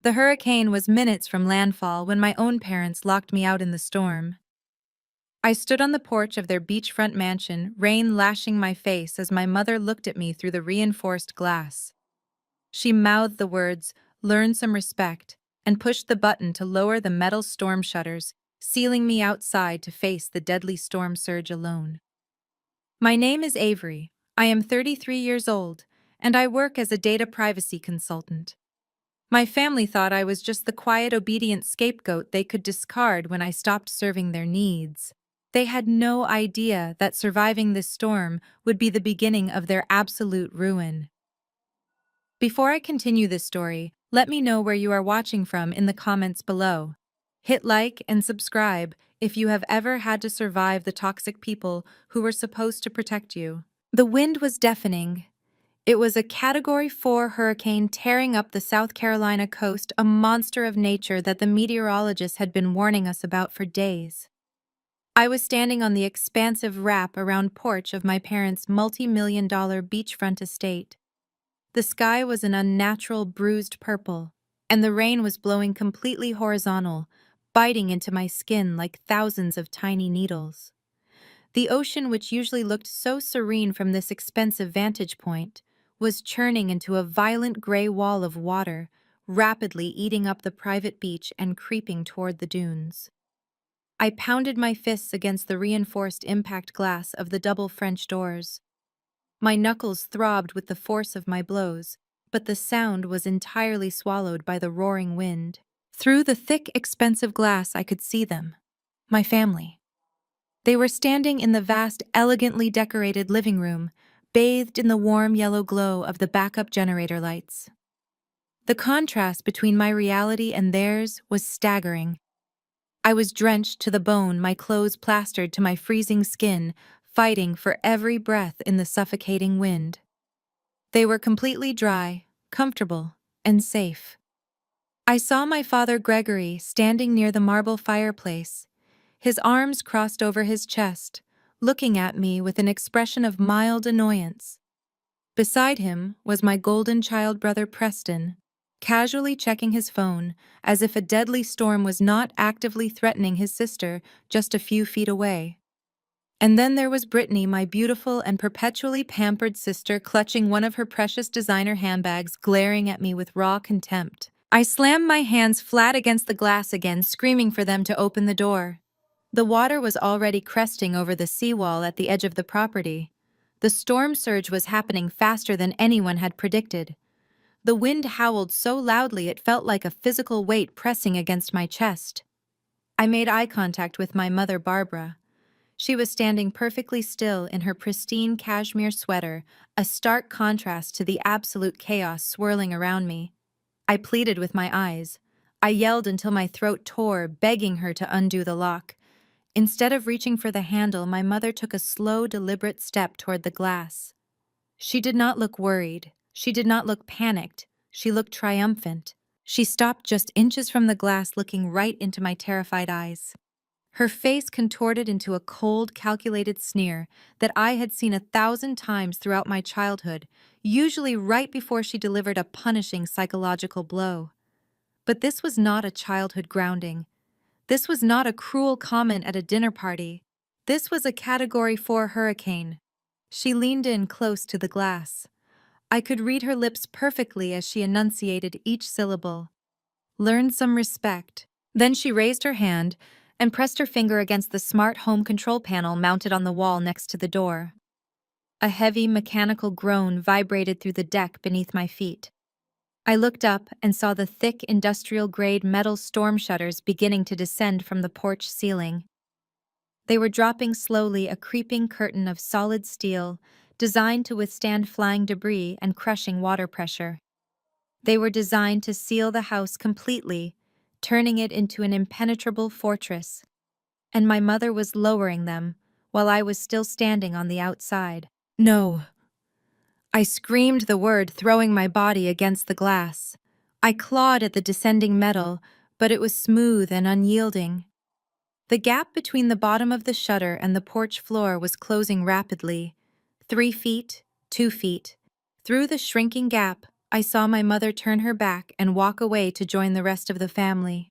The hurricane was minutes from landfall when my own parents locked me out in the storm. I stood on the porch of their beachfront mansion, rain lashing my face as my mother looked at me through the reinforced glass. She mouthed the words, "Learn some respect," and pushed the button to lower the metal storm shutters, sealing me outside to face the deadly storm surge alone. My name is Avery. I am 33 years old, and I work as a data privacy consultant. My family thought I was just the quiet, obedient scapegoat they could discard when I stopped serving their needs. They had no idea that surviving this storm would be the beginning of their absolute ruin. Before I continue this story, let me know where you are watching from in the comments below. Hit like and subscribe if you have ever had to survive the toxic people who were supposed to protect you. The wind was deafening. It was a Category 4 hurricane tearing up the South Carolina coast, a monster of nature that the meteorologists had been warning us about for days. I was standing on the expansive wrap-around porch of my parents' multi-million-dollar beachfront estate. The sky was an unnatural bruised purple, and the rain was blowing completely horizontal, biting into my skin like thousands of tiny needles. The ocean, which usually looked so serene from this expensive vantage point, was churning into a violent gray wall of water, rapidly eating up the private beach and creeping toward the dunes. I pounded my fists against the reinforced impact glass of the double French doors. My knuckles throbbed with the force of my blows, but the sound was entirely swallowed by the roaring wind. Through the thick, expensive glass, I could see them. My family. They were standing in the vast, elegantly decorated living room, bathed in the warm yellow glow of the backup generator lights. The contrast between my reality and theirs was staggering. I was drenched to the bone, my clothes plastered to my freezing skin, fighting for every breath in the suffocating wind. They were completely dry, comfortable, and safe. I saw my father Gregory standing near the marble fireplace, his arms crossed over his chest, looking at me with an expression of mild annoyance. Beside him was my golden child brother Preston, casually checking his phone as if a deadly storm was not actively threatening his sister just a few feet away. And then there was Brittany, my beautiful and perpetually pampered sister, clutching one of her precious designer handbags, glaring at me with raw contempt. I slammed my hands flat against the glass again, screaming for them to open the door. The water was already cresting over the seawall at the edge of the property. The storm surge was happening faster than anyone had predicted. The wind howled so loudly it felt like a physical weight pressing against my chest. I made eye contact with my mother, Barbara. She was standing perfectly still in her pristine cashmere sweater, a stark contrast to the absolute chaos swirling around me. I pleaded with my eyes. I yelled until my throat tore, begging her to undo the lock. Instead of reaching for the handle, my mother took a slow, deliberate step toward the glass. She did not look worried. She did not look panicked. She looked triumphant. She stopped just inches from the glass, looking right into my terrified eyes. Her face contorted into a cold, calculated sneer that I had seen 1,000 times throughout my childhood, usually right before she delivered a punishing psychological blow. But this was not a childhood grounding. This was not a cruel comment at a dinner party. This was a Category 4 hurricane. She leaned in close to the glass. I could read her lips perfectly as she enunciated each syllable. Learn some respect. Then she raised her hand and pressed her finger against the smart home control panel mounted on the wall next to the door. A heavy mechanical groan vibrated through the deck beneath my feet. I looked up and saw the thick industrial-grade metal storm shutters beginning to descend from the porch ceiling. They were dropping slowly, a creeping curtain of solid steel, designed to withstand flying debris and crushing water pressure. They were designed to seal the house completely, turning it into an impenetrable fortress. And my mother was lowering them, while I was still standing on the outside. No. I screamed the word, throwing my body against the glass. I clawed at the descending metal, but it was smooth and unyielding. The gap between the bottom of the shutter and the porch floor was closing rapidly. 3 feet, 2 feet. Through the shrinking gap, I saw my mother turn her back and walk away to join the rest of the family.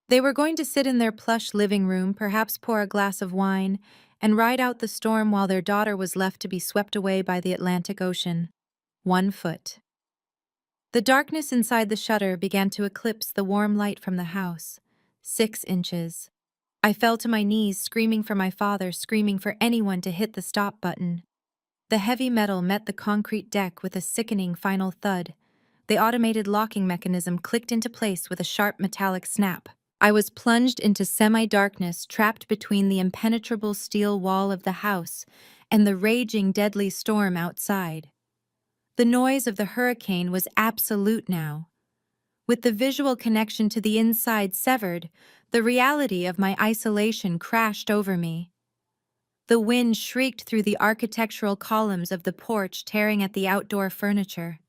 They were going to sit in their plush living room, perhaps pour a glass of wine, and ride out the storm while their daughter was left to be swept away by the Atlantic Ocean. 1 foot. The darkness inside the shutter began to eclipse the warm light from the house. 6 inches. I fell to my knees, screaming for my father, screaming for anyone to hit the stop button. The heavy metal met the concrete deck with a sickening final thud. The automated locking mechanism clicked into place with a sharp metallic snap. I was plunged into semi-darkness, trapped between the impenetrable steel wall of the house and the raging deadly storm outside. The noise of the hurricane was absolute now. With the visual connection to the inside severed, the reality of my isolation crashed over me. The wind shrieked through the architectural columns of the porch, tearing at the outdoor furniture.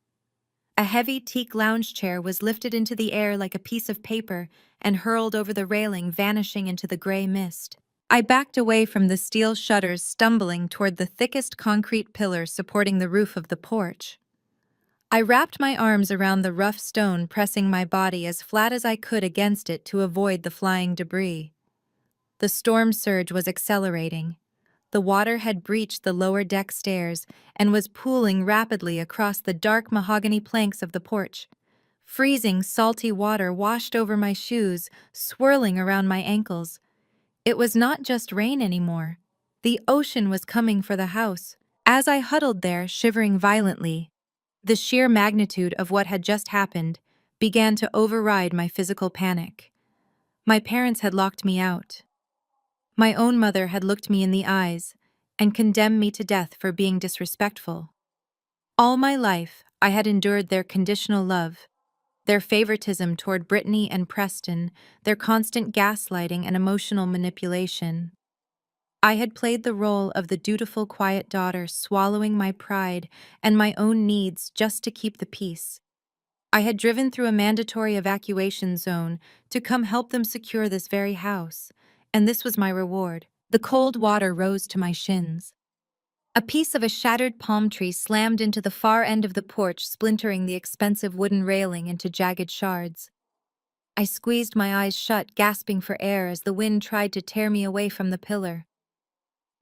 A heavy teak lounge chair was lifted into the air like a piece of paper and hurled over the railing, vanishing into the gray mist. I backed away from the steel shutters, stumbling toward the thickest concrete pillars supporting the roof of the porch. I wrapped my arms around the rough stone, pressing my body as flat as I could against it to avoid the flying debris. The storm surge was accelerating. The water had breached the lower deck stairs and was pooling rapidly across the dark mahogany planks of the porch. Freezing, salty water washed over my shoes, swirling around my ankles. It was not just rain anymore. The ocean was coming for the house. As I huddled there, shivering violently, the sheer magnitude of what had just happened began to override my physical panic. My parents had locked me out. My own mother had looked me in the eyes and condemned me to death for being disrespectful. All my life, I had endured their conditional love, their favoritism toward Brittany and Preston, their constant gaslighting and emotional manipulation. I had played the role of the dutiful, quiet daughter, swallowing my pride and my own needs just to keep the peace. I had driven through a mandatory evacuation zone to come help them secure this very house, and this was my reward. The cold water rose to my shins. A piece of a shattered palm tree slammed into the far end of the porch, splintering the expensive wooden railing into jagged shards. I squeezed my eyes shut, gasping for air as the wind tried to tear me away from the pillar.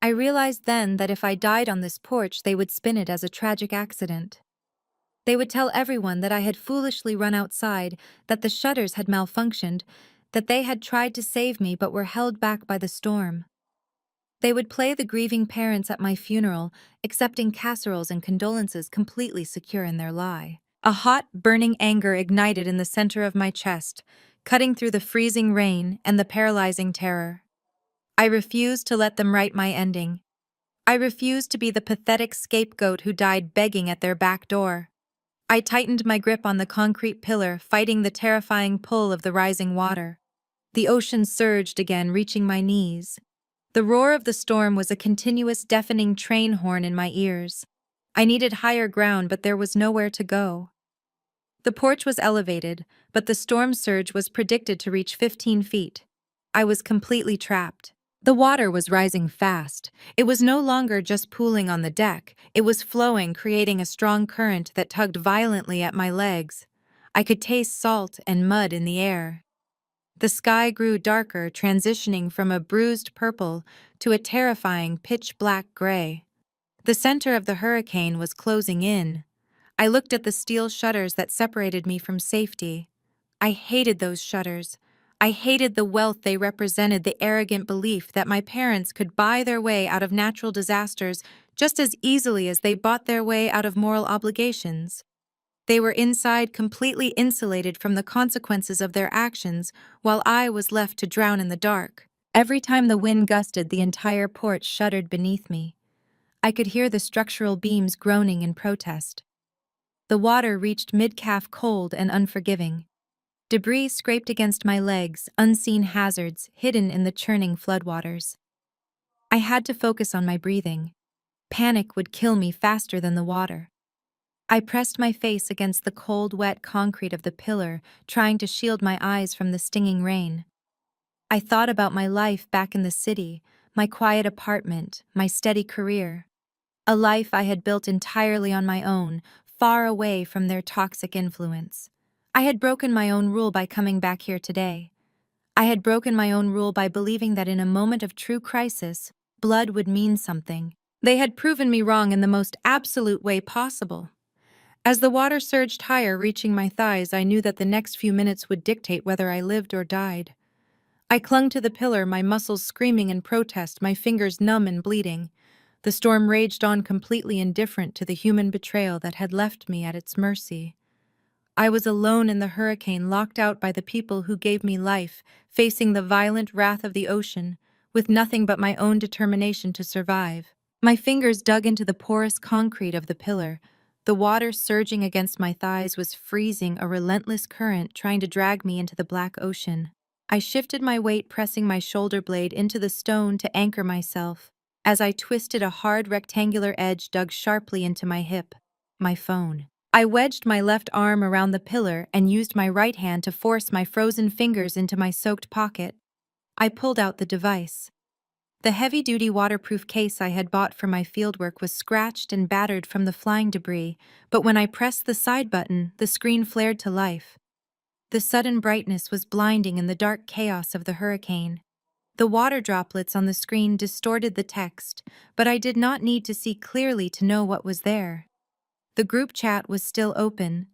I realized then that if I died on this porch, they would spin it as a tragic accident. They would tell everyone that I had foolishly run outside, that the shutters had malfunctioned, that they had tried to save me but were held back by the storm. They would play the grieving parents at my funeral, accepting casseroles and condolences, completely secure in their lie. A hot, burning anger ignited in the center of my chest, cutting through the freezing rain and the paralyzing terror. I refused to let them write my ending. I refused to be the pathetic scapegoat who died begging at their back door. I tightened my grip on the concrete pillar, fighting the terrifying pull of the rising water. The ocean surged again, reaching my knees. The roar of the storm was a continuous, deafening train horn in my ears. I needed higher ground, but there was nowhere to go. The porch was elevated, but the storm surge was predicted to reach 15 feet. I was completely trapped. The water was rising fast. It was no longer just pooling on the deck. It was flowing, creating a strong current that tugged violently at my legs. I could taste salt and mud in the air. The sky grew darker, transitioning from a bruised purple to a terrifying pitch-black gray. The center of the hurricane was closing in. I looked at the steel shutters that separated me from safety. I hated those shutters. I hated the wealth they represented, the arrogant belief that my parents could buy their way out of natural disasters just as easily as they bought their way out of moral obligations. They were inside, completely insulated from the consequences of their actions, while I was left to drown in the dark. Every time the wind gusted, the entire porch shuddered beneath me. I could hear the structural beams groaning in protest. The water reached mid-calf, cold and unforgiving. Debris scraped against my legs, unseen hazards hidden in the churning floodwaters. I had to focus on my breathing. Panic would kill me faster than the water. I pressed my face against the cold, wet concrete of the pillar, trying to shield my eyes from the stinging rain. I thought about my life back in the city, my quiet apartment, my steady career. A life I had built entirely on my own, far away from their toxic influence. I had broken my own rule by coming back here today. I had broken my own rule by believing that in a moment of true crisis, blood would mean something. They had proven me wrong in the most absolute way possible. As the water surged higher, reaching my thighs, I knew that the next few minutes would dictate whether I lived or died. I clung to the pillar, my muscles screaming in protest, my fingers numb and bleeding. The storm raged on, completely indifferent to the human betrayal that had left me at its mercy. I was alone in the hurricane, locked out by the people who gave me life, facing the violent wrath of the ocean, with nothing but my own determination to survive. My fingers dug into the porous concrete of the pillar. The water surging against my thighs was freezing, a relentless current trying to drag me into the black ocean. I shifted my weight, pressing my shoulder blade into the stone to anchor myself. As I twisted, a hard rectangular edge dug sharply into my hip. My phone. I wedged my left arm around the pillar and used my right hand to force my frozen fingers into my soaked pocket. I pulled out the device. The heavy-duty waterproof case I had bought for my fieldwork was scratched and battered from the flying debris, but when I pressed the side button, the screen flared to life. The sudden brightness was blinding in the dark chaos of the hurricane. The water droplets on the screen distorted the text, but I did not need to see clearly to know what was there. The group chat was still open.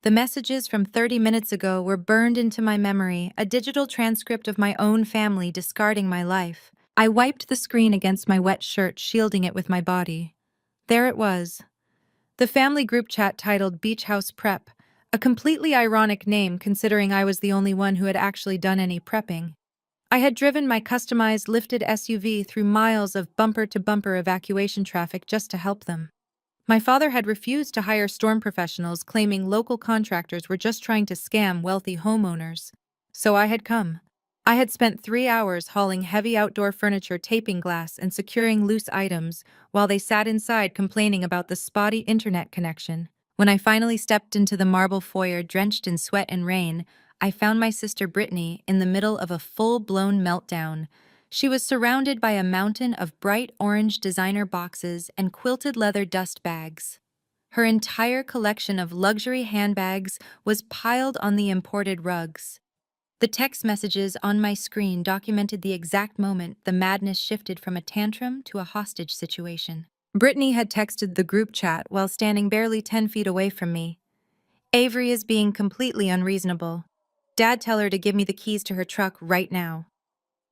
The messages from 30 minutes ago were burned into my memory, a digital transcript of my own family discarding my life. I wiped the screen against my wet shirt, shielding it with my body. There it was. The family group chat titled Beach House Prep, a completely ironic name considering I was the only one who had actually done any prepping. I had driven my customized lifted SUV through miles of bumper-to-bumper evacuation traffic just to help them. My father had refused to hire storm professionals, claiming local contractors were just trying to scam wealthy homeowners. So I had come. I had spent 3 hours hauling heavy outdoor furniture, taping glass, and securing loose items, while they sat inside complaining about the spotty internet connection. When I finally stepped into the marble foyer, drenched in sweat and rain, I found my sister Brittany in the middle of a full-blown meltdown. She was surrounded by a mountain of bright orange designer boxes and quilted leather dust bags. Her entire collection of luxury handbags was piled on the imported rugs. The text messages on my screen documented the exact moment the madness shifted from a tantrum to a hostage situation. Brittany had texted the group chat while standing barely 10 feet away from me. "Avery is being completely unreasonable. Dad, tell her to give me the keys to her truck right now.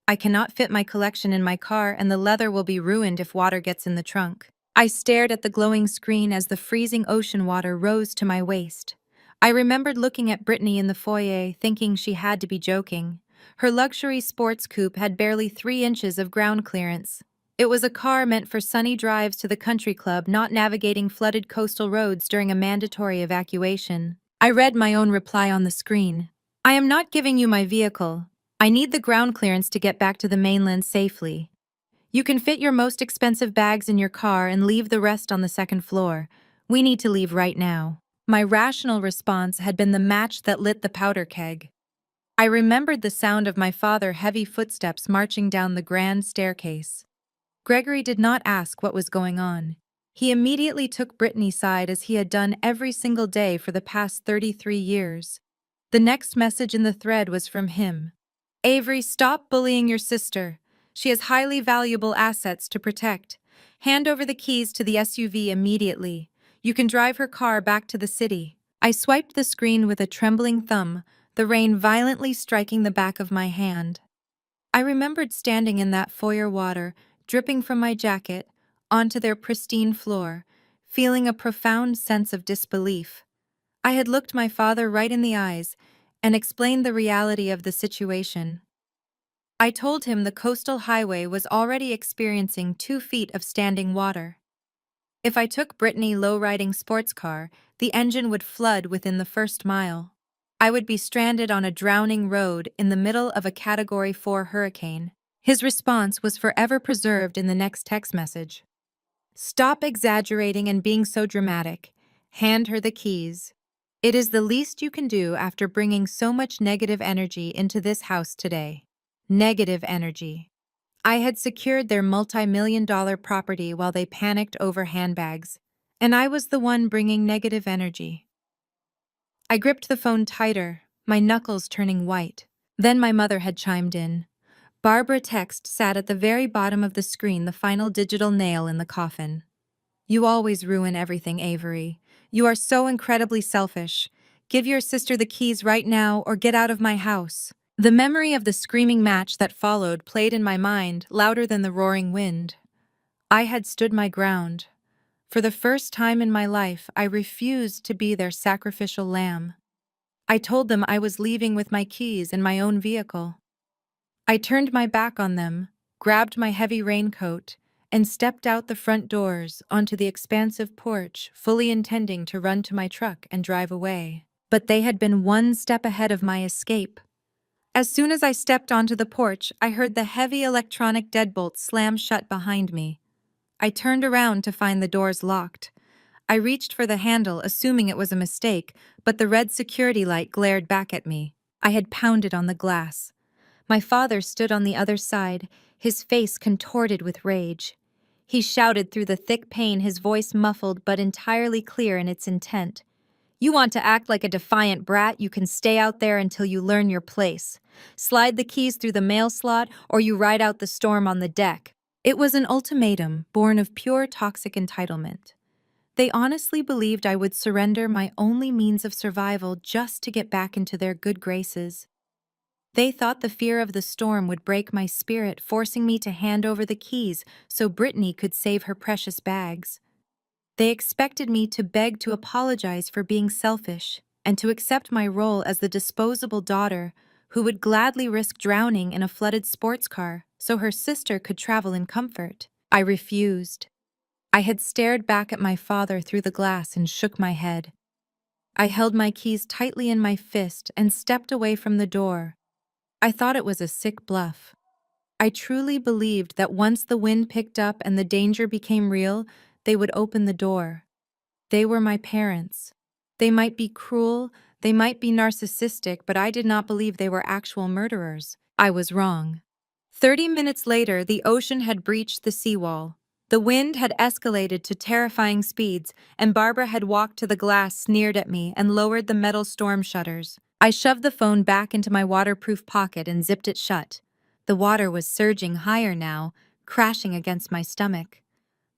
I cannot fit my collection in my car, and the leather will be ruined if water gets in the trunk." I stared at the glowing screen as the freezing ocean water rose to my waist. I remembered looking at Brittany in the foyer, thinking she had to be joking. Her luxury sports coupe had barely 3 inches of ground clearance. It was a car meant for sunny drives to the country club, not navigating flooded coastal roads during a mandatory evacuation. I read my own reply on the screen. "I am not giving you my vehicle. I need the ground clearance to get back to the mainland safely. You can fit your most expensive bags in your car and leave the rest on the second floor. We need to leave right now." My rational response had been the match that lit the powder keg. I remembered the sound of my father's heavy footsteps marching down the grand staircase. Gregory did not ask what was going on. He immediately took Brittany's side, as he had done every single day for the past 33 years. The next message in the thread was from him. "Avery, stop bullying your sister. She has highly valuable assets to protect. Hand over the keys to the SUV immediately. You can drive her car back to the city." I swiped the screen with a trembling thumb, the rain violently striking the back of my hand. I remembered standing in that foyer water, dripping from my jacket, onto their pristine floor, feeling a profound sense of disbelief. I had looked my father right in the eyes and explained the reality of the situation. I told him the coastal highway was already experiencing 2 feet of standing water. If I took Brittany's low-riding sports car, the engine would flood within the first mile. I would be stranded on a drowning road in the middle of a Category 4 hurricane. His response was forever preserved in the next text message. "Stop exaggerating and being so dramatic. Hand her the keys. It is the least you can do after bringing so much negative energy into this house today." Negative energy. I had secured their multi-million-dollar property while they panicked over handbags. and I was the one bringing negative energy. I gripped the phone tighter, my knuckles turning white. Then my mother had chimed in. Barbara text sat at the very bottom of the screen, the final digital nail in the coffin. You always ruin everything, Avery. You are so incredibly selfish. Give your sister the keys right now or get out of my house. The memory of the screaming match that followed played in my mind, louder than the roaring wind. I had stood my ground. For the first time in my life, I refused to be their sacrificial lamb. I told them I was leaving with my keys in my own vehicle. I turned my back on them, grabbed my heavy raincoat, and stepped out the front doors onto the expansive porch, fully intending to run to my truck and drive away. But they had been one step ahead of my escape. As soon as I stepped onto the porch, I heard the heavy electronic deadbolt slam shut behind me. I turned around to find the doors locked. I reached for the handle, assuming it was a mistake, but the red security light glared back at me. I had pounded on the glass. My father stood on the other side, his face contorted with rage. He shouted through the thick pain, his voice muffled but entirely clear in its intent. You want to act like a defiant brat, you can stay out there until you learn your place. Slide the keys through the mail slot, or you ride out the storm on the deck. It was an ultimatum born of pure toxic entitlement. They honestly believed I would surrender my only means of survival just to get back into their good graces. They thought the fear of the storm would break my spirit, forcing me to hand over the keys so Brittany could save her precious bags. They expected me to beg to apologize for being selfish and to accept my role as the disposable daughter who would gladly risk drowning in a flooded sports car so her sister could travel in comfort. I refused. I had stared back at my father through the glass and shook my head. I held my keys tightly in my fist and stepped away from the door. I thought it was a sick bluff. I truly believed that once the wind picked up and the danger became real, they would open the door. They were my parents. They might be cruel, they might be narcissistic, but I did not believe they were actual murderers. I was wrong. 30 minutes later, the ocean had breached the seawall. The wind had escalated to terrifying speeds, and Barbara had walked to the glass, sneered at me, and lowered the metal storm shutters. I shoved the phone back into my waterproof pocket and zipped it shut. The water was surging higher now, crashing against my stomach.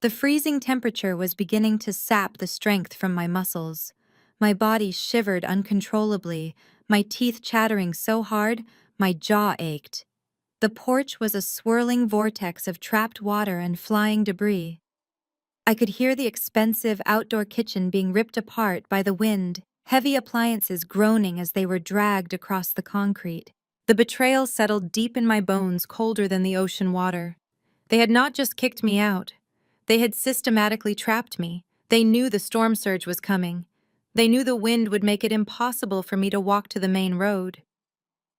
The freezing temperature was beginning to sap the strength from my muscles. My body shivered uncontrollably, my teeth chattering so hard, my jaw ached. The porch was a swirling vortex of trapped water and flying debris. I could hear the expensive outdoor kitchen being ripped apart by the wind, heavy appliances groaning as they were dragged across the concrete. The betrayal settled deep in my bones, colder than the ocean water. They had not just kicked me out. They had systematically trapped me. They knew the storm surge was coming. They knew the wind would make it impossible for me to walk to the main road.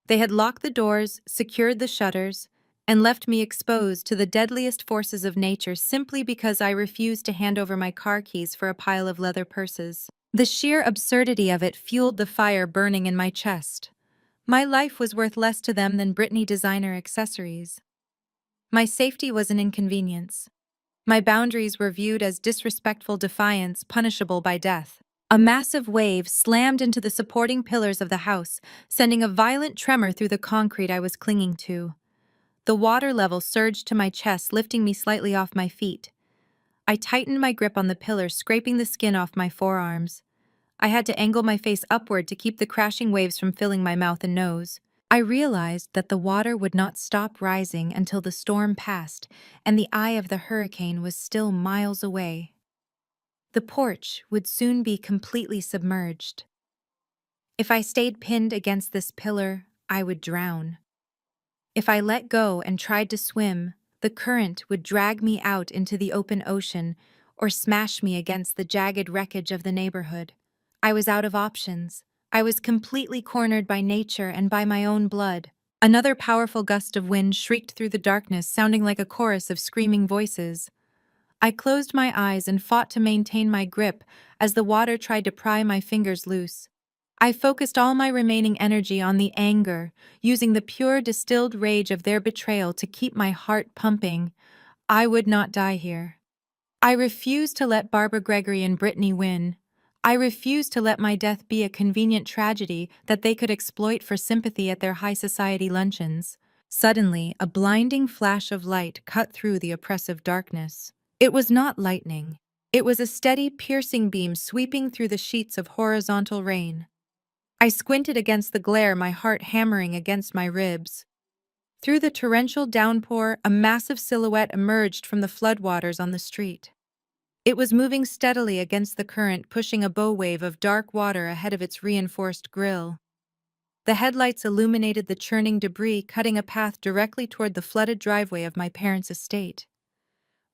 They had locked the doors, secured the shutters, and left me exposed to the deadliest forces of nature simply because I refused to hand over my car keys for a pile of leather purses. The sheer absurdity of it fueled the fire burning in my chest. My life was worth less to them than Brittany designer accessories. My safety was an inconvenience. My boundaries were viewed as disrespectful defiance, punishable by death. A massive wave slammed into the supporting pillars of the house, sending a violent tremor through the concrete I was clinging to. The water level surged to my chest, lifting me slightly off my feet. I tightened my grip on the pillar, scraping the skin off my forearms. I had to angle my face upward to keep the crashing waves from filling my mouth and nose. I realized that the water would not stop rising until the storm passed, and the eye of the hurricane was still miles away. The porch would soon be completely submerged. If I stayed pinned against this pillar, I would drown. If I let go and tried to swim, the current would drag me out into the open ocean or smash me against the jagged wreckage of the neighborhood. I was out of options. I was completely cornered by nature and by my own blood. Another powerful gust of wind shrieked through the darkness, sounding like a chorus of screaming voices. I closed my eyes and fought to maintain my grip as the water tried to pry my fingers loose. I focused all my remaining energy on the anger, using the pure distilled rage of their betrayal to keep my heart pumping. I would not die here. I refuse to let Barbara Gregory and Brittany win. I refuse to let my death be a convenient tragedy that they could exploit for sympathy at their high society luncheons. Suddenly, a blinding flash of light cut through the oppressive darkness. It was not lightning. It was a steady, piercing beam sweeping through the sheets of horizontal rain. I squinted against the glare, my heart hammering against my ribs. Through the torrential downpour, a massive silhouette emerged from the floodwaters on the street. It was moving steadily against the current, pushing a bow wave of dark water ahead of its reinforced grille. The headlights illuminated the churning debris, cutting a path directly toward the flooded driveway of my parents' estate.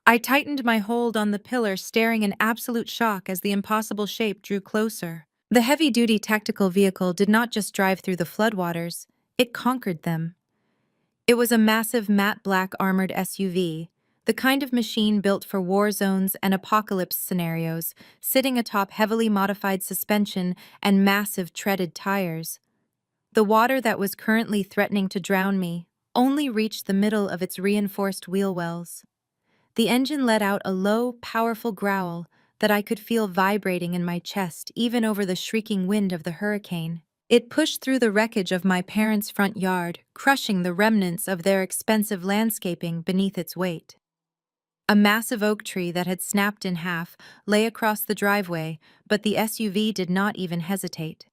I tightened my hold on the pillar, staring in absolute shock as the impossible shape drew closer. The heavy-duty tactical vehicle did not just drive through the floodwaters, it conquered them. It was a massive matte black armored SUV, the kind of machine built for war zones and apocalypse scenarios, sitting atop heavily modified suspension and massive treaded tires. The water that was currently threatening to drown me only reached the middle of its reinforced wheel wells. The engine let out a low, powerful growl that I could feel vibrating in my chest even over the shrieking wind of the hurricane. It pushed through the wreckage of my parents' front yard, crushing the remnants of their expensive landscaping beneath its weight. A massive oak tree that had snapped in half lay across the driveway, but the SUV did not even hesitate.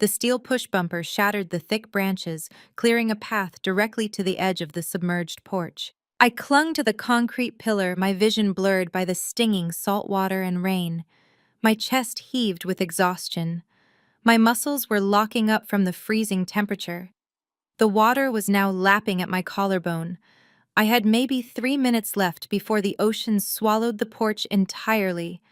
The steel push bumper shattered the thick branches, clearing a path directly to the edge of the submerged porch. I clung to the concrete pillar, my vision blurred by the stinging salt water and rain. My chest heaved with exhaustion. My muscles were locking up from the freezing temperature. The water was now lapping at my collarbone. I had maybe 3 minutes left before the ocean swallowed the porch entirely.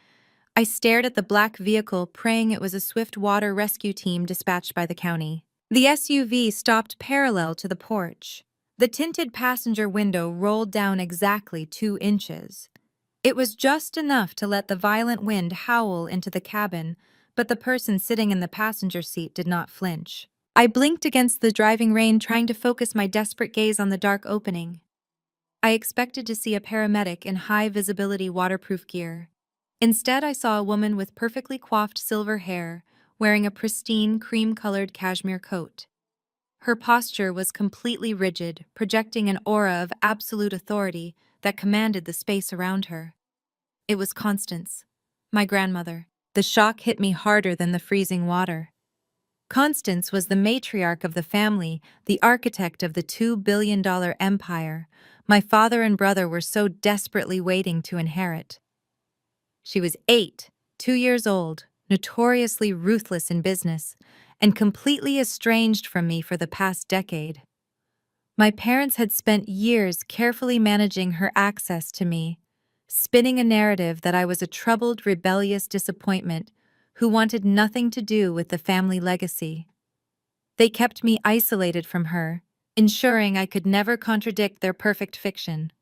I stared at the black vehicle, praying it was a swift water rescue team dispatched by the county. The SUV stopped parallel to the porch. The tinted passenger window rolled down exactly 2 inches. It was just enough to let the violent wind howl into the cabin, but the person sitting in the passenger seat did not flinch. I blinked against the driving rain, trying to focus my desperate gaze on the dark opening. I expected to see a paramedic in high-visibility waterproof gear. Instead, I saw a woman with perfectly coiffed silver hair, wearing a pristine cream-colored cashmere coat. Her posture was completely rigid, projecting an aura of absolute authority that commanded the space around her. It was Constance, my grandmother. The shock hit me harder than the freezing water. Constance was the matriarch of the family, the architect of the $2 billion empire my father and brother were so desperately waiting to inherit. She was 8, 2 years old, notoriously ruthless in business, and completely estranged from me for the past decade. My parents had spent years carefully managing her access to me, spinning a narrative that I was a troubled, rebellious disappointment who wanted nothing to do with the family legacy. They kept me isolated from her, ensuring I could never contradict their perfect fiction.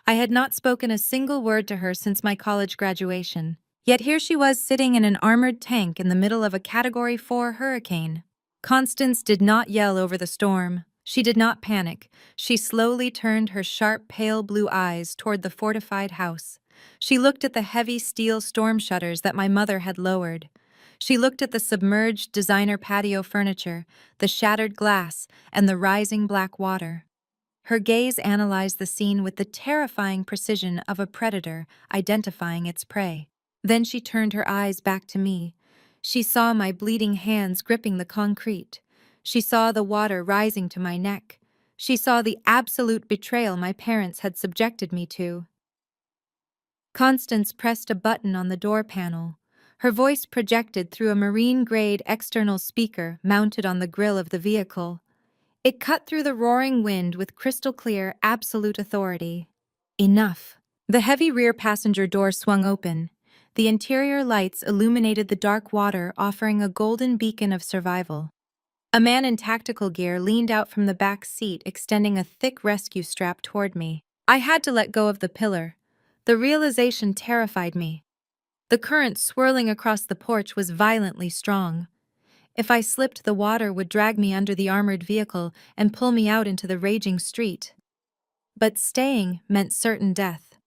I had not spoken a single word to her since my college graduation, yet here she was sitting in an armored tank in the middle of a Category 4 hurricane. Constance did not yell over the storm. She did not panic. She slowly turned her sharp, pale blue eyes toward the fortified house. She looked at the heavy steel storm shutters that my mother had lowered. She looked at the submerged designer patio furniture, the shattered glass, and the rising black water. Her gaze analyzed the scene with the terrifying precision of a predator identifying its prey. Then she turned her eyes back to me. She saw my bleeding hands gripping the concrete. She saw the water rising to my neck. She saw the absolute betrayal my parents had subjected me to. Constance pressed a button on the door panel. Her voice projected through a marine-grade external speaker mounted on the grille of the vehicle. It cut through the roaring wind with crystal-clear, absolute authority. Enough. The heavy rear passenger door swung open. The interior lights illuminated the dark water, offering a golden beacon of survival. A man in tactical gear leaned out from the back seat, extending a thick rescue strap toward me. I had to let go of the pillar. The realization terrified me. The current swirling across the porch was violently strong. If I slipped, the water would drag me under the armored vehicle and pull me out into the raging street. But staying meant certain death.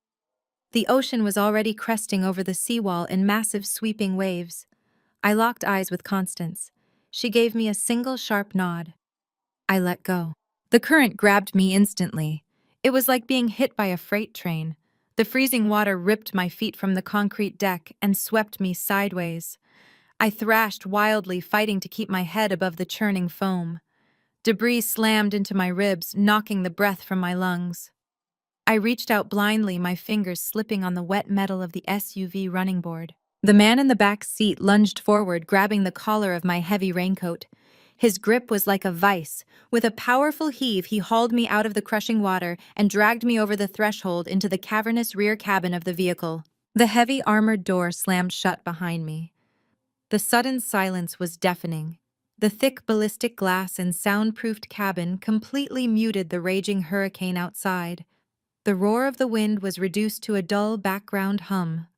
The ocean was already cresting over the seawall in massive sweeping waves. I locked eyes with Constance. She gave me a single sharp nod. I let go. The current grabbed me instantly. It was like being hit by a freight train. The freezing water ripped my feet from the concrete deck and swept me sideways. I thrashed wildly, fighting to keep my head above the churning foam. Debris slammed into my ribs, knocking the breath from my lungs. I reached out blindly, my fingers slipping on the wet metal of the SUV running board. The man in the back seat lunged forward, grabbing the collar of my heavy raincoat. His grip was like a vice. With a powerful heave, he hauled me out of the crushing water and dragged me over the threshold into the cavernous rear cabin of the vehicle. The heavy armored door slammed shut behind me. The sudden silence was deafening. The thick ballistic glass and soundproofed cabin completely muted the raging hurricane outside. The roar of the wind was reduced to a dull background hum.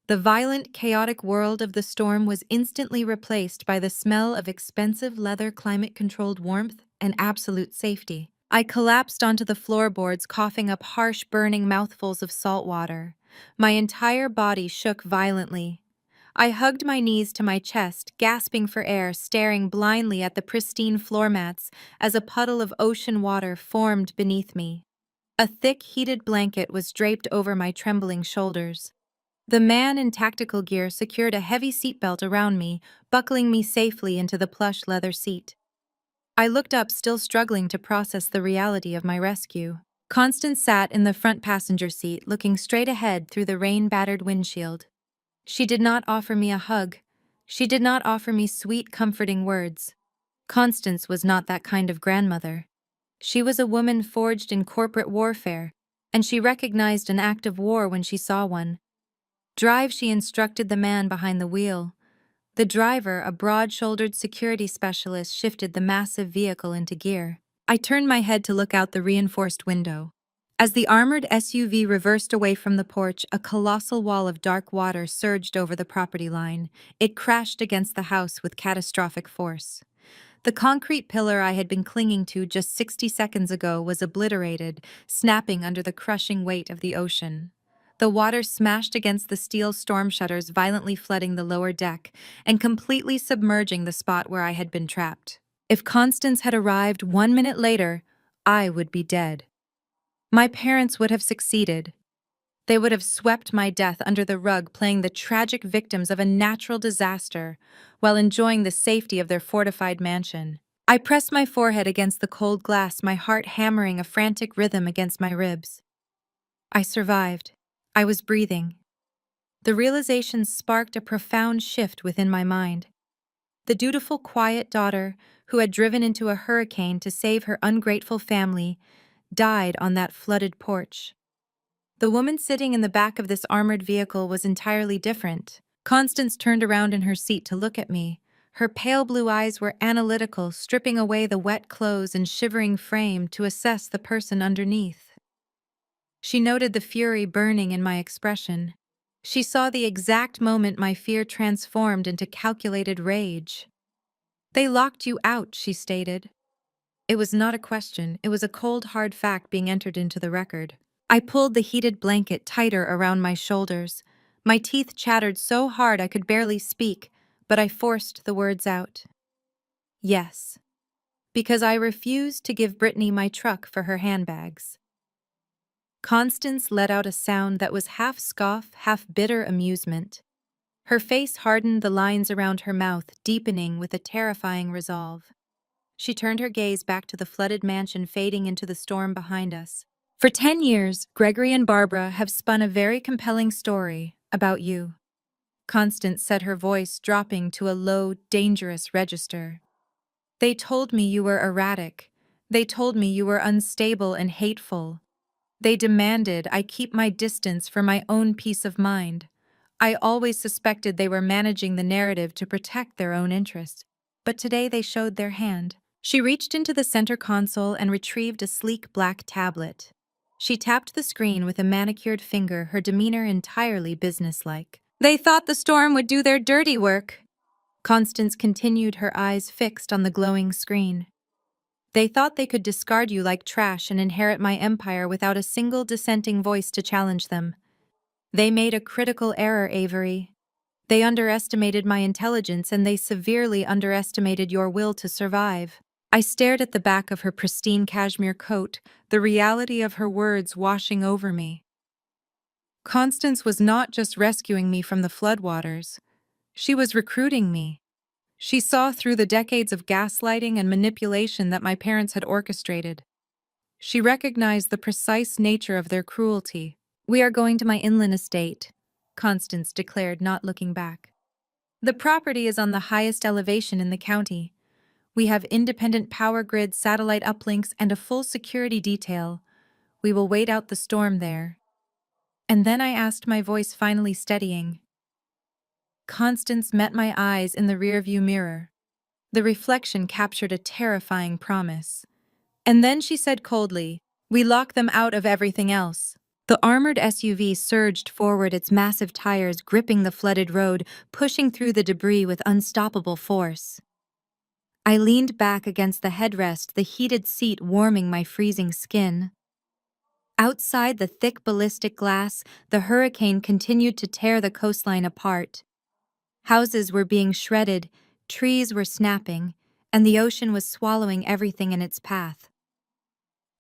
The violent, chaotic world of the storm was instantly replaced by the smell of expensive leather, climate-controlled warmth, and absolute safety. I collapsed onto the floorboards, coughing up harsh, burning mouthfuls of salt water. My entire body shook violently. I hugged my knees to my chest, gasping for air, staring blindly at the pristine floor mats as a puddle of ocean water formed beneath me. A thick, heated blanket was draped over my trembling shoulders. The man in tactical gear secured a heavy seatbelt around me, buckling me safely into the plush leather seat. I looked up, still struggling to process the reality of my rescue. Constance sat in the front passenger seat, looking straight ahead through the rain-battered windshield. She did not offer me a hug. She did not offer me sweet, comforting words. Constance was not that kind of grandmother. She was a woman forged in corporate warfare, and she recognized an act of war when she saw one. Drive, she instructed the man behind the wheel. The driver, a broad-shouldered security specialist, shifted the massive vehicle into gear. I turned my head to look out the reinforced window. As the armored SUV reversed away from the porch, a colossal wall of dark water surged over the property line. It crashed against the house with catastrophic force. The concrete pillar I had been clinging to just 60 seconds ago was obliterated, snapping under the crushing weight of the ocean. The water smashed against the steel storm shutters, violently flooding the lower deck and completely submerging the spot where I had been trapped. If Constance had arrived 1 minute later, I would be dead. My parents would have succeeded. They would have swept my death under the rug, playing the tragic victims of a natural disaster while enjoying the safety of their fortified mansion. I pressed my forehead against the cold glass, my heart hammering a frantic rhythm against my ribs. I survived. I was breathing. The realization sparked a profound shift within my mind. The dutiful, quiet daughter who had driven into a hurricane to save her ungrateful family died on that flooded porch. The woman sitting in the back of this armored vehicle was entirely different. Constance turned around in her seat to look at me. Her pale blue eyes were analytical, stripping away the wet clothes and shivering frame to assess the person underneath. She noted the fury burning in my expression. She saw the exact moment my fear transformed into calculated rage. "They locked you out," she stated. It was not a question, it was a cold, hard fact being entered into the record. I pulled the heated blanket tighter around my shoulders. My teeth chattered so hard I could barely speak, but I forced the words out. Yes, because I refused to give Brittany my truck for her handbags. Constance let out a sound that was half scoff, half bitter amusement. Her face hardened, the lines around her mouth deepening with a terrifying resolve. She turned her gaze back to the flooded mansion fading into the storm behind us. For 10 years, Gregory and Barbara have spun a very compelling story about you. Constance said, her voice dropping to a low, dangerous register. They told me you were erratic. They told me you were unstable and hateful. They demanded I keep my distance for my own peace of mind. I always suspected they were managing the narrative to protect their own interests. But today they showed their hand. She reached into the center console and retrieved a sleek black tablet. She tapped the screen with a manicured finger, her demeanor entirely businesslike. They thought the storm would do their dirty work. Constance continued, her eyes fixed on the glowing screen. They thought they could discard you like trash and inherit my empire without a single dissenting voice to challenge them. They made a critical error, Avery. They underestimated my intelligence and they severely underestimated your will to survive. I stared at the back of her pristine cashmere coat, the reality of her words washing over me. Constance was not just rescuing me from the floodwaters. She was recruiting me. She saw through the decades of gaslighting and manipulation that my parents had orchestrated. She recognized the precise nature of their cruelty. "We are going to my inland estate," Constance declared, not looking back. "The property is on the highest elevation in the county. We have independent power grid, satellite uplinks, and a full security detail. We will wait out the storm there." And then I asked, my voice finally steadying. Constance met my eyes in the rearview mirror. The reflection captured a terrifying promise. And then she said coldly, "We lock them out of everything else." The armored SUV surged forward, its massive tires gripping the flooded road, pushing through the debris with unstoppable force. I leaned back against the headrest, the heated seat warming my freezing skin. Outside the thick ballistic glass, the hurricane continued to tear the coastline apart. Houses were being shredded, trees were snapping, and the ocean was swallowing everything in its path.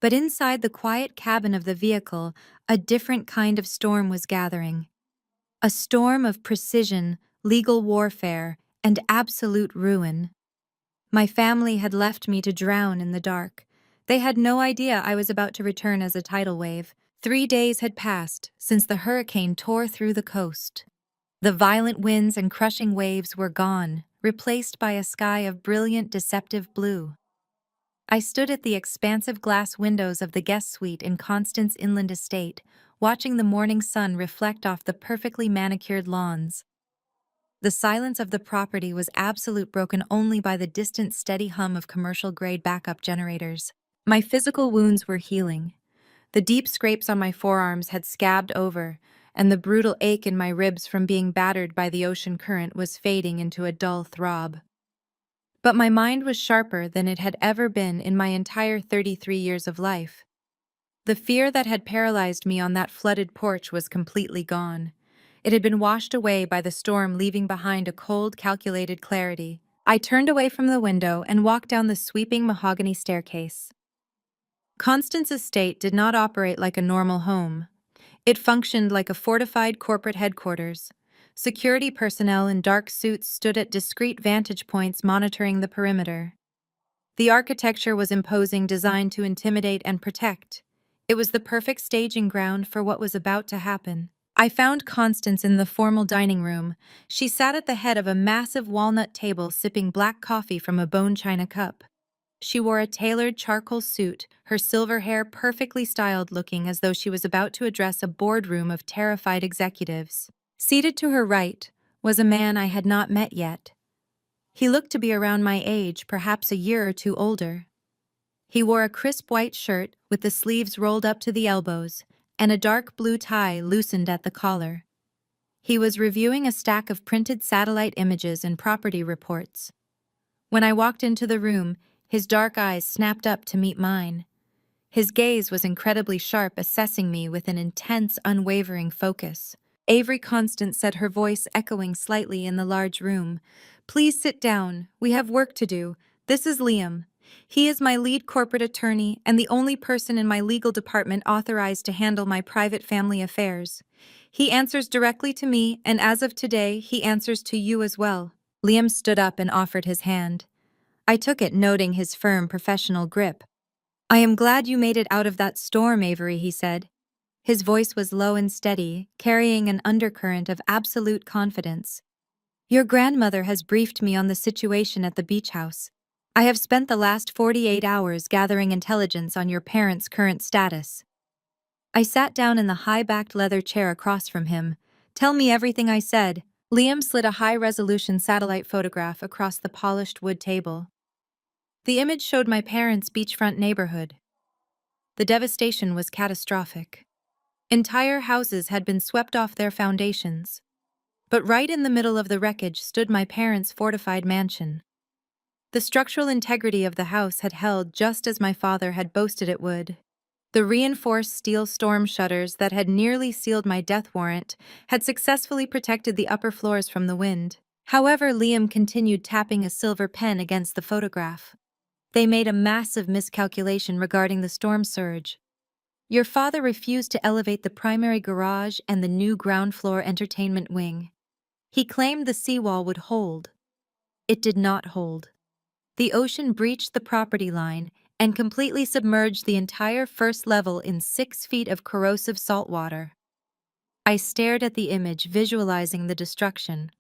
But inside the quiet cabin of the vehicle, a different kind of storm was gathering. A storm of precision, legal warfare, and absolute ruin. My family had left me to drown in the dark. They had no idea I was about to return as a tidal wave. 3 days had passed since the hurricane tore through the coast. The violent winds and crushing waves were gone, replaced by a sky of brilliant, deceptive blue. I stood at the expansive glass windows of the guest suite in Constance Inland Estate, watching the morning sun reflect off the perfectly manicured lawns. The silence of the property was absolute, broken only by the distant steady hum of commercial-grade backup generators. My physical wounds were healing. The deep scrapes on my forearms had scabbed over, and the brutal ache in my ribs from being battered by the ocean current was fading into a dull throb. But my mind was sharper than it had ever been in my entire 33 years of life. The fear that had paralyzed me on that flooded porch was completely gone. It had been washed away by the storm, leaving behind a cold, calculated clarity. I turned away from the window and walked down the sweeping mahogany staircase. Constance Estate did not operate like a normal home. It functioned like a fortified corporate headquarters. Security personnel in dark suits stood at discreet vantage points monitoring the perimeter. The architecture was imposing, designed to intimidate and protect. It was the perfect staging ground for what was about to happen. I found Constance in the formal dining room. She sat at the head of a massive walnut table, sipping black coffee from a bone china cup. She wore a tailored charcoal suit, her silver hair perfectly styled, looking as though she was about to address a boardroom of terrified executives. Seated to her right was a man I had not met yet. He looked to be around my age, perhaps a year or two older. He wore a crisp white shirt with the sleeves rolled up to the elbows and a dark blue tie loosened at the collar. He was reviewing a stack of printed satellite images and property reports. When I walked into the room, his dark eyes snapped up to meet mine. His gaze was incredibly sharp, assessing me with an intense, unwavering focus. "Avery," Constance said, her voice echoing slightly in the large room. "Please sit down. We have work to do. This is Liam. He is my lead corporate attorney and the only person in my legal department authorized to handle my private family affairs. He answers directly to me, and as of today, he answers to you as well." Liam stood up and offered his hand. I took it, noting his firm, professional grip. "I am glad you made it out of that storm, Avery," he said. His voice was low and steady, carrying an undercurrent of absolute confidence. "Your grandmother has briefed me on the situation at the beach house. I have spent the last 48 hours gathering intelligence on your parents' current status." I sat down in the high-backed leather chair across from him. "Tell me everything," I said. Liam slid a high-resolution satellite photograph across the polished wood table. The image showed my parents' beachfront neighborhood. The devastation was catastrophic. Entire houses had been swept off their foundations. But right in the middle of the wreckage stood my parents' fortified mansion. The structural integrity of the house had held just as my father had boasted it would. The reinforced steel storm shutters that had nearly sealed my death warrant had successfully protected the upper floors from the wind. However, Liam continued tapping a silver pen against the photograph. They made a massive miscalculation regarding the storm surge. Your father refused to elevate the primary garage and the new ground floor entertainment wing. He claimed the seawall would hold. It did not hold. The ocean breached the property line and completely submerged the entire first level in 6 feet of corrosive salt water. I stared at the image, visualizing the destruction.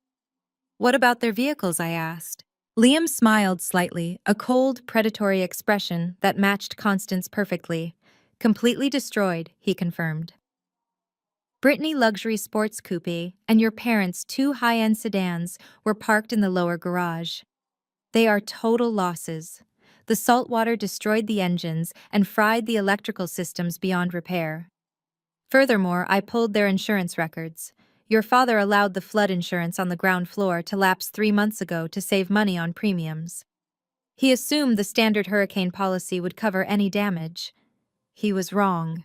What about their vehicles? I asked. Liam smiled slightly, a cold, predatory expression that matched Constance perfectly. Completely destroyed, he confirmed. Brittany luxury sports coupe and your parents' 2 high-end sedans were parked in the lower garage. They are total losses. The salt water destroyed the engines and fried the electrical systems beyond repair. Furthermore, I pulled their insurance records. Your father allowed the flood insurance on the ground floor to lapse 3 months ago to save money on premiums. He assumed the standard hurricane policy would cover any damage. He was wrong.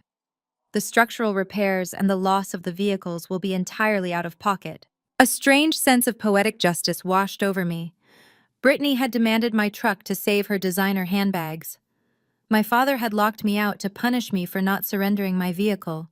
The structural repairs and the loss of the vehicles will be entirely out of pocket. A strange sense of poetic justice washed over me. Brittany had demanded my truck to save her designer handbags. My father had locked me out to punish me for not surrendering my vehicle.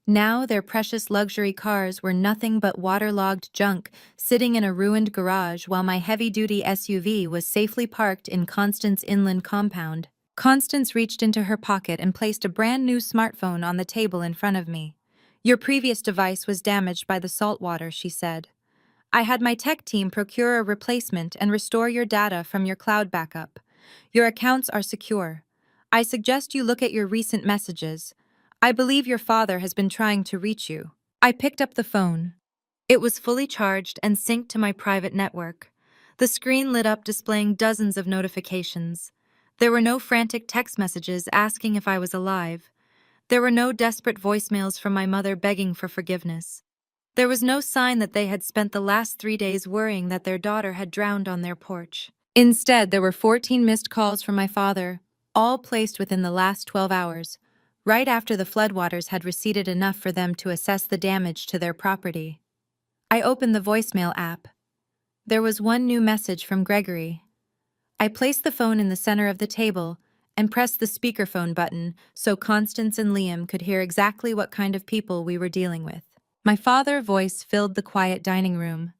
Now their precious luxury cars were nothing but waterlogged junk sitting in a ruined garage while my heavy-duty SUV was safely parked in Constance Inland compound. Constance reached into her pocket and placed a brand-new smartphone on the table in front of me. Your previous device was damaged by the salt water, she said. I had my tech team procure a replacement and restore your data from your cloud backup. Your accounts are secure. I suggest you look at your recent messages. I believe your father has been trying to reach you. I picked up the phone. It was fully charged and synced to my private network. The screen lit up displaying dozens of notifications. There were no frantic text messages asking if I was alive. There were no desperate voicemails from my mother begging for forgiveness. There was no sign that they had spent the last 3 days worrying that their daughter had drowned on their porch. Instead, there were 14 missed calls from my father, all placed within the last 12 hours, right after the floodwaters had receded enough for them to assess the damage to their property. I opened the voicemail app. There was one new message from Gregory. I placed the phone in the center of the table and pressed the speakerphone button so Constance and Liam could hear exactly what kind of people we were dealing with. My father's voice filled the quiet dining room.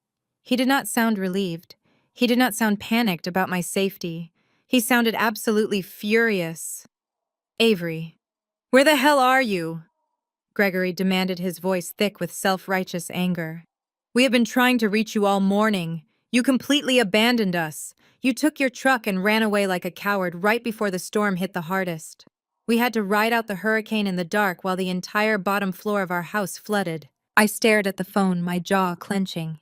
He did not sound relieved. He did not sound panicked about my safety. He sounded absolutely furious. Avery. Where the hell are you? Gregory demanded, his voice thick with self-righteous anger. We have been trying to reach you all morning. You completely abandoned us. You took your truck and ran away like a coward right before the storm hit the hardest. We had to ride out the hurricane in the dark while the entire bottom floor of our house flooded. I stared at the phone, my jaw clenching.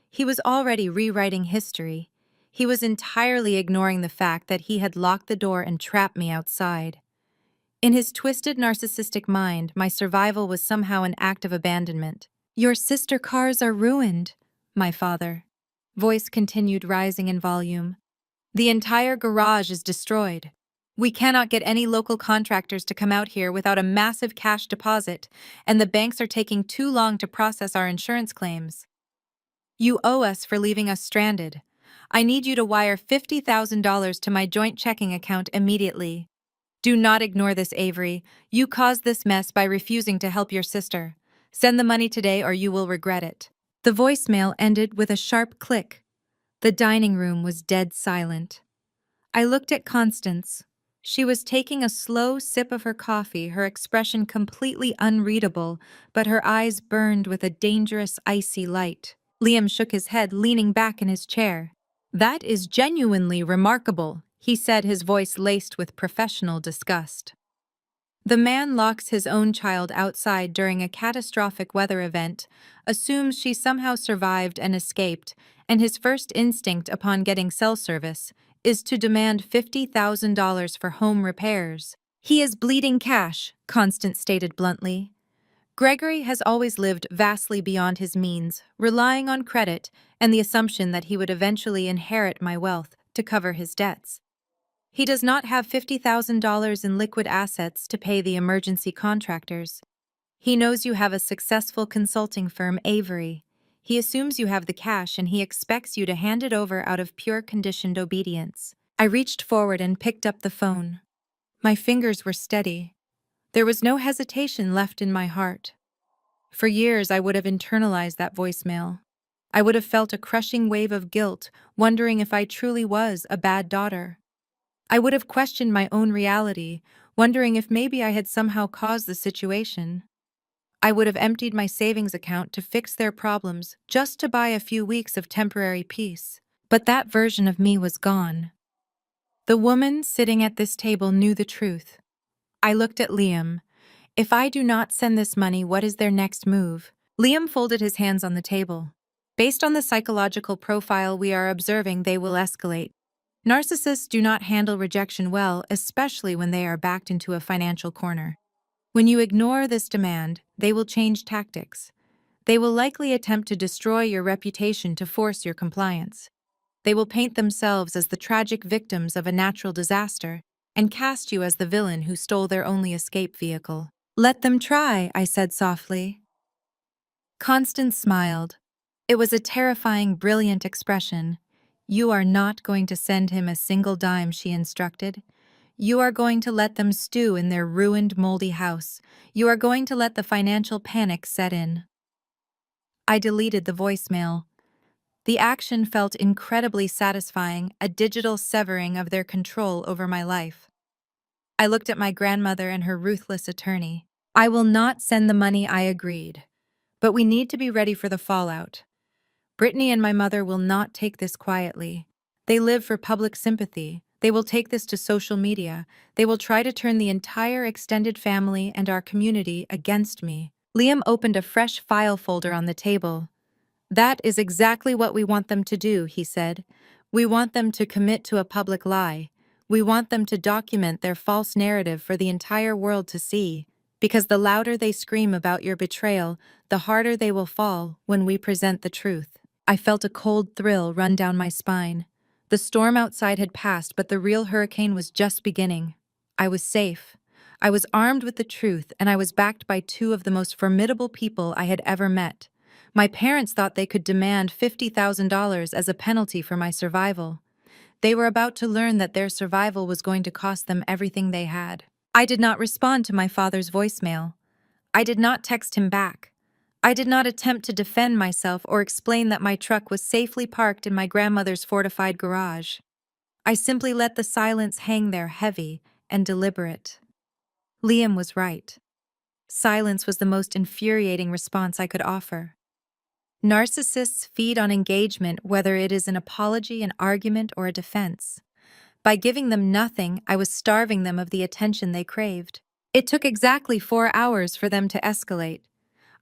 He was already rewriting history. He was entirely ignoring the fact that he had locked the door and trapped me outside. In his twisted, narcissistic mind, my survival was somehow an act of abandonment. Your sister cars are ruined, my father. Voice continued, rising in volume. The entire garage is destroyed. We cannot get any local contractors to come out here without a massive cash deposit, and the banks are taking too long to process our insurance claims. You owe us for leaving us stranded. I need you to wire $50,000 to my joint checking account immediately. Do not ignore this, Avery. You caused this mess by refusing to help your sister. Send the money today or you will regret it. The voicemail ended with a sharp click. The dining room was dead silent. I looked at Constance. She was taking a slow sip of her coffee, her expression completely unreadable, but her eyes burned with a dangerous, icy light. Liam shook his head, leaning back in his chair. That is genuinely remarkable, he said, his voice laced with professional disgust. The man locks his own child outside during a catastrophic weather event, assumes she somehow survived and escaped, and his first instinct upon getting cell service is to demand $50,000 for home repairs. He is bleeding cash, Constance stated bluntly. Gregory has always lived vastly beyond his means, relying on credit and the assumption that he would eventually inherit my wealth to cover his debts. He does not have $50,000 in liquid assets to pay the emergency contractors. He knows you have a successful consulting firm, Avery. He assumes you have the cash and he expects you to hand it over out of pure conditioned obedience. I reached forward and picked up the phone. My fingers were steady. There was no hesitation left in my heart. For years, I would have internalized that voicemail. I would have felt a crushing wave of guilt, wondering if I truly was a bad daughter. I would have questioned my own reality, wondering if maybe I had somehow caused the situation. I would have emptied my savings account to fix their problems just to buy a few weeks of temporary peace. But that version of me was gone. The woman sitting at this table knew the truth. I looked at Liam. If I do not send this money, what is their next move? Liam folded his hands on the table. Based on the psychological profile we are observing, they will escalate. Narcissists do not handle rejection well, especially when they are backed into a financial corner. When you ignore this demand, they will change tactics. They will likely attempt to destroy your reputation to force your compliance. They will paint themselves as the tragic victims of a natural disaster and cast you as the villain who stole their only escape vehicle. Let them try, I said softly. Constance smiled. It was a terrifying, brilliant expression. You are not going to send him a single dime, she instructed. You are going to let them stew in their ruined, moldy house. You are going to let the financial panic set in. I deleted the voicemail. The action felt incredibly satisfying, a digital severing of their control over my life. I looked at my grandmother and her ruthless attorney. I will not send the money, I agreed. But we need to be ready for the fallout. Brittany and my mother will not take this quietly. They live for public sympathy. They will take this to social media. They will try to turn the entire extended family and our community against me. Liam opened a fresh file folder on the table. That is exactly what we want them to do, he said. We want them to commit to a public lie. We want them to document their false narrative for the entire world to see. Because the louder they scream about your betrayal, the harder they will fall when we present the truth. I felt a cold thrill run down my spine. The storm outside had passed, but the real hurricane was just beginning. I was safe. I was armed with the truth, and I was backed by two of the most formidable people I had ever met. My parents thought they could demand $50,000 as a penalty for my survival. They were about to learn that their survival was going to cost them everything they had. I did not respond to my father's voicemail. I did not text him back. I did not attempt to defend myself or explain that my truck was safely parked in my grandmother's fortified garage. I simply let the silence hang there heavy and deliberate. Liam was right. Silence was the most infuriating response I could offer. Narcissists feed on engagement, whether it is an apology, an argument, or a defense. By giving them nothing, I was starving them of the attention they craved. It took exactly 4 hours for them to escalate.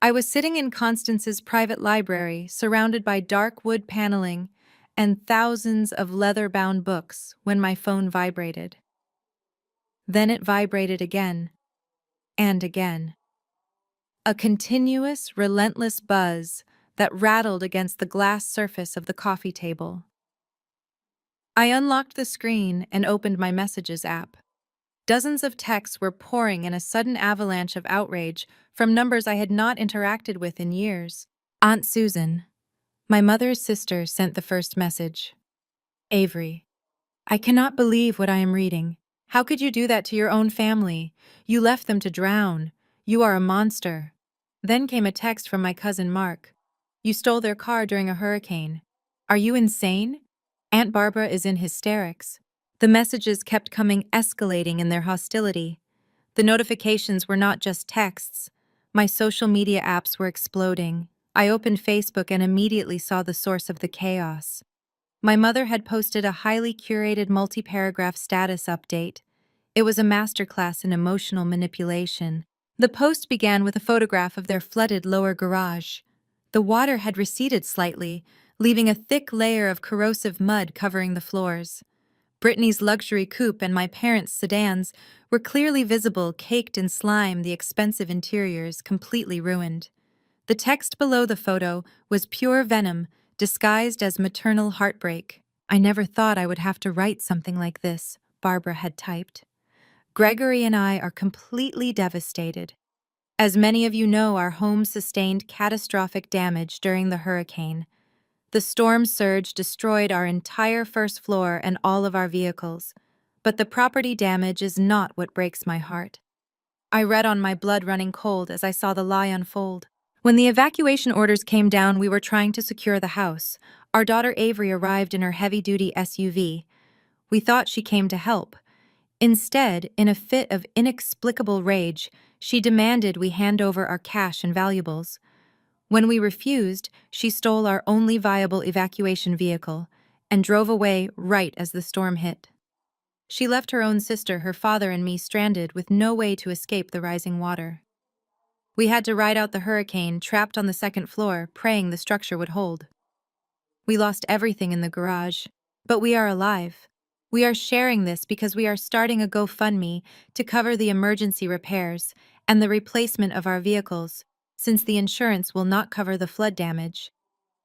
I was sitting in Constance's private library, surrounded by dark wood paneling and thousands of leather-bound books, when my phone vibrated. Then it vibrated again, and again. A continuous, relentless buzz that rattled against the glass surface of the coffee table. I unlocked the screen and opened my Messages app. Dozens of texts were pouring in a sudden avalanche of outrage from numbers I had not interacted with in years. Aunt Susan, my mother's sister, sent the first message. Avery, I cannot believe what I am reading. How could you do that to your own family? You left them to drown. You are a monster. Then came a text from my cousin Mark. You stole their car during a hurricane. Are you insane? Aunt Barbara is in hysterics. The messages kept coming, escalating in their hostility. The notifications were not just texts. My social media apps were exploding. I opened Facebook and immediately saw the source of the chaos. My mother had posted a highly curated multi-paragraph status update. It was a masterclass in emotional manipulation. The post began with a photograph of their flooded lower garage. The water had receded slightly, leaving a thick layer of corrosive mud covering the floors. Brittany's luxury coupe and my parents' sedans were clearly visible, caked in slime, the expensive interiors completely ruined. The text below the photo was pure venom, disguised as maternal heartbreak. I never thought I would have to write something like this, Barbara had typed. Gregory and I are completely devastated. As many of you know, our home sustained catastrophic damage during the hurricane. The storm surge destroyed our entire first floor and all of our vehicles. But the property damage is not what breaks my heart. I read on my blood running cold as I saw the lie unfold. When the evacuation orders came down, we were trying to secure the house. Our daughter Avery arrived in her heavy-duty SUV. We thought she came to help. Instead, in a fit of inexplicable rage, she demanded we hand over our cash and valuables. When we refused, she stole our only viable evacuation vehicle and drove away right as the storm hit. She left her own sister, her father, and me stranded with no way to escape the rising water. We had to ride out the hurricane, trapped on the second floor, praying the structure would hold. We lost everything in the garage, but we are alive. We are sharing this because we are starting a GoFundMe to cover the emergency repairs and the replacement of our vehicles, since the insurance will not cover the flood damage.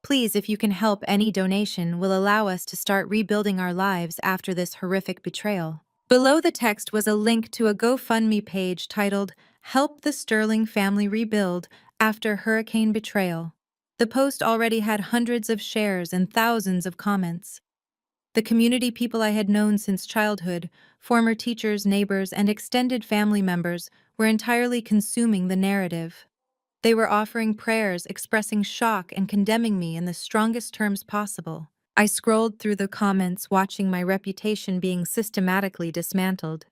Please, if you can help, any donation will allow us to start rebuilding our lives after this horrific betrayal. Below the text was a link to a GoFundMe page titled, "Help the Sterling Family Rebuild After Hurricane Betrayal." The post already had hundreds of shares and thousands of comments. The community people I had known since childhood, former teachers, neighbors, and extended family members, were entirely consuming the narrative. They were offering prayers, expressing shock, and condemning me in the strongest terms possible. I scrolled through the comments, watching my reputation being systematically dismantled.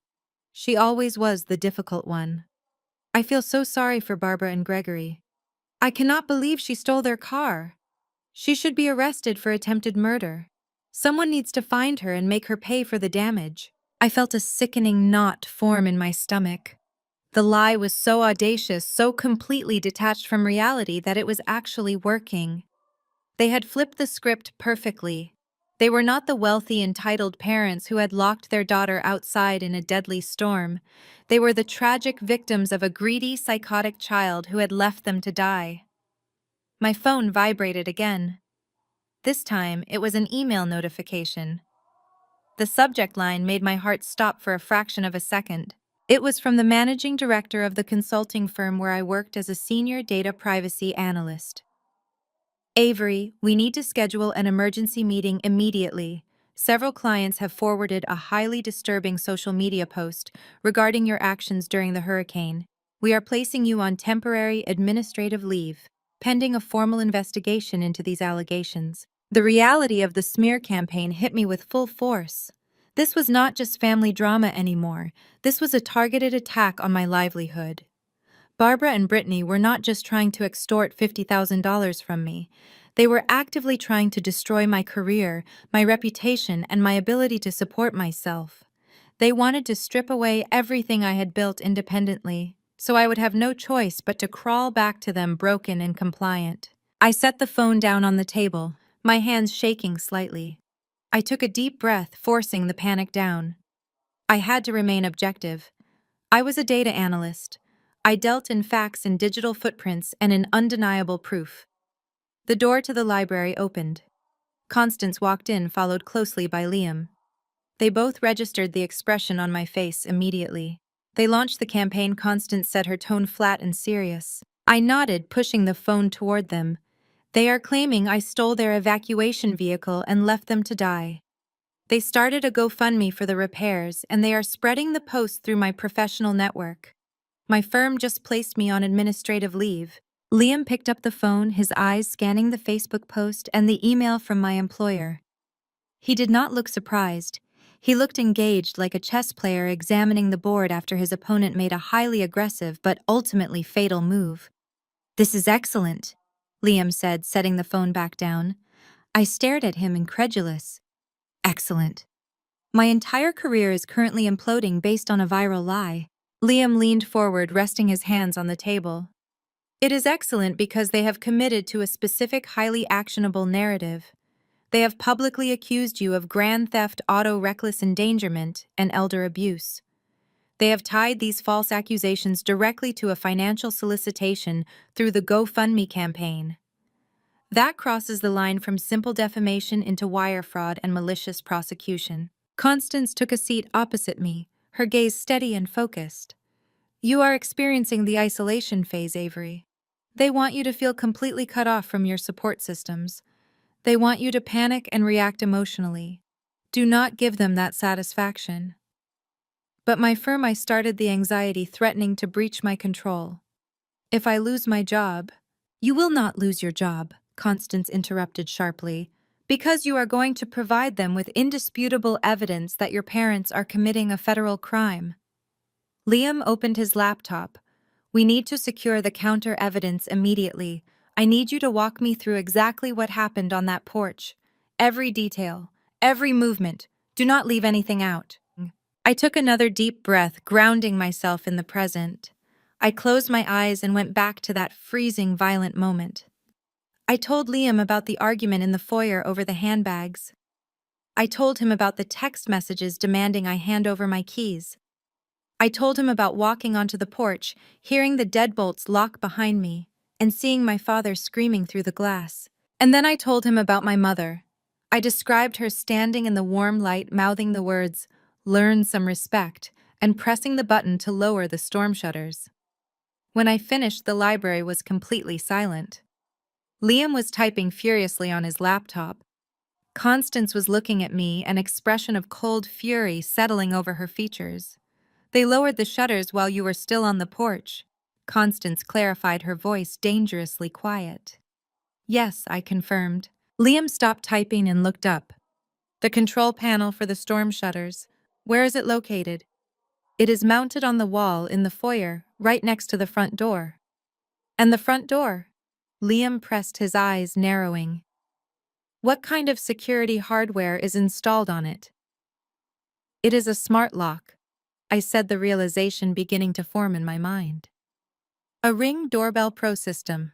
She always was the difficult one. I feel so sorry for Barbara and Gregory. I cannot believe she stole their car. She should be arrested for attempted murder. Someone needs to find her and make her pay for the damage. I felt a sickening knot form in my stomach. The lie was so audacious, so completely detached from reality that it was actually working. They had flipped the script perfectly. They were not the wealthy, entitled parents who had locked their daughter outside in a deadly storm. They were the tragic victims of a greedy, psychotic child who had left them to die. My phone vibrated again. This time, it was an email notification. The subject line made my heart stop for a fraction of a second. It was from the managing director of the consulting firm where I worked as a senior data privacy analyst. Avery, we need to schedule an emergency meeting immediately. Several clients have forwarded a highly disturbing social media post regarding your actions during the hurricane. We are placing you on temporary administrative leave, pending a formal investigation into these allegations. The reality of the smear campaign hit me with full force. This was not just family drama anymore. This was a targeted attack on my livelihood. Barbara and Brittany were not just trying to extort $50,000 from me. They were actively trying to destroy my career, my reputation, and my ability to support myself. They wanted to strip away everything I had built independently, so I would have no choice but to crawl back to them broken and compliant. I set the phone down on the table, my hands shaking slightly. I took a deep breath, forcing the panic down. I had to remain objective. I was a data analyst. I dealt in facts and digital footprints and in undeniable proof. The door to the library opened. Constance walked in, followed closely by Liam. They both registered the expression on my face immediately. They launched the campaign. Constance said, her tone flat and serious. I nodded, pushing the phone toward them. They are claiming I stole their evacuation vehicle and left them to die. They started a GoFundMe for the repairs, and they are spreading the post through my professional network. My firm just placed me on administrative leave. Liam picked up the phone, his eyes scanning the Facebook post and the email from my employer. He did not look surprised. He looked engaged, like a chess player examining the board after his opponent made a highly aggressive but ultimately fatal move. "This is excellent," Liam said, setting the phone back down. I stared at him, incredulous. Excellent. My entire career is currently imploding based on a viral lie. Liam leaned forward, resting his hands on the table. It is excellent because they have committed to a specific, highly actionable narrative. They have publicly accused you of grand theft, auto reckless endangerment, and elder abuse. They have tied these false accusations directly to a financial solicitation through the GoFundMe campaign. That crosses the line from simple defamation into wire fraud and malicious prosecution. Constance took a seat opposite me, her gaze steady and focused. You are experiencing the isolation phase, Avery. They want you to feel completely cut off from your support systems. They want you to panic and react emotionally. Do not give them that satisfaction. But I started the anxiety threatening to breach my control. If I lose my job— You will not lose your job, Constance interrupted sharply, because you are going to provide them with indisputable evidence that your parents are committing a federal crime. Liam opened his laptop. We need to secure the counter evidence immediately. I need you to walk me through exactly what happened on that porch. Every detail, every movement. Do not leave anything out. I took another deep breath, grounding myself in the present. I closed my eyes and went back to that freezing, violent moment. I told Liam about the argument in the foyer over the handbags. I told him about the text messages demanding I hand over my keys. I told him about walking onto the porch, hearing the deadbolts lock behind me, and seeing my father screaming through the glass. And then I told him about my mother. I described her standing in the warm light, mouthing the words, "Learn some respect," and pressing the button to lower the storm shutters. When I finished, the library was completely silent. Liam was typing furiously on his laptop. Constance was looking at me, an expression of cold fury settling over her features. They lowered the shutters while you were still on the porch. Constance clarified, her voice dangerously quiet. Yes, I confirmed. Liam stopped typing and looked up. The control panel for the storm shutters. Where is it located? It is mounted on the wall in the foyer, right next to the front door. And the front door? Liam pressed, his eyes narrowing. What kind of security hardware is installed on it? It is a smart lock, I said, the realization beginning to form in my mind. A Ring Doorbell Pro system.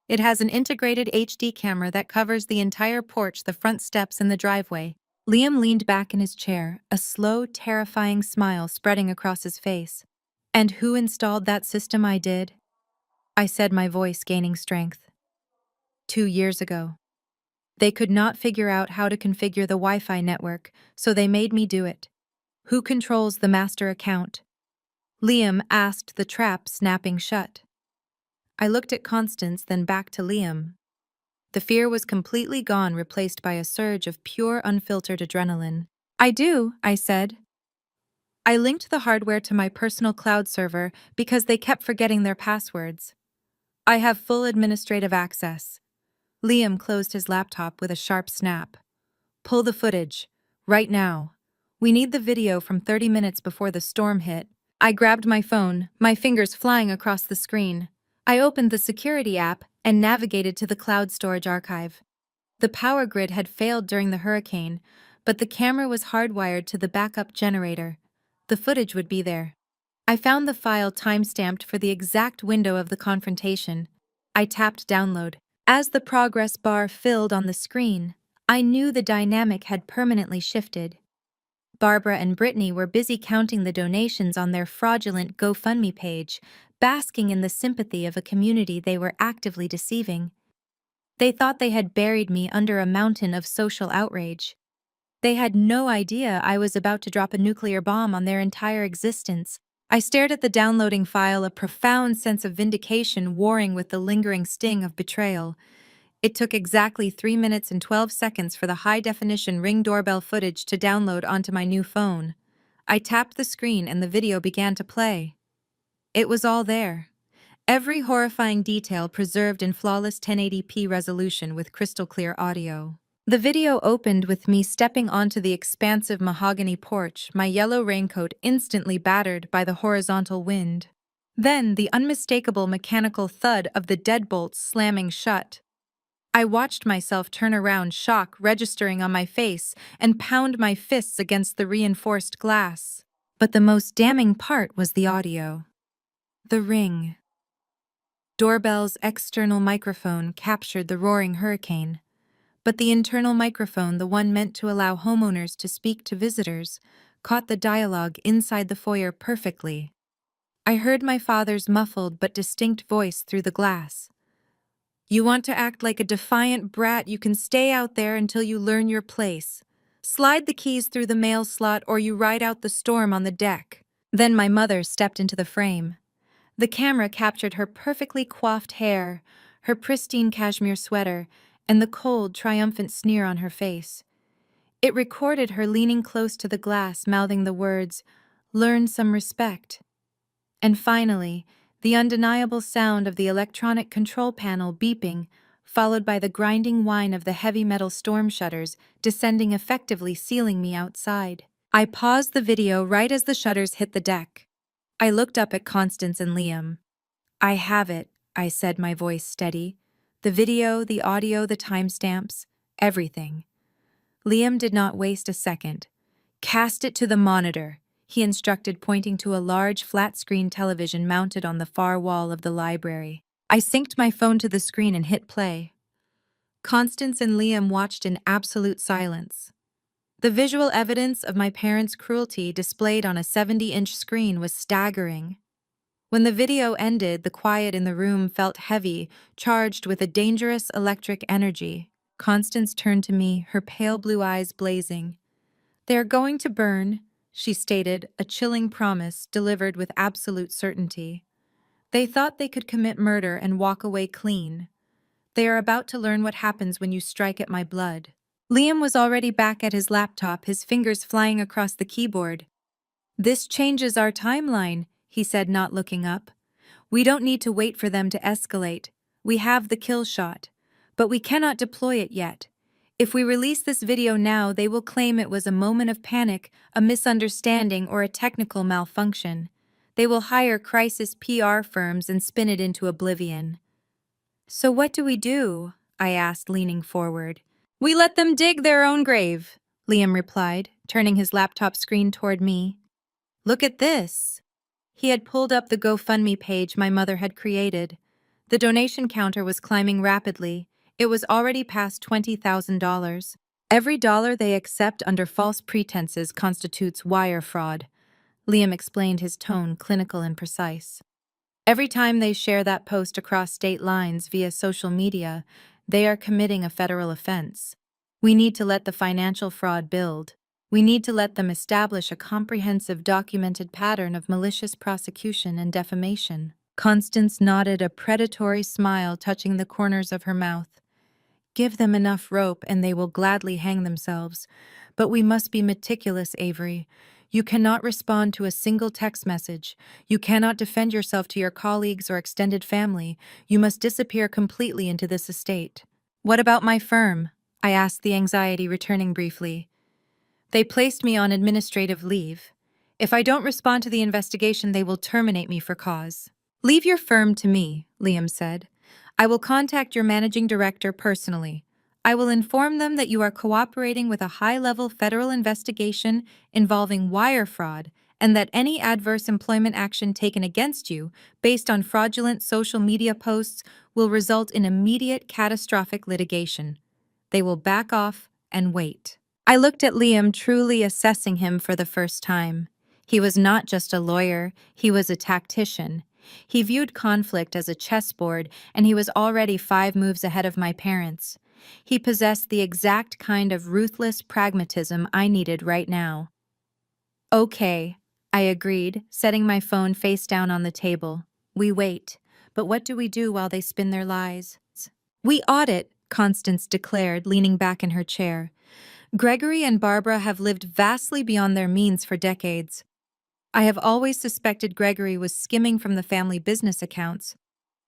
It has an integrated HD camera that covers the entire porch, the front steps, and the driveway. Liam leaned back in his chair, a slow, terrifying smile spreading across his face. And who installed that system? I did, I said, my voice gaining strength. 2 years ago. They could not figure out how to configure the Wi-Fi network, so they made me do it. Who controls the master account? Liam asked, the trap snapping shut. I looked at Constance, then back to Liam. The fear was completely gone, replaced by a surge of pure, unfiltered adrenaline. I do, I said. I linked the hardware to my personal cloud server because they kept forgetting their passwords. I have full administrative access. Liam closed his laptop with a sharp snap. Pull the footage. Right now. We need the video from 30 minutes before the storm hit. I grabbed my phone, my fingers flying across the screen. I opened the security app and navigated to the cloud storage archive. The power grid had failed during the hurricane, but the camera was hardwired to the backup generator. The footage would be there. I found the file timestamped for the exact window of the confrontation. I tapped download. As the progress bar filled on the screen, I knew the dynamic had permanently shifted. Barbara and Brittany were busy counting the donations on their fraudulent GoFundMe page, basking in the sympathy of a community they were actively deceiving. They thought they had buried me under a mountain of social outrage. They had no idea I was about to drop a nuclear bomb on their entire existence. I stared at the downloading file, a profound sense of vindication warring with the lingering sting of betrayal. It took exactly 3 minutes and 12 seconds for the high-definition Ring doorbell footage to download onto my new phone. I tapped the screen and the video began to play. It was all there. Every horrifying detail preserved in flawless 1080p resolution with crystal-clear audio. The video opened with me stepping onto the expansive mahogany porch, my yellow raincoat instantly battered by the horizontal wind. Then the unmistakable mechanical thud of the deadbolts slamming shut. I watched myself turn around, shock registering on my face, and pound my fists against the reinforced glass. But the most damning part was the audio. The Ring doorbell's external microphone captured the roaring hurricane, but the internal microphone, the one meant to allow homeowners to speak to visitors, caught the dialogue inside the foyer perfectly. I heard my father's muffled but distinct voice through the glass. You want to act like a defiant brat, you can stay out there until you learn your place. Slide the keys through the mail slot or you ride out the storm on the deck. Then my mother stepped into the frame. The camera captured her perfectly coiffed hair, her pristine cashmere sweater, and the cold, triumphant sneer on her face. It recorded her leaning close to the glass, mouthing the words, "Learn some respect." And finally, the undeniable sound of the electronic control panel beeping, followed by the grinding whine of the heavy metal storm shutters descending, effectively sealing me outside. I paused the video right as the shutters hit the deck. I looked up at Constance and Liam. "I have it," I said, my voice steady. "The video, the audio, the timestamps, everything." Liam did not waste a second. "Cast it to the monitor," he instructed, pointing to a large flat-screen television mounted on the far wall of the library. I synced my phone to the screen and hit play. Constance and Liam watched in absolute silence. The visual evidence of my parents' cruelty displayed on a 70-inch screen was staggering. When the video ended, the quiet in the room felt heavy, charged with a dangerous electric energy. Constance turned to me, her pale blue eyes blazing. "They are going to burn," she stated, a chilling promise delivered with absolute certainty. "They thought they could commit murder and walk away clean. They are about to learn what happens when you strike at my blood." Liam was already back at his laptop, his fingers flying across the keyboard. "This changes our timeline," he said, not looking up. "We don't need to wait for them to escalate. We have the kill shot. But we cannot deploy it yet. If we release this video now, they will claim it was a moment of panic, a misunderstanding, or a technical malfunction. They will hire crisis PR firms and spin it into oblivion." "So what do we do?" I asked, leaning forward. "We let them dig their own grave," Liam replied, turning his laptop screen toward me. "Look at this." He had pulled up the GoFundMe page my mother had created. The donation counter was climbing rapidly. It was already past $20,000. "Every dollar they accept under false pretenses constitutes wire fraud," Liam explained, his tone clinical and precise. "Every time they share that post across state lines via social media, they are committing a federal offense. We need to let the financial fraud build. We need to let them establish a comprehensive documented pattern of malicious prosecution and defamation." Constance nodded, a predatory smile touching the corners of her mouth. "Give them enough rope and they will gladly hang themselves. But we must be meticulous, Avery. You cannot respond to a single text message. You cannot defend yourself to your colleagues or extended family. You must disappear completely into this estate." "What about my firm?" I asked, the anxiety returning briefly. "They placed me on administrative leave. If I don't respond to the investigation, they will terminate me for cause." "Leave your firm to me," Liam said. "I will contact your managing director personally. I will inform them that you are cooperating with a high-level federal investigation involving wire fraud and that any adverse employment action taken against you based on fraudulent social media posts will result in immediate catastrophic litigation. They will back off and wait." I looked at Liam, truly assessing him for the first time. He was not just a lawyer, he was a tactician. He viewed conflict as a chessboard, and he was already 5 moves ahead of my parents. He possessed the exact kind of ruthless pragmatism I needed right now. "Okay," I agreed, setting my phone face down on the table. "We wait. But what do we do while they spin their lies?" "We audit," Constance declared, leaning back in her chair. "Gregory and Barbara have lived vastly beyond their means for decades. I have always suspected Gregory was skimming from the family business accounts,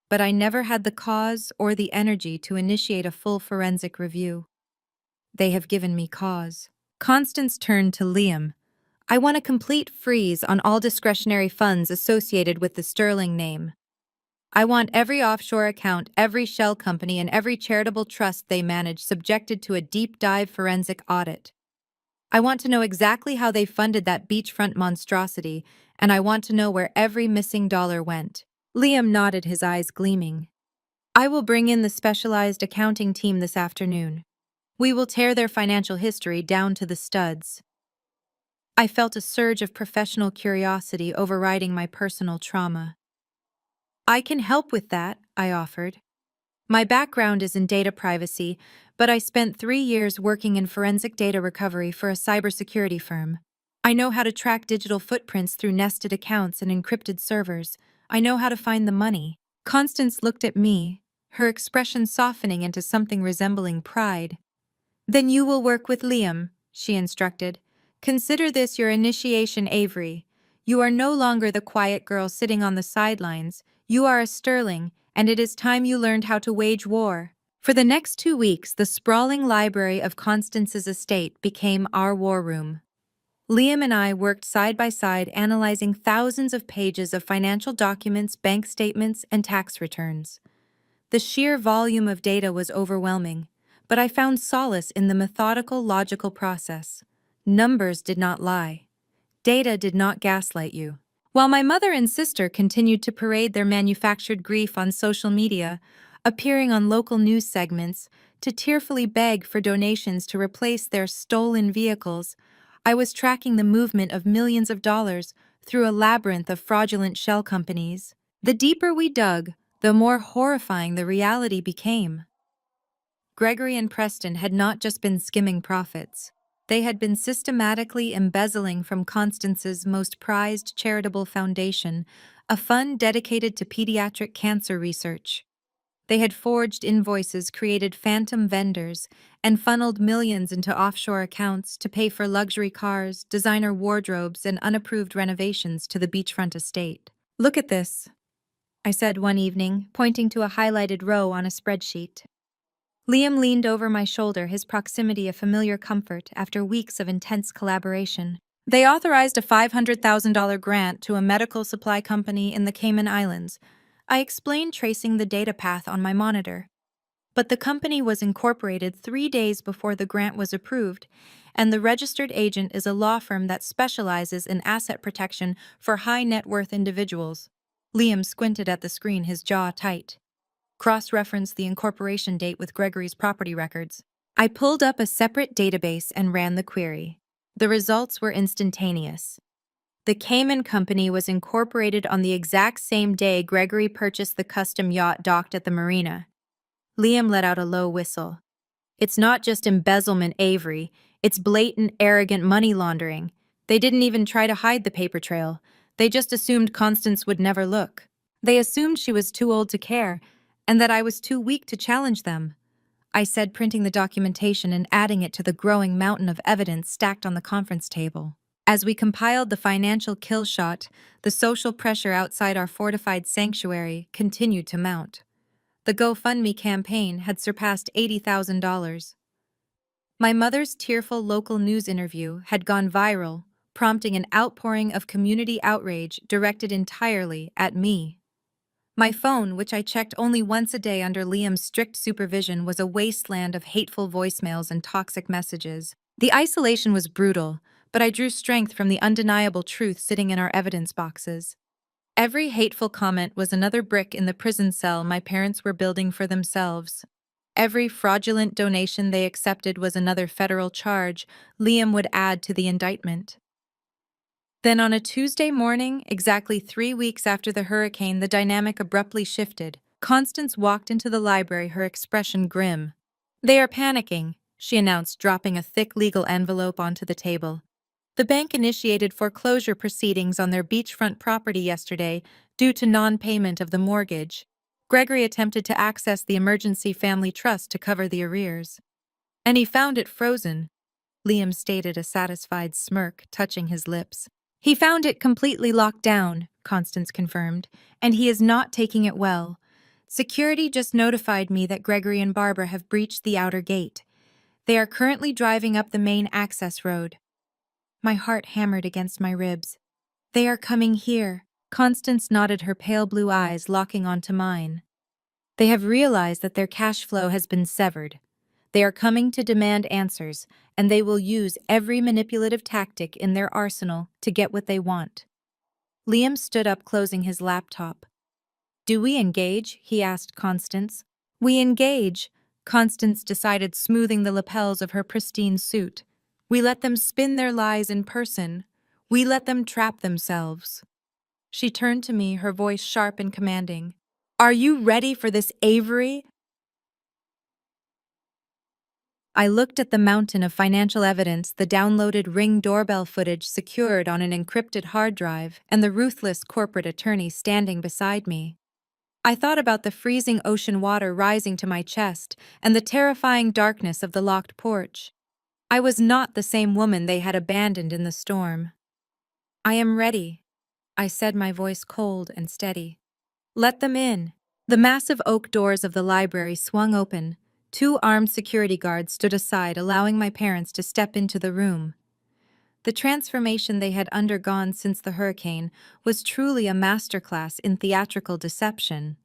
but I never had the cause or the energy to initiate a full forensic review. They have given me cause." Constance turned to Liam. "I want a complete freeze on all discretionary funds associated with the Sterling name. I want every offshore account, every shell company, and every charitable trust they manage subjected to a deep-dive forensic audit. I want to know exactly how they funded that beachfront monstrosity, and I want to know where every missing dollar went." Liam nodded, his eyes gleaming. "I will bring in the specialized accounting team this afternoon. We will tear their financial history down to the studs." I felt a surge of professional curiosity overriding my personal trauma. "I can help with that," I offered. My background is in data privacy, but I spent 3 years working in forensic data recovery for a cybersecurity firm. I know how to track digital footprints through nested accounts and encrypted servers. I know how to find the money. Constance looked at me, her expression softening into something resembling pride. Then you will work with Liam, she instructed. Consider this your initiation, Avery. You are no longer the quiet girl sitting on the sidelines. You are a Sterling, and it is time you learned how to wage war. For the next 2 weeks, the sprawling library of Constance's estate became our war room. Liam and I worked side by side analyzing thousands of pages of financial documents, bank statements, and tax returns. The sheer volume of data was overwhelming, but I found solace in the methodical, logical process. Numbers did not lie. Data did not gaslight you. While my mother and sister continued to parade their manufactured grief on social media, appearing on local news segments, to tearfully beg for donations to replace their stolen vehicles, I was tracking the movement of millions of dollars through a labyrinth of fraudulent shell companies. The deeper we dug, the more horrifying the reality became. Gregory and Preston had not just been skimming profits. They had been systematically embezzling from Constance's most prized charitable foundation, a fund dedicated to pediatric cancer research. They had forged invoices, created phantom vendors, and funneled millions into offshore accounts to pay for luxury cars, designer wardrobes, and unapproved renovations to the beachfront estate. Look at this, I said one evening, pointing to a highlighted row on a spreadsheet. Liam leaned over my shoulder, his proximity a familiar comfort after weeks of intense collaboration. They authorized a $500,000 grant to a medical supply company in the Cayman Islands. I explained, tracing the data path on my monitor. But the company was incorporated 3 days before the grant was approved, and the registered agent is a law firm that specializes in asset protection for high-net-worth individuals. Liam squinted at the screen, his jaw tight. Cross-referenced the incorporation date with Gregory's property records. I pulled up a separate database and ran the query. The results were instantaneous. The Cayman Company was incorporated on the exact same day Gregory purchased the custom yacht docked at the marina. Liam let out a low whistle. It's not just embezzlement, Avery. It's blatant, arrogant money laundering. They didn't even try to hide the paper trail. They just assumed Constance would never look. They assumed she was too old to care, and that I was too weak to challenge them. I said, printing the documentation and adding it to the growing mountain of evidence stacked on the conference table. As we compiled the financial kill shot, the social pressure outside our fortified sanctuary continued to mount. The GoFundMe campaign had surpassed $80,000. My mother's tearful local news interview had gone viral, prompting an outpouring of community outrage directed entirely at me. My phone, which I checked only once a day under Liam's strict supervision, was a wasteland of hateful voicemails and toxic messages. The isolation was brutal, but I drew strength from the undeniable truth sitting in our evidence boxes. Every hateful comment was another brick in the prison cell my parents were building for themselves. Every fraudulent donation they accepted was another federal charge Liam would add to the indictment. Then on a Tuesday morning, exactly 3 weeks after the hurricane, the dynamic abruptly shifted. Constance walked into the library, her expression grim. "They are panicking," she announced, dropping a thick legal envelope onto the table. "The bank initiated foreclosure proceedings on their beachfront property yesterday due to non-payment of the mortgage. Gregory attempted to access the emergency family trust to cover the arrears. And he found it frozen," Liam stated, a satisfied smirk touching his lips. "He found it completely locked down," Constance confirmed, "and he is not taking it well. Security just notified me that Gregory and Barbara have breached the outer gate. They are currently driving up the main access road." My heart hammered against my ribs. "They are coming here." Constance nodded, her pale blue eyes locking onto mine. "They have realized that their cash flow has been severed. They are coming to demand answers, and they will use every manipulative tactic in their arsenal to get what they want." Liam stood up, closing his laptop. "Do we engage?" he asked Constance. "We engage," Constance decided, smoothing the lapels of her pristine suit. "We let them spin their lies in person. We let them trap themselves." She turned to me, her voice sharp and commanding. "Are you ready for this, Avery?" I looked at the mountain of financial evidence, the downloaded Ring doorbell footage secured on an encrypted hard drive, and the ruthless corporate attorney standing beside me. I thought about the freezing ocean water rising to my chest and the terrifying darkness of the locked porch. I was not the same woman they had abandoned in the storm. "I am ready," I said, my voice cold and steady. "Let them in." The massive oak doors of the library swung open. Two armed security guards stood aside, allowing my parents to step into the room. The transformation they had undergone since the hurricane was truly a masterclass in theatrical deception.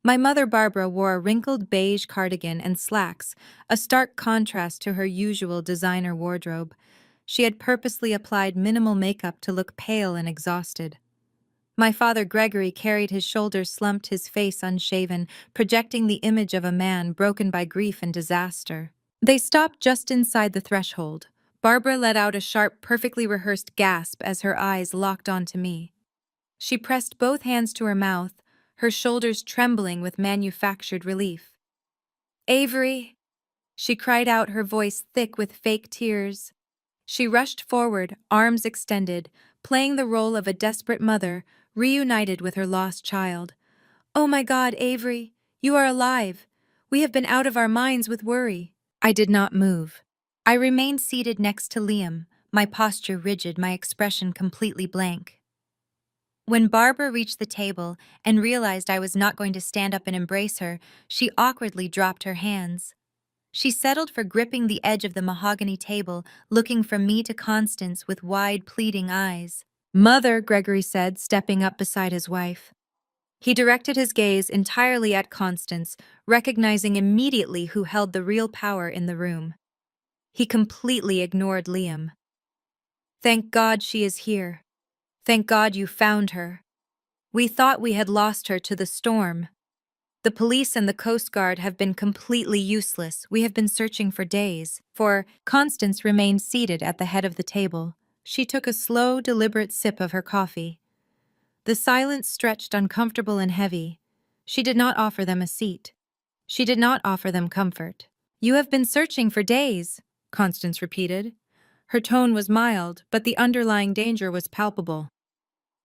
My mother Barbara wore a wrinkled beige cardigan and slacks, a stark contrast to her usual designer wardrobe. She had purposely applied minimal makeup to look pale and exhausted. My father Gregory carried his shoulders slumped, his face unshaven, projecting the image of a man broken by grief and disaster. They stopped just inside the threshold. Barbara let out a sharp, perfectly rehearsed gasp as her eyes locked onto me. She pressed both hands to her mouth, her shoulders trembling with manufactured relief. "Avery!" she cried out, her voice thick with fake tears. She rushed forward, arms extended, playing the role of a desperate mother, reunited with her lost child. "Oh my God, Avery, you are alive! We have been out of our minds with worry." I did not move. I remained seated next to Liam, my posture rigid, my expression completely blank. When Barbara reached the table and realized I was not going to stand up and embrace her, she awkwardly dropped her hands. She settled for gripping the edge of the mahogany table, looking from me to Constance with wide, pleading eyes. "Mother," Gregory said, stepping up beside his wife. He directed his gaze entirely at Constance, recognizing immediately who held the real power in the room. He completely ignored Liam. "Thank God she is here. Thank God you found her. We thought we had lost her to the storm. The police and the Coast Guard have been completely useless. We have been searching for days." Constance remained seated at the head of the table. She took a slow, deliberate sip of her coffee. The silence stretched uncomfortable and heavy. She did not offer them a seat. She did not offer them comfort. "You have been searching for days," Constance repeated. Her tone was mild, but the underlying danger was palpable.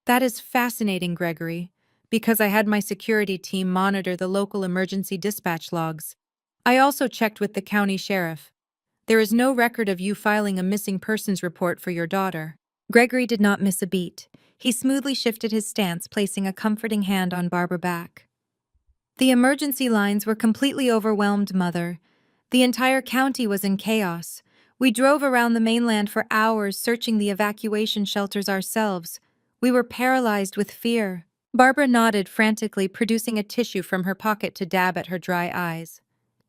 "That is fascinating, Gregory, because I had my security team monitor the local emergency dispatch logs. I also checked with the county sheriff. There is no record of you filing a missing persons report for your daughter." Gregory did not miss a beat. He smoothly shifted his stance, placing a comforting hand on Barbara's back. "The emergency lines were completely overwhelmed, Mother. The entire county was in chaos. We drove around the mainland for hours, searching the evacuation shelters ourselves. We were paralyzed with fear." Barbara nodded frantically, producing a tissue from her pocket to dab at her dry eyes.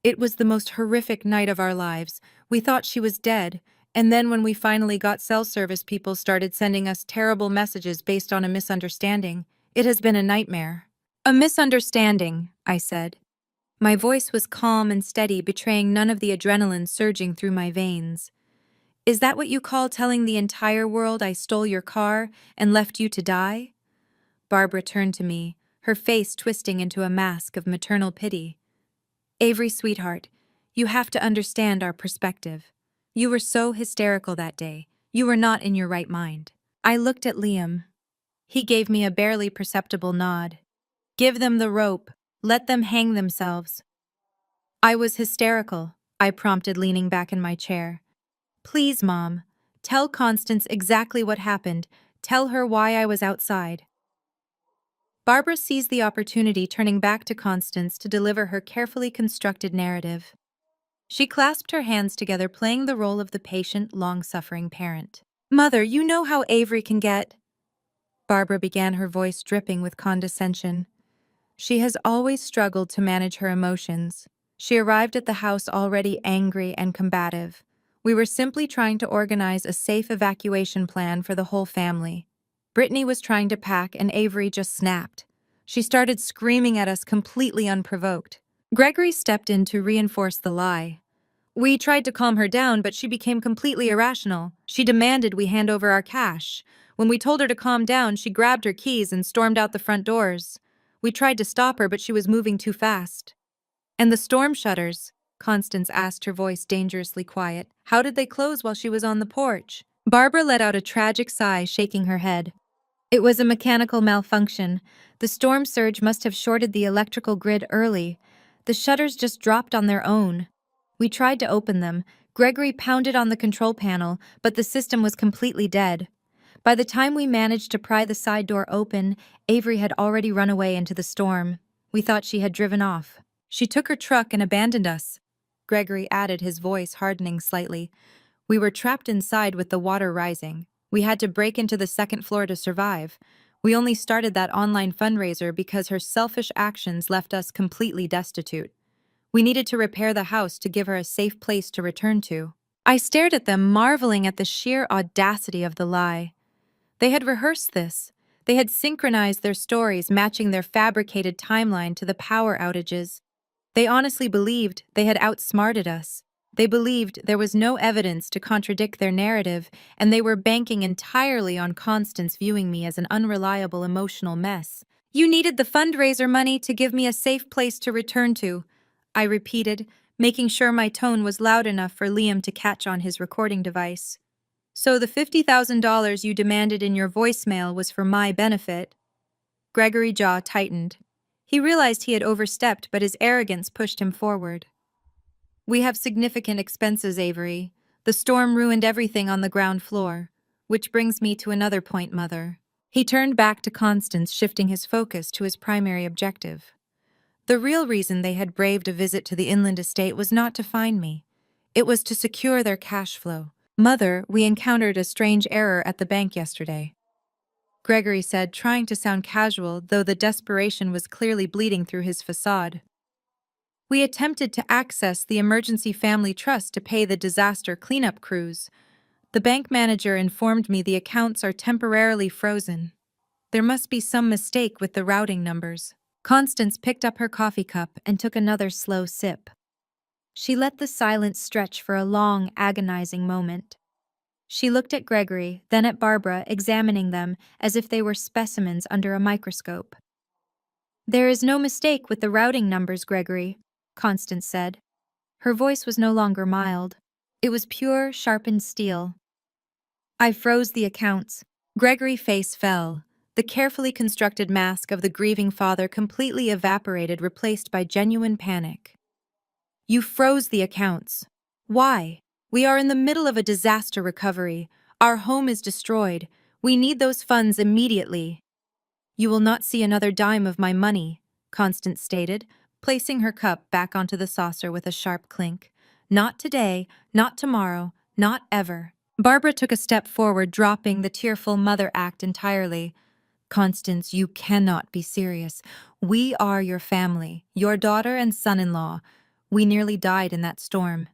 "It was the most horrific night of our lives. We thought she was dead, and then when we finally got cell service, people started sending us terrible messages based on a misunderstanding. It has been a nightmare." "A misunderstanding," I said. My voice was calm and steady, betraying none of the adrenaline surging through my veins. "Is that what you call telling the entire world I stole your car and left you to die?" Barbara turned to me, her face twisting into a mask of maternal pity. "Avery, sweetheart, you have to understand our perspective. You were so hysterical that day. You were not in your right mind." I looked at Liam. He gave me a barely perceptible nod. "Give them the rope. Let them hang themselves." "I was hysterical," I prompted, leaning back in my chair. "Please, Mom, tell Constance exactly what happened. Tell her why I was outside." Barbara seized the opportunity, turning back to Constance to deliver her carefully constructed narrative. She clasped her hands together, playing the role of the patient, long-suffering parent. "Mother, you know how Avery can get." Barbara began, her voice dripping with condescension. "She has always struggled to manage her emotions. She arrived at the house already angry and combative. We were simply trying to organize a safe evacuation plan for the whole family. Brittany was trying to pack and Avery just snapped. She started screaming at us completely unprovoked. Gregory stepped in to reinforce the lie. We tried to calm her down, but she became completely irrational. She demanded we hand over our cash. When we told her to calm down, she grabbed her keys and stormed out the front doors. We tried to stop her, but she was moving too fast. And the storm shutters. Constance asked, her voice dangerously quiet. How did they close while she was on the porch? Barbara let out a tragic sigh, shaking her head. It was a mechanical malfunction. The storm surge must have shorted the electrical grid early. The shutters just dropped on their own. We tried to open them. Gregory pounded on the control panel, but the system was completely dead. By the time we managed to pry the side door open, Avery had already run away into the storm. We thought she had driven off. She took her truck and abandoned us, Gregory added, his voice hardening slightly. We were trapped inside with the water rising. We had to break into the second floor to survive. We only started that online fundraiser because her selfish actions left us completely destitute. We needed to repair the house to give her a safe place to return to. I stared at them, marveling at the sheer audacity of the lie. They had rehearsed this. They had synchronized their stories, matching their fabricated timeline to the power outages. They honestly believed they had outsmarted us. They believed there was no evidence to contradict their narrative, and they were banking entirely on Constance viewing me as an unreliable emotional mess. You needed the fundraiser money to give me a safe place to return to, I repeated, making sure my tone was loud enough for Liam to catch on his recording device. So the $50,000 you demanded in your voicemail was for my benefit? Gregory's jaw tightened. He realized he had overstepped, but his arrogance pushed him forward. We have significant expenses, Avery. The storm ruined everything on the ground floor. Which brings me to another point, Mother. He turned back to Constance, shifting his focus to his primary objective. The real reason they had braved a visit to the inland estate was not to find me. It was to secure their cash flow. Mother, we encountered a strange error at the bank yesterday, Gregory said, trying to sound casual, though the desperation was clearly bleeding through his facade. We attempted to access the emergency family trust to pay the disaster cleanup crews. The bank manager informed me the accounts are temporarily frozen. There must be some mistake with the routing numbers. Constance picked up her coffee cup and took another slow sip. She let the silence stretch for a long, agonizing moment. She looked at Gregory, then at Barbara, examining them as if they were specimens under a microscope. There is no mistake with the routing numbers, Gregory, Constance said. Her voice was no longer mild. It was pure, sharpened steel. I froze the accounts. Gregory's face fell. The carefully constructed mask of the grieving father completely evaporated, replaced by genuine panic. You froze the accounts. Why? We are in the middle of a disaster recovery. Our home is destroyed. We need those funds immediately. You will not see another dime of my money, Constance stated, placing her cup back onto the saucer with a sharp clink. Not today, not tomorrow, not ever. Barbara took a step forward, dropping the tearful mother act entirely. Constance, you cannot be serious. We are your family, your daughter and son-in-law. We nearly died in that storm.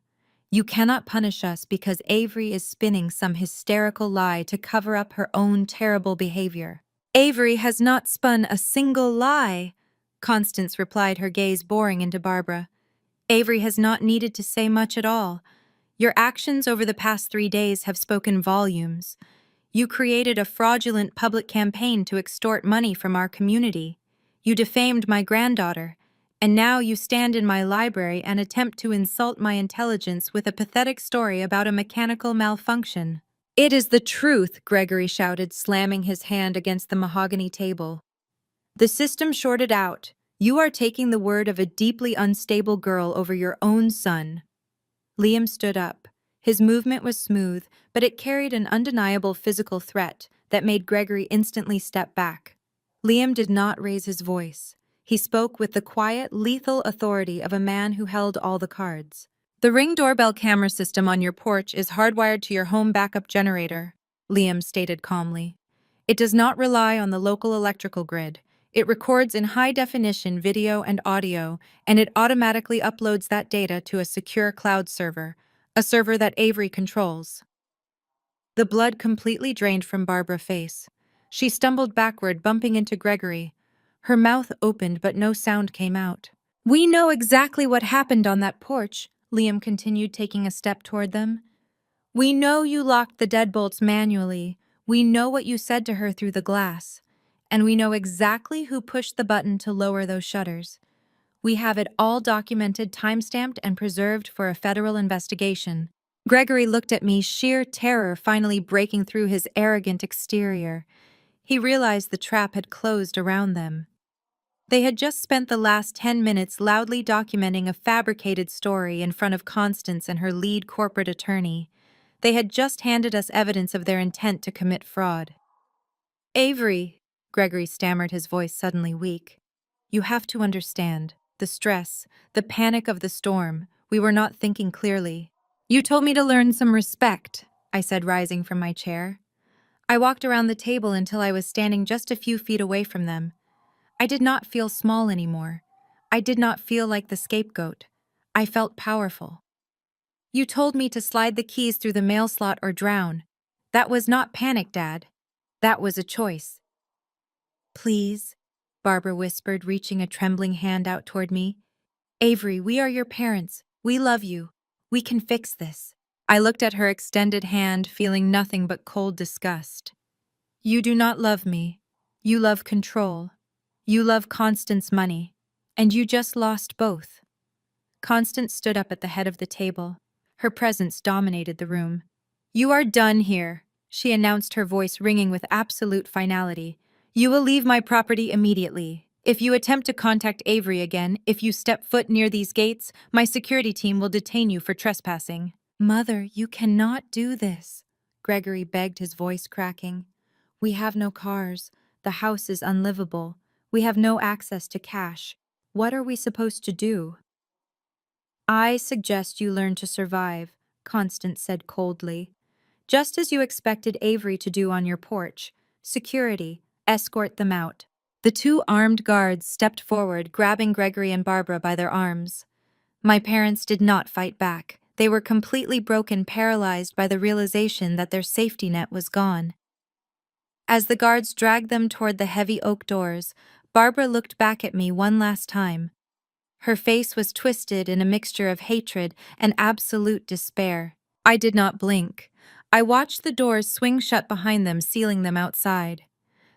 You cannot punish us because Avery is spinning some hysterical lie to cover up her own terrible behavior. Avery has not spun a single lie, Constance replied, her gaze boring into Barbara. Avery has not needed to say much at all. Your actions over the past 3 days have spoken volumes. You created a fraudulent public campaign to extort money from our community. You defamed my granddaughter. And now you stand in my library and attempt to insult my intelligence with a pathetic story about a mechanical malfunction. It is the truth, Gregory shouted, slamming his hand against the mahogany table. The system shorted out. You are taking the word of a deeply unstable girl over your own son. Liam stood up. His movement was smooth, but it carried an undeniable physical threat that made Gregory instantly step back. Liam did not raise his voice. He spoke with the quiet, lethal authority of a man who held all the cards. The Ring doorbell camera system on your porch is hardwired to your home backup generator, Liam stated calmly. It does not rely on the local electrical grid. It records in high-definition video and audio, and it automatically uploads that data to a secure cloud server, a server that Avery controls. The blood completely drained from Barbara's face. She stumbled backward, bumping into Gregory. Her mouth opened, but no sound came out. We know exactly what happened on that porch, Liam continued, taking a step toward them. We know you locked the deadbolts manually. We know what you said to her through the glass. And we know exactly who pushed the button to lower those shutters. We have it all documented, timestamped, and preserved for a federal investigation. Gregory looked at me, sheer terror finally breaking through his arrogant exterior. He realized the trap had closed around them. They had just spent the last 10 minutes loudly documenting a fabricated story in front of Constance and her lead corporate attorney. They had just handed us evidence of their intent to commit fraud. Avery, Gregory stammered, his voice suddenly weak. You have to understand. The stress, the panic of the storm. We were not thinking clearly. You told me to learn some respect, I said, rising from my chair. I walked around the table until I was standing just a few feet away from them. I did not feel small anymore. I did not feel like the scapegoat. I felt powerful. You told me to slide the keys through the mail slot or drown. That was not panic, Dad. That was a choice. Please, Barbara whispered, reaching a trembling hand out toward me. Avery, we are your parents. We love you. We can fix this. I looked at her extended hand, feeling nothing but cold disgust. You do not love me. You love control. You love Constance money. And you just lost both. Constance stood up at the head of the table. Her presence dominated the room. You are done here, she announced, her voice ringing with absolute finality. You will leave my property immediately. If you attempt to contact Avery again, if you step foot near these gates, my security team will detain you for trespassing. Mother, you cannot do this, Gregory begged, his voice cracking. We have no cars. The house is unlivable. We have no access to cash. What are we supposed to do? I suggest you learn to survive, Constance said coldly. Just as you expected Avery to do on your porch. Security, escort them out. The two armed guards stepped forward, grabbing Gregory and Barbara by their arms. My parents did not fight back. They were completely broken, paralyzed by the realization that their safety net was gone. As the guards dragged them toward the heavy oak doors, Barbara looked back at me one last time. Her face was twisted in a mixture of hatred and absolute despair. I did not blink. I watched the doors swing shut behind them, sealing them outside.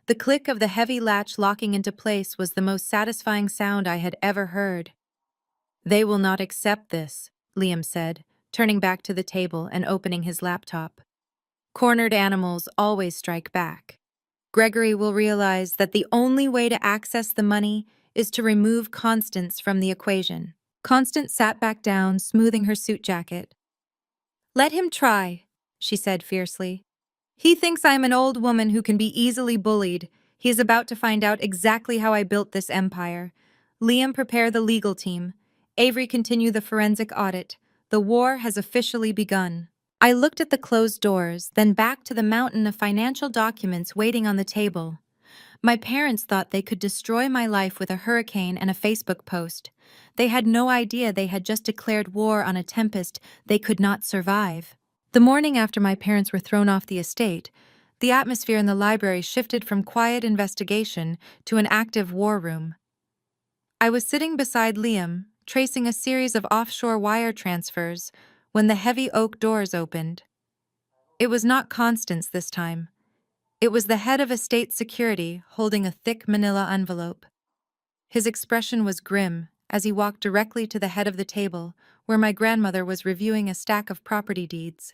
The click of the heavy latch locking into place was the most satisfying sound I had ever heard. They will not accept this, Liam said, turning back to the table and opening his laptop. Cornered animals always strike back. Gregory will realize that the only way to access the money is to remove Constance from the equation. Constance sat back down, smoothing her suit jacket. Let him try, she said fiercely. He thinks I am an old woman who can be easily bullied. He is about to find out exactly how I built this empire. Liam, prepare the legal team. Avery, continue the forensic audit. The war has officially begun. I looked at the closed doors, then back to the mountain of financial documents waiting on the table. My parents thought they could destroy my life with a hurricane and a Facebook post. They had no idea they had just declared war on a tempest they could not survive. The morning after my parents were thrown off the estate, the atmosphere in the library shifted from quiet investigation to an active war room. I was sitting beside Liam, tracing a series of offshore wire transfers, when the heavy oak doors opened. It was not Constance this time. It was the head of estate security holding a thick manila envelope. His expression was grim as he walked directly to the head of the table where my grandmother was reviewing a stack of property deeds.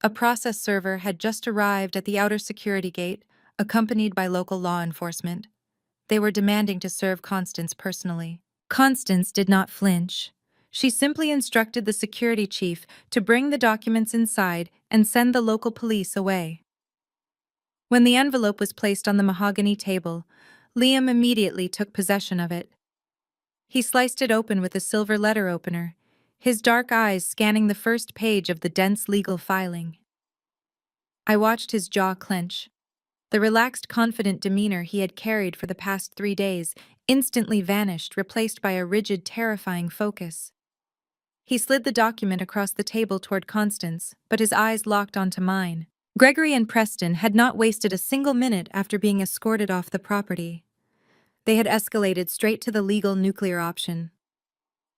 A process server had just arrived at the outer security gate, accompanied by local law enforcement. They were demanding to serve Constance personally. Constance did not flinch. She simply instructed the security chief to bring the documents inside and send the local police away. When the envelope was placed on the mahogany table, Liam immediately took possession of it. He sliced it open with a silver letter opener, his dark eyes scanning the first page of the dense legal filing. I watched his jaw clench. The relaxed, confident demeanor he had carried for the past 3 days instantly vanished, replaced by a rigid, terrifying focus. He slid the document across the table toward Constance, but his eyes locked onto mine. Gregory and Preston had not wasted a single minute after being escorted off the property. They had escalated straight to the legal nuclear option.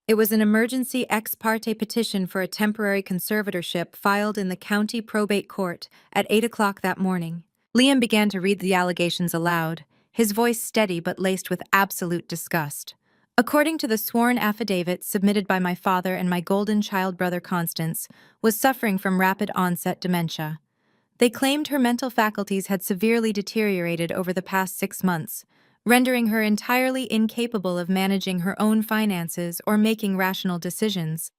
It was an emergency ex parte petition for a temporary conservatorship filed in the county probate court at 8 o'clock that morning. Liam began to read the allegations aloud, his voice steady but laced with absolute disgust. According to the sworn affidavit submitted by my father and my golden child brother Constance, was suffering from rapid onset dementia. They claimed her mental faculties had severely deteriorated over the past 6 months, rendering her entirely incapable of managing her own finances or making rational decisions.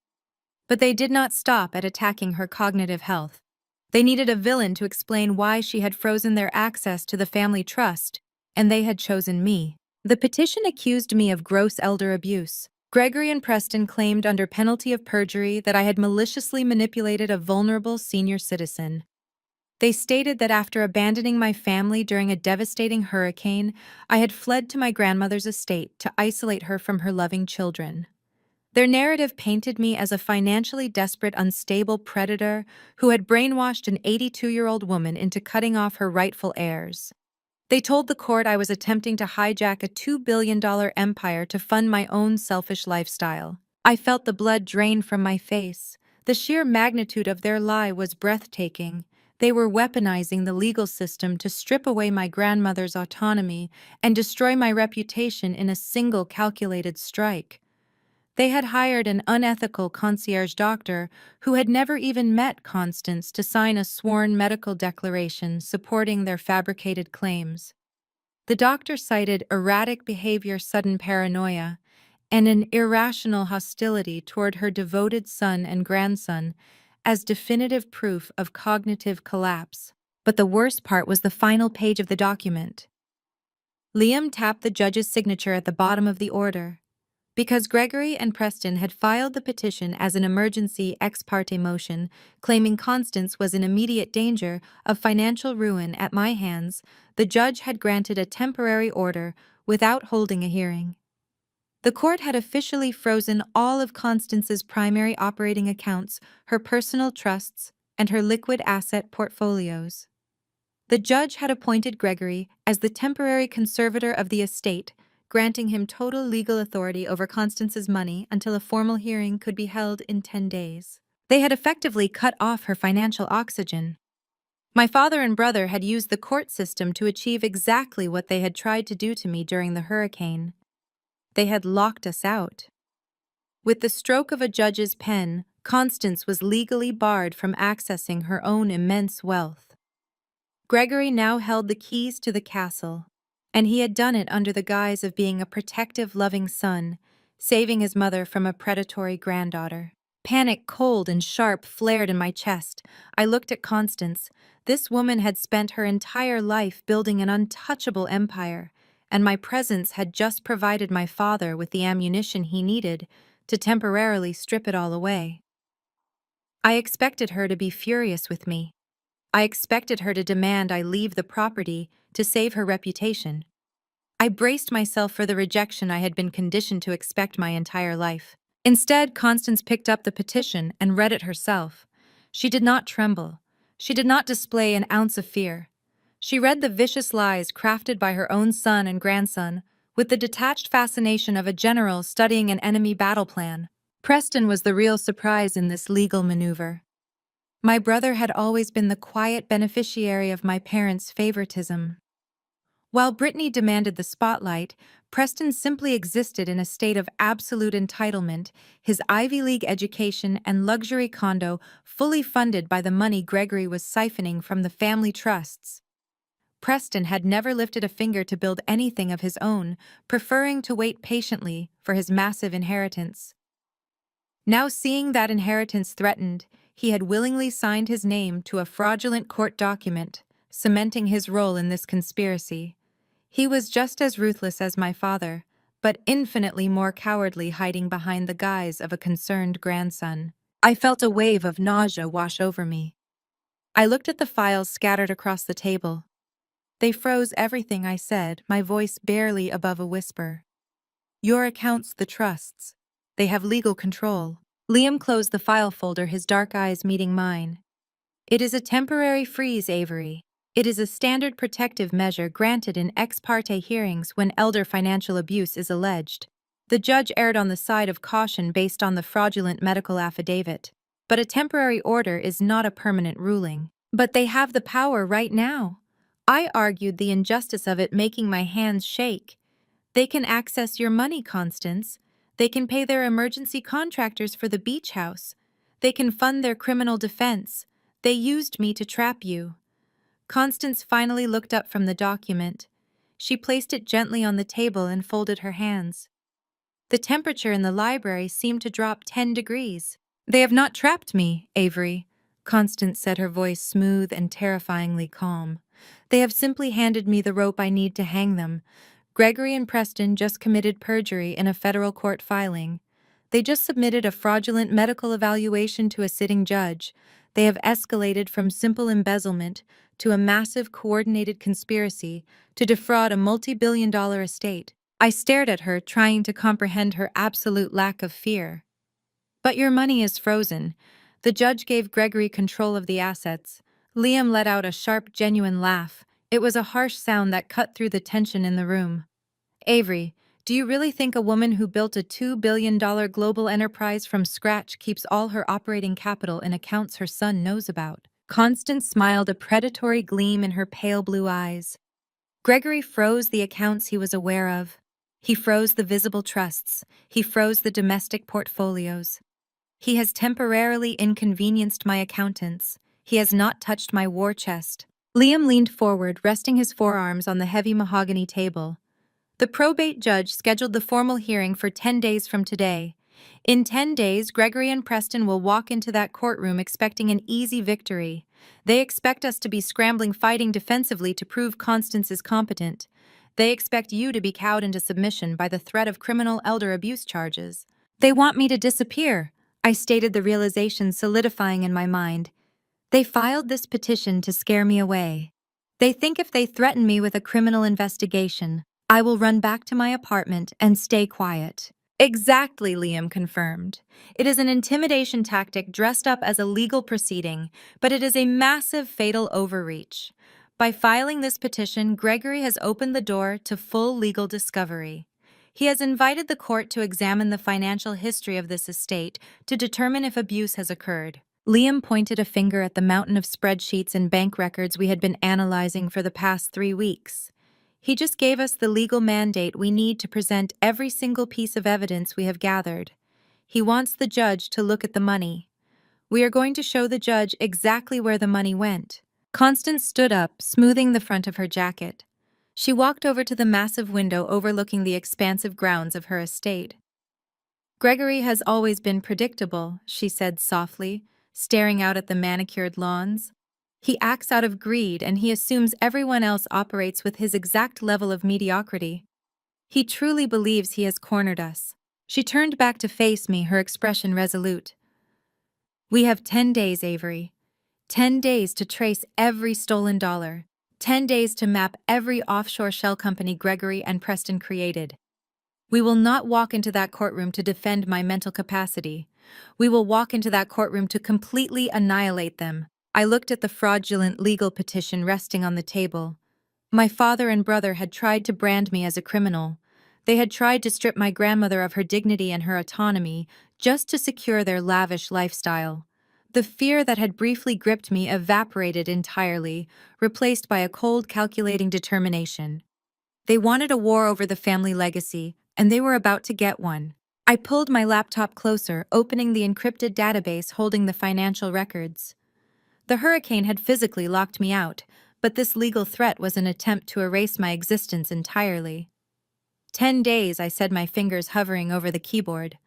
But they did not stop at attacking her cognitive health. They needed a villain to explain why she had frozen their access to the family trust, and they had chosen me. The petition accused me of gross elder abuse. Gregory and Preston claimed under penalty of perjury that I had maliciously manipulated a vulnerable senior citizen. They stated that after abandoning my family during a devastating hurricane, I had fled to my grandmother's estate to isolate her from her loving children. Their narrative painted me as a financially desperate, unstable predator who had brainwashed an 82-year-old woman into cutting off her rightful heirs. They told the court I was attempting to hijack a $2 billion empire to fund my own selfish lifestyle. I felt the blood drain from my face. The sheer magnitude of their lie was breathtaking. They were weaponizing the legal system to strip away my grandmother's autonomy and destroy my reputation in a single calculated strike. They had hired an unethical concierge doctor who had never even met Constance to sign a sworn medical declaration supporting their fabricated claims. The doctor cited erratic behavior, sudden paranoia, and an irrational hostility toward her devoted son and grandson as definitive proof of cognitive collapse. But the worst part was the final page of the document. Liam tapped the judge's signature at the bottom of the order. Because Gregory and Preston had filed the petition as an emergency ex parte motion, claiming Constance was in immediate danger of financial ruin at my hands, the judge had granted a temporary order without holding a hearing. The court had officially frozen all of Constance's primary operating accounts, her personal trusts, and her liquid asset portfolios. The judge had appointed Gregory as the temporary conservator of the estate, granting him total legal authority over Constance's money until a formal hearing could be held in 10 days. They had effectively cut off her financial oxygen. My father and brother had used the court system to achieve exactly what they had tried to do to me during the hurricane. They had locked us out. With the stroke of a judge's pen, Constance was legally barred from accessing her own immense wealth. Gregory now held the keys to the castle, and he had done it under the guise of being a protective, loving son, saving his mother from a predatory granddaughter. Panic, cold and sharp, flared in my chest. I looked at Constance. This woman had spent her entire life building an untouchable empire, and my presence had just provided my father with the ammunition he needed to temporarily strip it all away. I expected her to be furious with me. I expected her to demand I leave the property to save her reputation. I braced myself for the rejection I had been conditioned to expect my entire life. Instead, Constance picked up the petition and read it herself. She did not tremble. She did not display an ounce of fear. She read the vicious lies crafted by her own son and grandson with the detached fascination of a general studying an enemy battle plan. Preston was the real surprise in this legal maneuver. My brother had always been the quiet beneficiary of my parents' favoritism. While Brittany demanded the spotlight, Preston simply existed in a state of absolute entitlement, his Ivy League education and luxury condo fully funded by the money Gregory was siphoning from the family trusts. Preston had never lifted a finger to build anything of his own, preferring to wait patiently for his massive inheritance. Now, seeing that inheritance threatened, he had willingly signed his name to a fraudulent court document, cementing his role in this conspiracy. He was just as ruthless as my father, but infinitely more cowardly, hiding behind the guise of a concerned grandson. I felt a wave of nausea wash over me. I looked at the files scattered across the table. They froze everything I said, my voice barely above a whisper. Your accounts, the trusts. They have legal control. Liam closed the file folder, his dark eyes meeting mine. It is a temporary freeze, Avery. It is a standard protective measure granted in ex parte hearings when elder financial abuse is alleged. The judge erred on the side of caution based on the fraudulent medical affidavit. But a temporary order is not a permanent ruling. But they have the power right now. I argued the injustice of it, making my hands shake. They can access your money, Constance. They can pay their emergency contractors for the beach house. They can fund their criminal defense. They used me to trap you. Constance finally looked up from the document. She placed it gently on the table and folded her hands. The temperature in the library seemed to drop 10 degrees. They have not trapped me, Avery, Constance said, her voice smooth and terrifyingly calm. They have simply handed me the rope I need to hang them. Gregory and Preston just committed perjury in a federal court filing. They just submitted a fraudulent medical evaluation to a sitting judge. They have escalated from simple embezzlement to a massive coordinated conspiracy to defraud a multi-billion-dollar estate. I stared at her, trying to comprehend her absolute lack of fear. But your money is frozen. The judge gave Gregory control of the assets. Liam let out a sharp, genuine laugh. It was a harsh sound that cut through the tension in the room. Avery, do you really think a woman who built a $2 billion global enterprise from scratch keeps all her operating capital in accounts her son knows about? Constance smiled, a predatory gleam in her pale blue eyes. Gregory froze the accounts he was aware of. He froze the visible trusts. He froze the domestic portfolios. He has temporarily inconvenienced my accountants. He has not touched my war chest. Liam leaned forward, resting his forearms on the heavy mahogany table. The probate judge scheduled the formal hearing for 10 days from today. In 10 days, Gregory and Preston will walk into that courtroom expecting an easy victory. They expect us to be scrambling, fighting defensively to prove Constance is competent. They expect you to be cowed into submission by the threat of criminal elder abuse charges. They want me to disappear, I stated, the realization solidifying in my mind. They filed this petition to scare me away. They think if they threaten me with a criminal investigation, I will run back to my apartment and stay quiet. Exactly, Liam confirmed. It is an intimidation tactic dressed up as a legal proceeding, but it is a massive, fatal overreach. By filing this petition, Gregory has opened the door to full legal discovery. He has invited the court to examine the financial history of this estate to determine if abuse has occurred. Liam pointed a finger at the mountain of spreadsheets and bank records we had been analyzing for the past 3 weeks. He just gave us the legal mandate we need to present every single piece of evidence we have gathered. He wants the judge to look at the money. We are going to show the judge exactly where the money went. Constance stood up, smoothing the front of her jacket. She walked over to the massive window overlooking the expansive grounds of her estate. Gregory has always been predictable, she said softly, staring out at the manicured lawns. He acts out of greed, and he assumes everyone else operates with his exact level of mediocrity. He truly believes he has cornered us. She turned back to face me, her expression resolute. We have 10 days, Avery. 10 days to trace every stolen dollar. 10 days to map every offshore shell company Gregory and Preston created. We will not walk into that courtroom to defend my mental capacity. We will walk into that courtroom to completely annihilate them. I looked at the fraudulent legal petition resting on the table. My father and brother had tried to brand me as a criminal. They had tried to strip my grandmother of her dignity and her autonomy just to secure their lavish lifestyle. The fear that had briefly gripped me evaporated entirely, replaced by a cold, calculating determination. They wanted a war over the family legacy, and they were about to get one. I pulled my laptop closer, opening the encrypted database holding the financial records. The hurricane had physically locked me out, but this legal threat was an attempt to erase my existence entirely. 10 days, I said, my fingers hovering over the keyboard.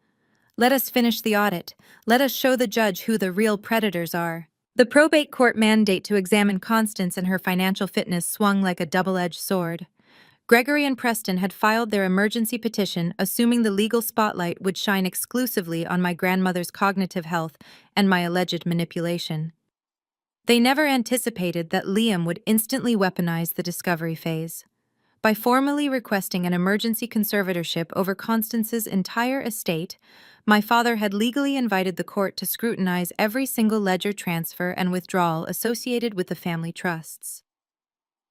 Let us finish the audit. Let us show the judge who the real predators are. The probate court mandate to examine Constance and her financial fitness swung like a double-edged sword. Gregory and Preston had filed their emergency petition, assuming the legal spotlight would shine exclusively on my grandmother's cognitive health and my alleged manipulation. They never anticipated that Liam would instantly weaponize the discovery phase. By formally requesting an emergency conservatorship over Constance's entire estate, my father had legally invited the court to scrutinize every single ledger transfer and withdrawal associated with the family trusts.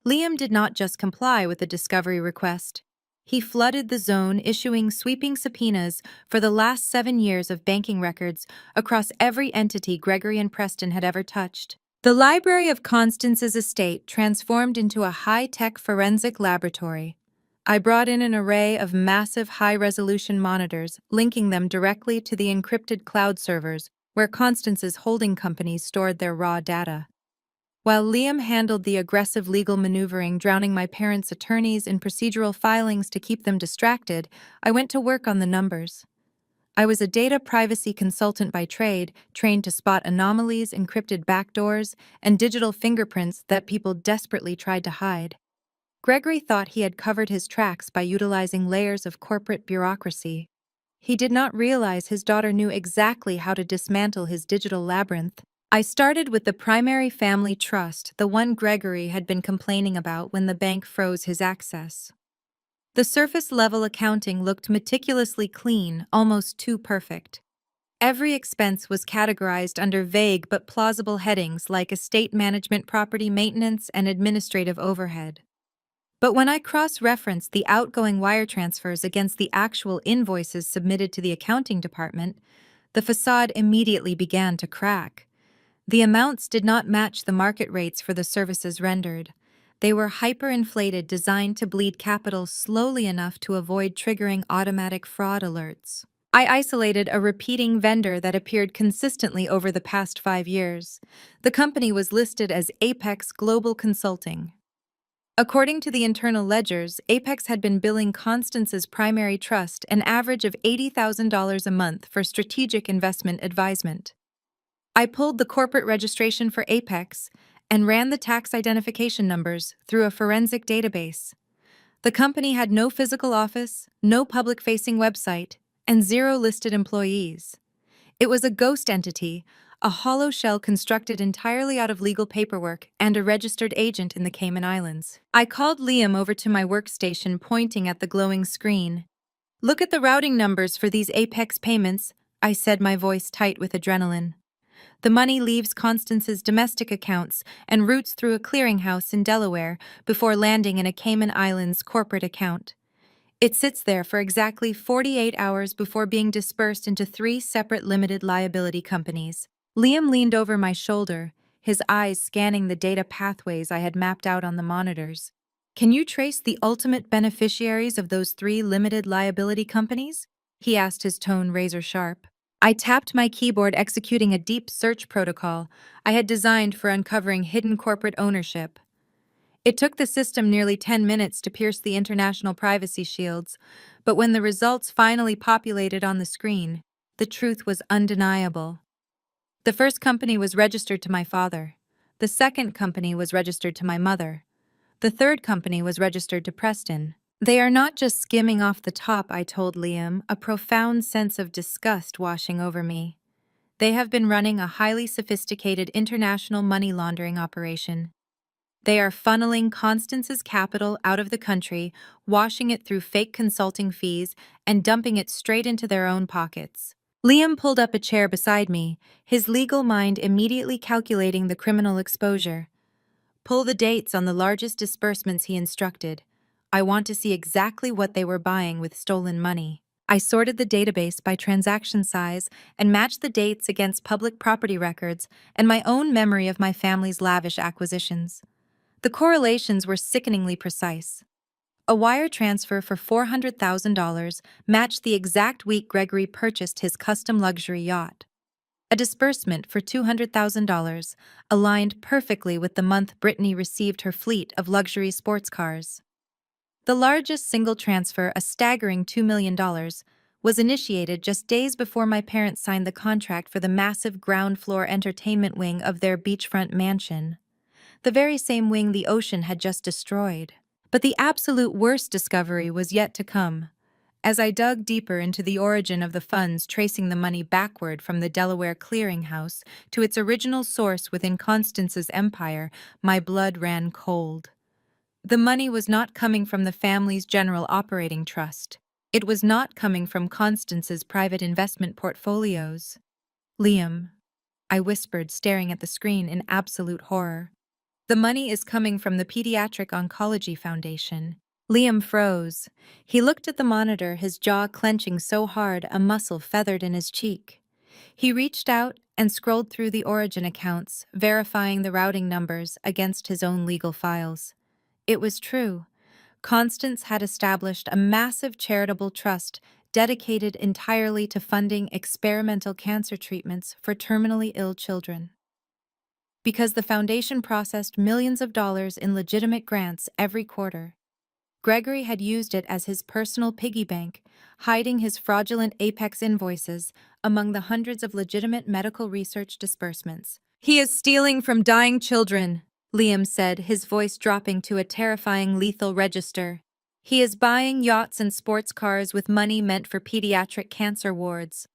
Liam did not just comply with the discovery request. He flooded the zone, issuing sweeping subpoenas for the last 7 years of banking records across every entity Gregory and Preston had ever touched. The library of Constance's estate transformed into a high-tech forensic laboratory. I brought in an array of massive high-resolution monitors, linking them directly to the encrypted cloud servers where Constance's holding companies stored their raw data. While Liam handled the aggressive legal maneuvering, drowning my parents' attorneys in procedural filings to keep them distracted, I went to work on the numbers. I was a data privacy consultant by trade, trained to spot anomalies, encrypted backdoors, and digital fingerprints that people desperately tried to hide. Gregory thought he had covered his tracks by utilizing layers of corporate bureaucracy. He did not realize his daughter knew exactly how to dismantle his digital labyrinth. I started with the primary family trust, the one Gregory had been complaining about when the bank froze his access. The surface-level accounting looked meticulously clean, almost too perfect. Every expense was categorized under vague but plausible headings like estate management, property maintenance, and administrative overhead. But when I cross-referenced the outgoing wire transfers against the actual invoices submitted to the accounting department, the facade immediately began to crack. The amounts did not match the market rates for the services rendered. They were hyperinflated, designed to bleed capital slowly enough to avoid triggering automatic fraud alerts. I isolated a repeating vendor that appeared consistently over the past 5 years. The company was listed as Apex Global Consulting. According to the internal ledgers, Apex had been billing Constance's primary trust an average of $80,000 a month for strategic investment advisement. I pulled the corporate registration for Apex and ran the tax identification numbers through a forensic database. The company had no physical office, no public-facing website, and 0 listed employees. It was a ghost entity, a hollow shell constructed entirely out of legal paperwork and a registered agent in the Cayman Islands. I called Liam over to my workstation, pointing at the glowing screen. "Look at the routing numbers for these Apex payments," I said, my voice tight with adrenaline. "The money leaves Constance's domestic accounts and routes through a clearinghouse in Delaware before landing in a Cayman Islands corporate account. It sits there for exactly 48 hours before being dispersed into 3 separate limited liability companies." Liam leaned over my shoulder, his eyes scanning the data pathways I had mapped out on the monitors. "Can you trace the ultimate beneficiaries of those 3 limited liability companies?" he asked, his tone razor sharp. I tapped my keyboard, executing a deep search protocol I had designed for uncovering hidden corporate ownership. It took the system nearly 10 minutes to pierce the international privacy shields, but when the results finally populated on the screen, the truth was undeniable. The first company was registered to my father. The second company was registered to my mother. The third company was registered to Preston. "They are not just skimming off the top," I told Liam, a profound sense of disgust washing over me. "They have been running a highly sophisticated international money laundering operation. They are funneling Constance's capital out of the country, washing it through fake consulting fees, and dumping it straight into their own pockets." Liam pulled up a chair beside me, his legal mind immediately calculating the criminal exposure. "Pull the dates on the largest disbursements," he instructed. "I want to see exactly what they were buying with stolen money." I sorted the database by transaction size and matched the dates against public property records and my own memory of my family's lavish acquisitions. The correlations were sickeningly precise. A wire transfer for $400,000 matched the exact week Gregory purchased his custom luxury yacht. A disbursement for $200,000 aligned perfectly with the month Brittany received her fleet of luxury sports cars. The largest single transfer, a staggering $2 million, was initiated just days before my parents signed the contract for the massive ground-floor entertainment wing of their beachfront mansion, the very same wing the ocean had just destroyed. But the absolute worst discovery was yet to come. As I dug deeper into the origin of the funds, tracing the money backward from the Delaware clearinghouse to its original source within Constance's empire, my blood ran cold. The money was not coming from the family's general operating trust. It was not coming from Constance's private investment portfolios. "Liam," I whispered, staring at the screen in absolute horror. "The money is coming from the Pediatric Oncology Foundation." Liam froze. He looked at the monitor, his jaw clenching so hard a muscle feathered in his cheek. He reached out and scrolled through the origin accounts, verifying the routing numbers against his own legal files. It was true. Constance had established a massive charitable trust dedicated entirely to funding experimental cancer treatments for terminally ill children. Because the foundation processed millions of dollars in legitimate grants every quarter, Gregory had used it as his personal piggy bank, hiding his fraudulent Apex invoices among the hundreds of legitimate medical research disbursements. "He is stealing from dying children," Liam said, his voice dropping to a terrifying lethal register. "He is buying yachts and sports cars with money meant for pediatric cancer wards."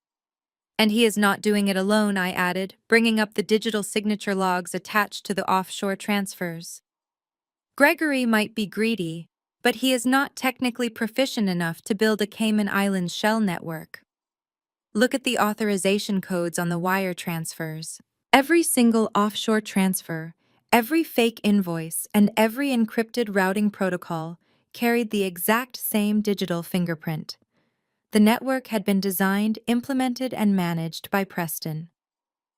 "And he is not doing it alone," I added, bringing up the digital signature logs attached to the offshore transfers. "Gregory might be greedy, but he is not technically proficient enough to build a Cayman Islands shell network. Look at the authorization codes on the wire transfers. Every single offshore transfer, every fake invoice, and every encrypted routing protocol carried the exact same digital fingerprint. The network had been designed, implemented, and managed by Preston.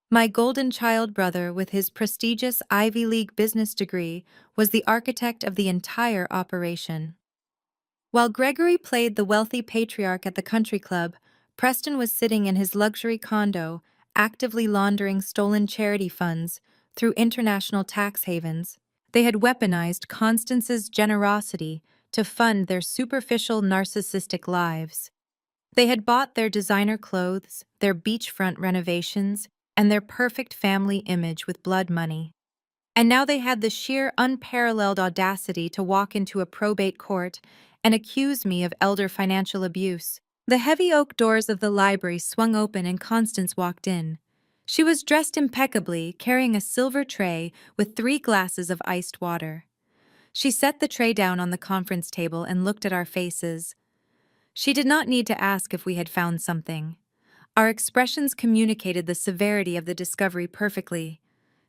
My golden child brother, with his prestigious Ivy League business degree, was the architect of the entire operation. While Gregory played the wealthy patriarch at the country club, Preston was sitting in his luxury condo, actively laundering stolen charity funds through international tax havens. They had weaponized Constance's generosity to fund their superficial narcissistic lives. They had bought their designer clothes, their beachfront renovations, and their perfect family image with blood money. And now they had the sheer unparalleled audacity to walk into a probate court and accuse me of elder financial abuse. The heavy oak doors of the library swung open and Constance walked in. She was dressed impeccably, carrying a silver tray with 3 glasses of iced water. She set the tray down on the conference table and looked at our faces. She did not need to ask if we had found something. Our expressions communicated the severity of the discovery perfectly.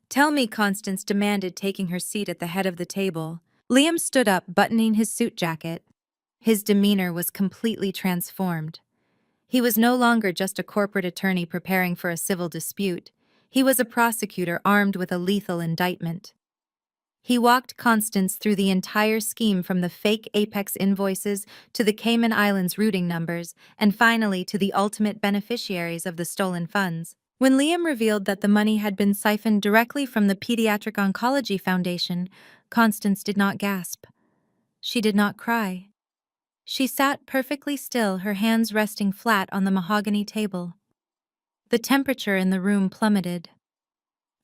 "Tell me," Constance demanded, taking her seat at the head of the table. Liam stood up, buttoning his suit jacket. His demeanor was completely transformed. He was no longer just a corporate attorney preparing for a civil dispute. He was a prosecutor armed with a lethal indictment. He walked Constance through the entire scheme, from the fake Apex invoices to the Cayman Islands routing numbers, and finally to the ultimate beneficiaries of the stolen funds. When Liam revealed that the money had been siphoned directly from the Pediatric Oncology Foundation, Constance did not gasp. She did not cry. She sat perfectly still, her hands resting flat on the mahogany table. The temperature in the room plummeted.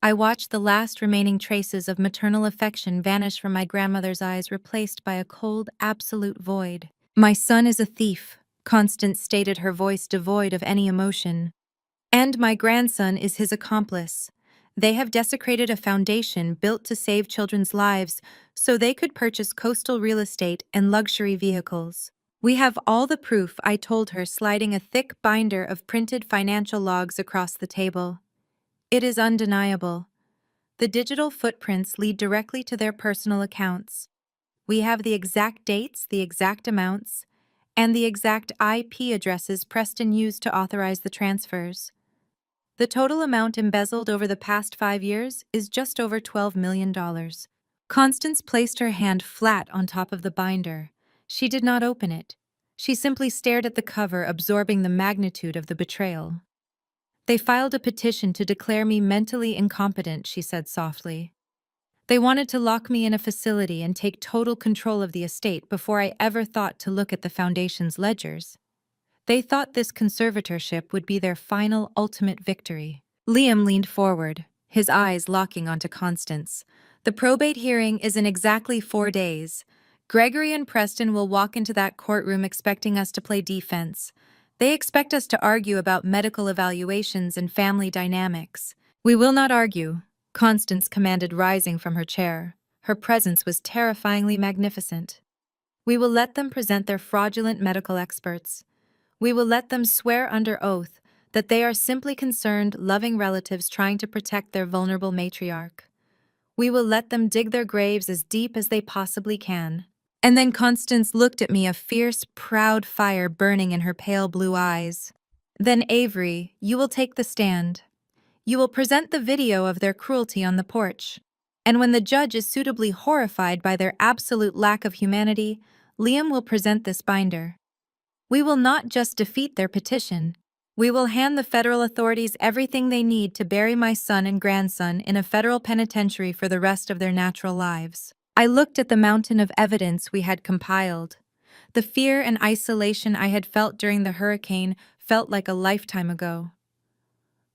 I watched the last remaining traces of maternal affection vanish from my grandmother's eyes, replaced by a cold, absolute void. "My son is a thief," Constance stated, her voice devoid of any emotion. "And my grandson is his accomplice. They have desecrated a foundation built to save children's lives so they could purchase coastal real estate and luxury vehicles. We have all the proof," I told her, sliding a thick binder of printed financial logs across the table. "It is undeniable. The digital footprints lead directly to their personal accounts. We have the exact dates, the exact amounts, and the exact IP addresses Preston used to authorize the transfers. The total amount embezzled over the past 5 years is just over $12 million. Constance placed her hand flat on top of the binder. She did not open it. She simply stared at the cover, absorbing the magnitude of the betrayal. "They filed a petition to declare me mentally incompetent," she said softly. "They wanted to lock me in a facility and take total control of the estate before I ever thought to look at the foundation's ledgers. They thought this conservatorship would be their final, ultimate victory." Liam leaned forward, his eyes locking onto Constance. "The probate hearing is in exactly 4 days. Gregory and Preston will walk into that courtroom expecting us to play defense. They expect us to argue about medical evaluations and family dynamics. We will not argue," Constance commanded, rising from her chair. Her presence was terrifyingly magnificent. "We will let them present their fraudulent medical experts. We will let them swear under oath that they are simply concerned, loving relatives trying to protect their vulnerable matriarch. We will let them dig their graves as deep as they possibly can." And then Constance looked at me, a fierce, proud fire burning in her pale blue eyes. "Then, Avery, you will take the stand. You will present the video of their cruelty on the porch. And when the judge is suitably horrified by their absolute lack of humanity, Liam will present this binder. We will not just defeat their petition. We will hand the federal authorities everything they need to bury my son and grandson in a federal penitentiary for the rest of their natural lives. I looked at the mountain of evidence we had compiled. The fear and isolation I had felt during the hurricane felt like a lifetime ago.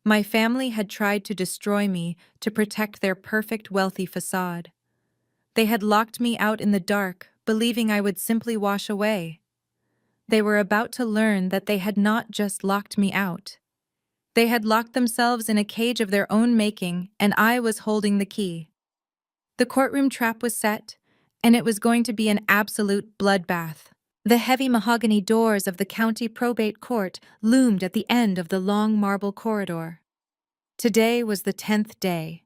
My family had tried to destroy me to protect their perfect, wealthy facade. They had locked me out in the dark, believing I would simply wash away. They were about to learn that they had not just locked me out. They had locked themselves in a cage of their own making, and I was holding the key. The courtroom trap was set, and it was going to be an absolute bloodbath. The heavy mahogany doors of the county probate court loomed at the end of the long marble corridor. Today was the 10th day.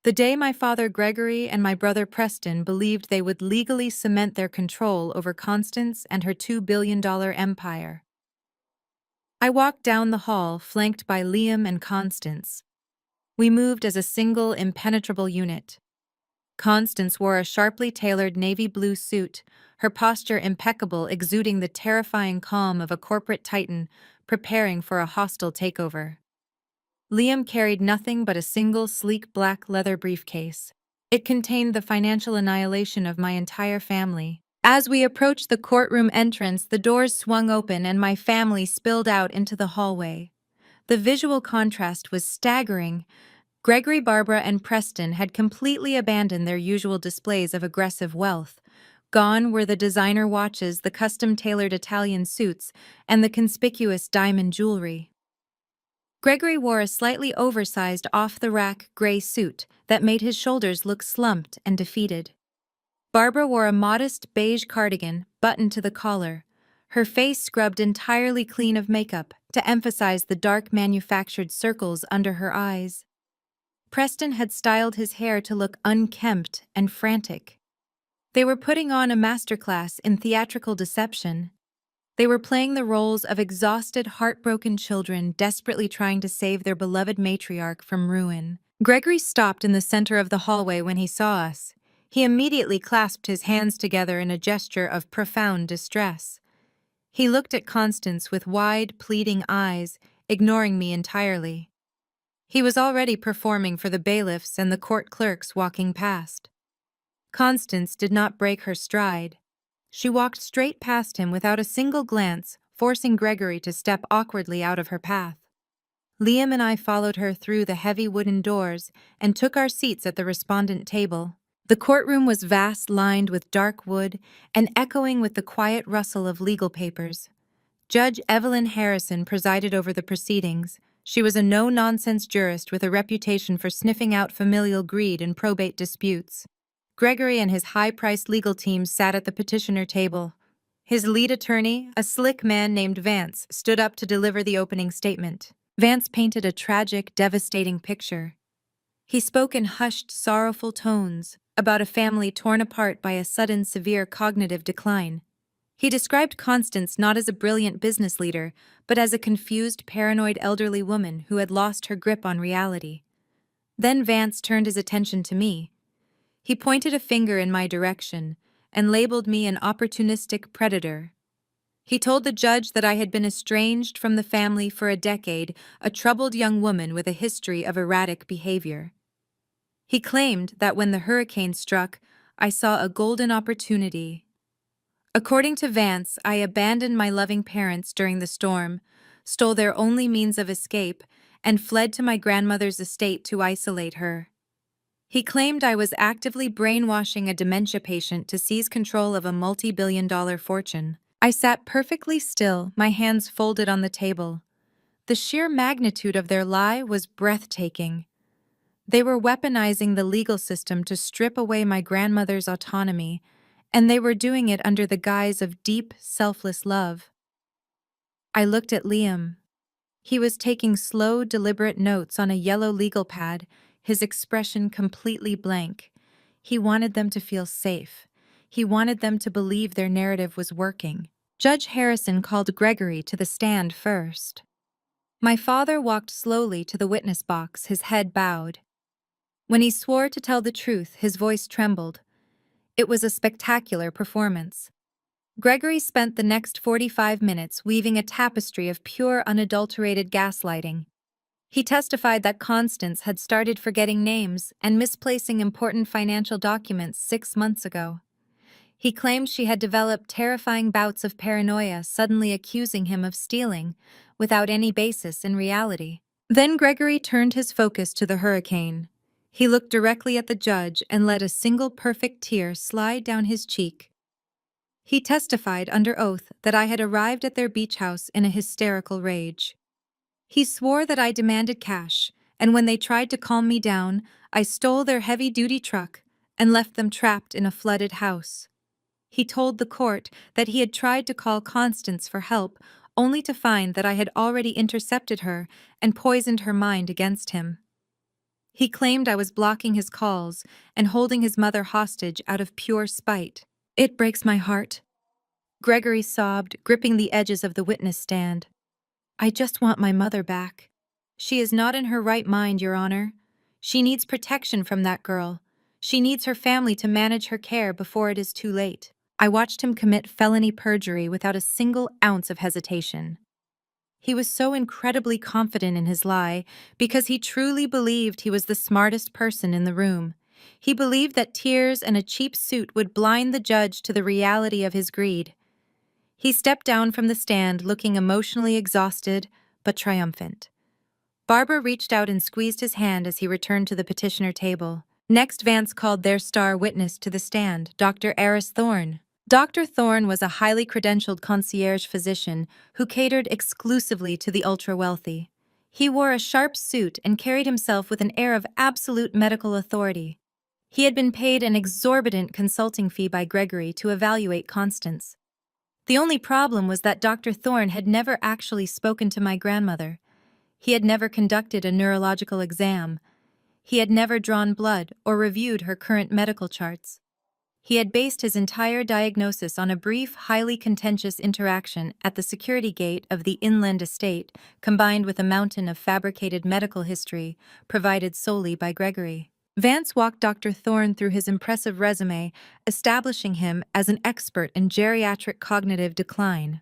The day my father Gregory and my brother Preston believed they would legally cement their control over Constance and her $2 billion empire. I walked down the hall, flanked by Liam and Constance. We moved as a single, impenetrable unit. Constance wore a sharply tailored navy blue suit, her posture impeccable, exuding the terrifying calm of a corporate titan preparing for a hostile takeover. Liam carried nothing but a single sleek black leather briefcase. It contained the financial annihilation of my entire family. As we approached the courtroom entrance, the doors swung open and my family spilled out into the hallway. The visual contrast was staggering. Gregory, Barbara, and Preston had completely abandoned their usual displays of aggressive wealth. Gone were the designer watches, the custom-tailored Italian suits, and the conspicuous diamond jewelry. Gregory wore a slightly oversized, off-the-rack gray suit that made his shoulders look slumped and defeated. Barbara wore a modest beige cardigan buttoned to the collar, her face scrubbed entirely clean of makeup to emphasize the dark manufactured circles under her eyes. Preston had styled his hair to look unkempt and frantic. They were putting on a masterclass in theatrical deception. They were playing the roles of exhausted, heartbroken children desperately trying to save their beloved matriarch from ruin. Gregory stopped in the center of the hallway when he saw us. He immediately clasped his hands together in a gesture of profound distress. He looked at Constance with wide, pleading eyes, ignoring me entirely. He was already performing for the bailiffs and the court clerks walking past. Constance did not break her stride. She walked straight past him without a single glance, forcing Gregory to step awkwardly out of her path. Liam and I followed her through the heavy wooden doors and took our seats at the respondent table. The courtroom was vast, lined with dark wood and echoing with the quiet rustle of legal papers. Judge Evelyn Harrison presided over the proceedings. She was a no-nonsense jurist with a reputation for sniffing out familial greed in probate disputes. Gregory and his high-priced legal team sat at the petitioner table. His lead attorney, a slick man named Vance, stood up to deliver the opening statement. Vance painted a tragic, devastating picture. He spoke in hushed, sorrowful tones about a family torn apart by a sudden, severe cognitive decline. He described Constance not as a brilliant business leader, but as a confused, paranoid elderly woman who had lost her grip on reality. Then Vance turned his attention to me. He pointed a finger in my direction and labeled me an opportunistic predator. He told the judge that I had been estranged from the family for a decade, a troubled young woman with a history of erratic behavior. He claimed that when the hurricane struck, I saw a golden opportunity. According to Vance, I abandoned my loving parents during the storm, stole their only means of escape, and fled to my grandmother's estate to isolate her. He claimed I was actively brainwashing a dementia patient to seize control of a multi-billion-dollar fortune. I sat perfectly still, my hands folded on the table. The sheer magnitude of their lie was breathtaking. They were weaponizing the legal system to strip away my grandmother's autonomy, and they were doing it under the guise of deep, selfless love. I looked at Liam. He was taking slow, deliberate notes on a yellow legal pad, his expression completely blank. He wanted them to feel safe. He wanted them to believe their narrative was working. Judge Harrison called Gregory to the stand first. My father walked slowly to the witness box, his head bowed. When he swore to tell the truth, his voice trembled. It was a spectacular performance. Gregory spent the next 45 minutes weaving a tapestry of pure, unadulterated gaslighting. He testified that Constance had started forgetting names and misplacing important financial documents 6 months ago. He claimed she had developed terrifying bouts of paranoia, suddenly accusing him of stealing, without any basis in reality. Then Gregory turned his focus to the hurricane. He looked directly at the judge and let a single perfect tear slide down his cheek. He testified under oath that I had arrived at their beach house in a hysterical rage. He swore that I demanded cash, and when they tried to calm me down, I stole their heavy-duty truck and left them trapped in a flooded house. He told the court that he had tried to call Constance for help, only to find that I had already intercepted her and poisoned her mind against him. He claimed I was blocking his calls and holding his mother hostage out of pure spite. It breaks my heart. Gregory sobbed, gripping the edges of the witness stand. I just want my mother back. She is not in her right mind, Your Honor. She needs protection from that girl. She needs her family to manage her care before it is too late. I watched him commit felony perjury without a single ounce of hesitation. He was so incredibly confident in his lie because he truly believed he was the smartest person in the room. He believed that tears and a cheap suit would blind the judge to the reality of his greed. He stepped down from the stand looking emotionally exhausted but triumphant. Barbara reached out and squeezed his hand as he returned to the petitioner table. Next, Vance called their star witness to the stand, Dr. Eris Thorne. Dr. Thorne was a highly credentialed concierge physician who catered exclusively to the ultra-wealthy. He wore a sharp suit and carried himself with an air of absolute medical authority. He had been paid an exorbitant consulting fee by Gregory to evaluate Constance. The only problem was that Dr. Thorne had never actually spoken to my grandmother. He had never conducted a neurological exam. He had never drawn blood or reviewed her current medical charts. He had based his entire diagnosis on a brief, highly contentious interaction at the security gate of the inland estate, combined with a mountain of fabricated medical history provided solely by Gregory. Vance walked Dr. Thorne through his impressive resume, establishing him as an expert in geriatric cognitive decline.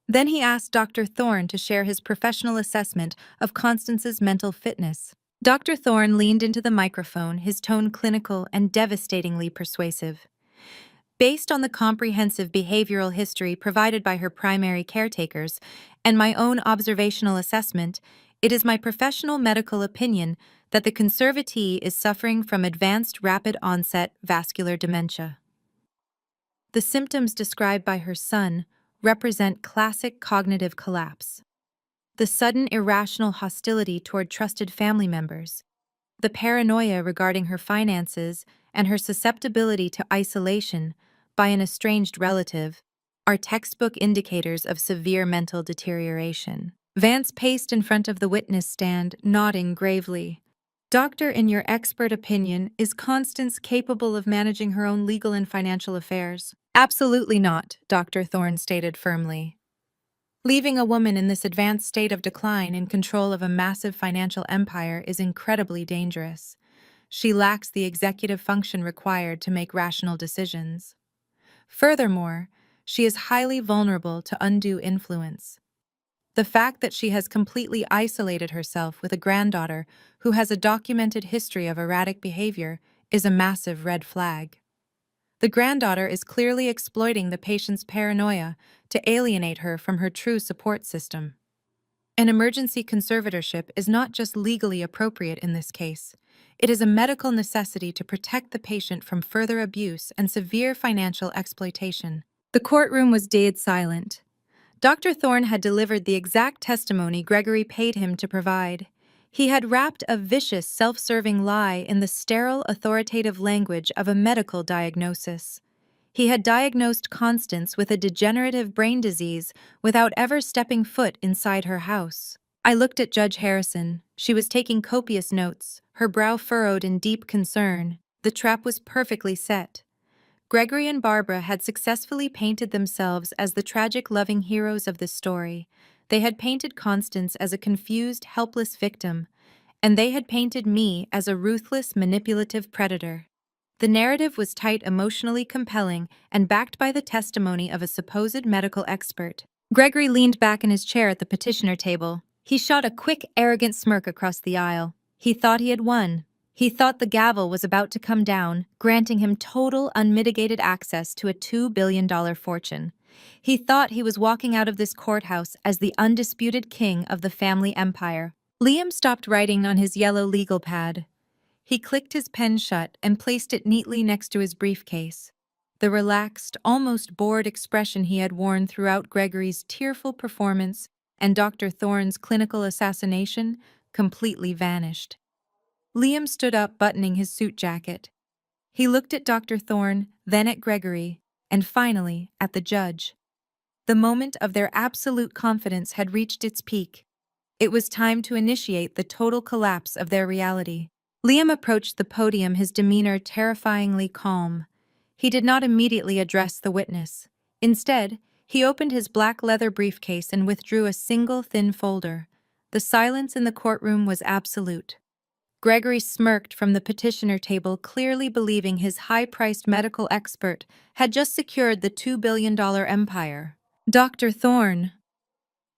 Then he asked Dr. Thorne to share his professional assessment of Constance's mental fitness. Dr. Thorne leaned into the microphone, his tone clinical and devastatingly persuasive. Based on the comprehensive behavioral history provided by her primary caretakers and my own observational assessment, it is my professional medical opinion that the conservatee is suffering from advanced rapid-onset vascular dementia. The symptoms described by her son represent classic cognitive collapse. The sudden irrational hostility toward trusted family members, the paranoia regarding her finances, and her susceptibility to isolation by an estranged relative are textbook indicators of severe mental deterioration. Vance paced in front of the witness stand, nodding gravely. Doctor, in your expert opinion, is Constance capable of managing her own legal and financial affairs? Absolutely not, Dr. Thorne stated firmly. Leaving a woman in this advanced state of decline in control of a massive financial empire is incredibly dangerous. She lacks the executive function required to make rational decisions. Furthermore, she is highly vulnerable to undue influence. The fact that she has completely isolated herself with a granddaughter who has a documented history of erratic behavior is a massive red flag. The granddaughter is clearly exploiting the patient's paranoia to alienate her from her true support system. An emergency conservatorship is not just legally appropriate in this case. It is a medical necessity to protect the patient from further abuse and severe financial exploitation. The courtroom was dead silent. Dr. Thorne had delivered the exact testimony Gregory paid him to provide. He had wrapped a vicious, self-serving lie in the sterile, authoritative language of a medical diagnosis. He had diagnosed Constance with a degenerative brain disease without ever stepping foot inside her house. I looked at Judge Harrison. She was taking copious notes, her brow furrowed in deep concern. The trap was perfectly set. Gregory and Barbara had successfully painted themselves as the tragic loving heroes of this story. They had painted Constance as a confused, helpless victim, and they had painted me as a ruthless, manipulative predator. The narrative was tight, emotionally compelling, and backed by the testimony of a supposed medical expert. Gregory leaned back in his chair at the petitioner table. He shot a quick, arrogant smirk across the aisle. He thought he had won. He thought the gavel was about to come down, granting him total, unmitigated access to a $2 billion fortune. He thought he was walking out of this courthouse as the undisputed king of the family empire. Liam stopped writing on his yellow legal pad. He clicked his pen shut and placed it neatly next to his briefcase. The relaxed, almost bored expression he had worn throughout Gregory's tearful performance and Dr. Thorne's clinical assassination completely vanished. Liam stood up, buttoning his suit jacket. He looked at Dr. Thorne, then at Gregory, and finally at the judge. The moment of their absolute confidence had reached its peak. It was time to initiate the total collapse of their reality. Liam approached the podium, his demeanor terrifyingly calm. He did not immediately address the witness. Instead, he opened his black leather briefcase and withdrew a single thin folder. The silence in the courtroom was absolute. Gregory smirked from the petitioner table, clearly believing his high-priced medical expert had just secured the $2 billion empire. Dr. Thorne.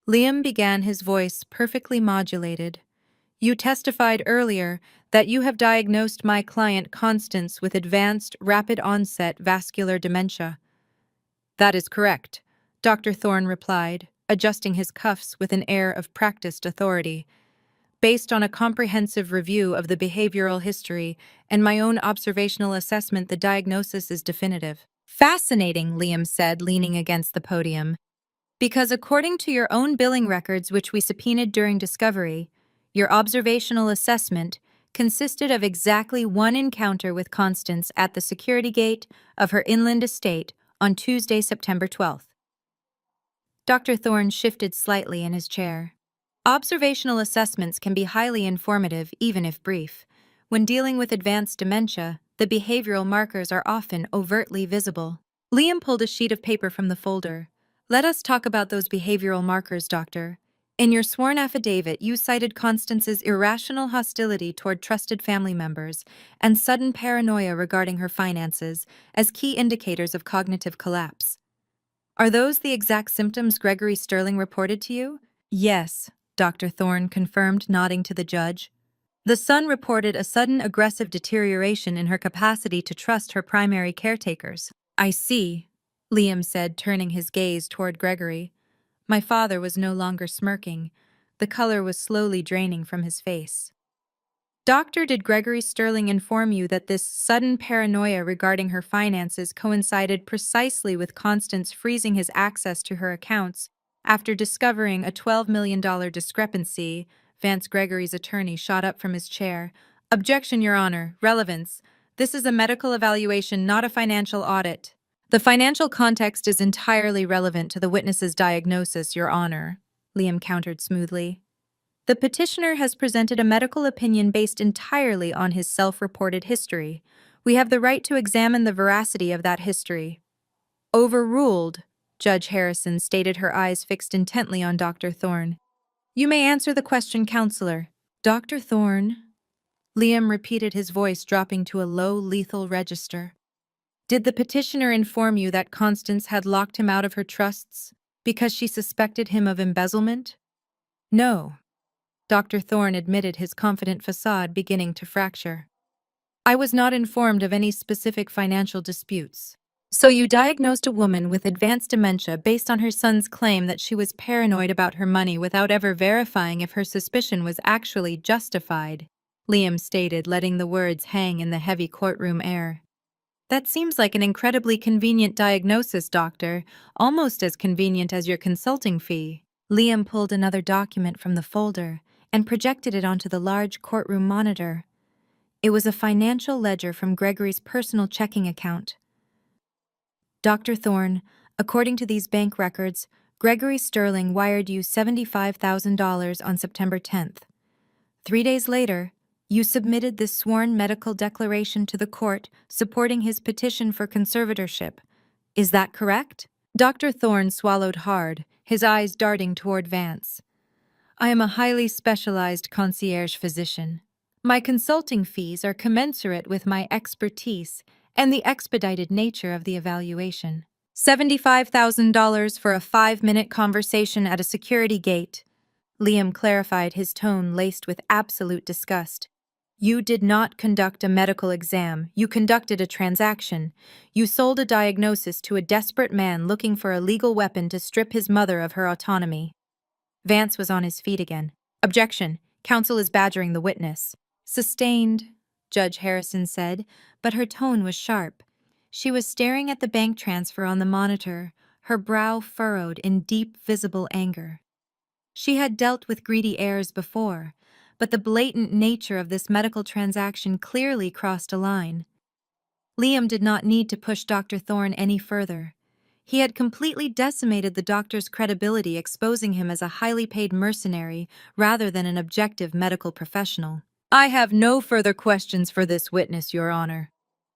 Liam began, his voice perfectly modulated. You testified earlier that you have diagnosed my client Constance with advanced, rapid-onset vascular dementia. That is correct, Dr. Thorne replied, adjusting his cuffs with an air of practiced authority. Based on a comprehensive review of the behavioral history and my own observational assessment, the diagnosis is definitive. Fascinating, Liam said, leaning against the podium. Because according to your own billing records, which we subpoenaed during discovery, your observational assessment consisted of exactly one encounter with Constance at the security gate of her inland estate on Tuesday, September 12th. Dr. Thorne shifted slightly in his chair. Observational assessments can be highly informative, even if brief. When dealing with advanced dementia, the behavioral markers are often overtly visible. Liam pulled a sheet of paper from the folder. Let us talk about those behavioral markers, Doctor. In your sworn affidavit, you cited Constance's irrational hostility toward trusted family members and sudden paranoia regarding her finances as key indicators of cognitive collapse. Are those the exact symptoms Gregory Sterling reported to you? Yes, Dr. Thorne confirmed, nodding to the judge. The son reported a sudden aggressive deterioration in her capacity to trust her primary caretakers. I see, Liam said, turning his gaze toward Gregory. My father was no longer smirking. The color was slowly draining from his face. Doctor, did Gregory Sterling inform you that this sudden paranoia regarding her finances coincided precisely with Constance freezing his access to her accounts after discovering a $12 million discrepancy? Vance Gregory's attorney shot up from his chair. Objection, Your Honor. Relevance. This is a medical evaluation, not a financial audit. The financial context is entirely relevant to the witness's diagnosis, Your Honor, Liam countered smoothly. The petitioner has presented a medical opinion based entirely on his self-reported history. We have the right to examine the veracity of that history. Overruled, Judge Harrison stated, her eyes fixed intently on Dr. Thorne. You may answer the question, Counselor. Dr. Thorne, Liam repeated, his voice dropping to a low, lethal register. Did the petitioner inform you that Constance had locked him out of her trusts because she suspected him of embezzlement? No. Dr. Thorne admitted, his confident facade beginning to fracture. I was not informed of any specific financial disputes. So you diagnosed a woman with advanced dementia based on her son's claim that she was paranoid about her money without ever verifying if her suspicion was actually justified, Liam stated, letting the words hang in the heavy courtroom air. That seems like an incredibly convenient diagnosis, Doctor, almost as convenient as your consulting fee. Liam pulled another document from the folder and projected it onto the large courtroom monitor. It was a financial ledger from Gregory's personal checking account. Dr. Thorne, according to these bank records, Gregory Sterling wired you $75,000 on September 10th. 3 days later, you submitted this sworn medical declaration to the court supporting his petition for conservatorship. Is that correct? Dr. Thorne swallowed hard, his eyes darting toward Vance. I am a highly specialized concierge physician. My consulting fees are commensurate with my expertise and the expedited nature of the evaluation. $75,000 for a 5-minute conversation at a security gate. Liam clarified, his tone laced with absolute disgust. You did not conduct a medical exam. You conducted a transaction. You sold a diagnosis to a desperate man looking for a legal weapon to strip his mother of her autonomy. Vance was on his feet again. Objection. Counsel is badgering the witness. Sustained, Judge Harrison said, but her tone was sharp. She was staring at the bank transfer on the monitor, her brow furrowed in deep, visible anger. She had dealt with greedy heirs before, but the blatant nature of this medical transaction clearly crossed a line. Liam did not need to push Dr. Thorne any further. He had completely decimated the doctor's credibility, exposing him as a highly paid mercenary rather than an objective medical professional. I have no further questions for this witness, Your Honor,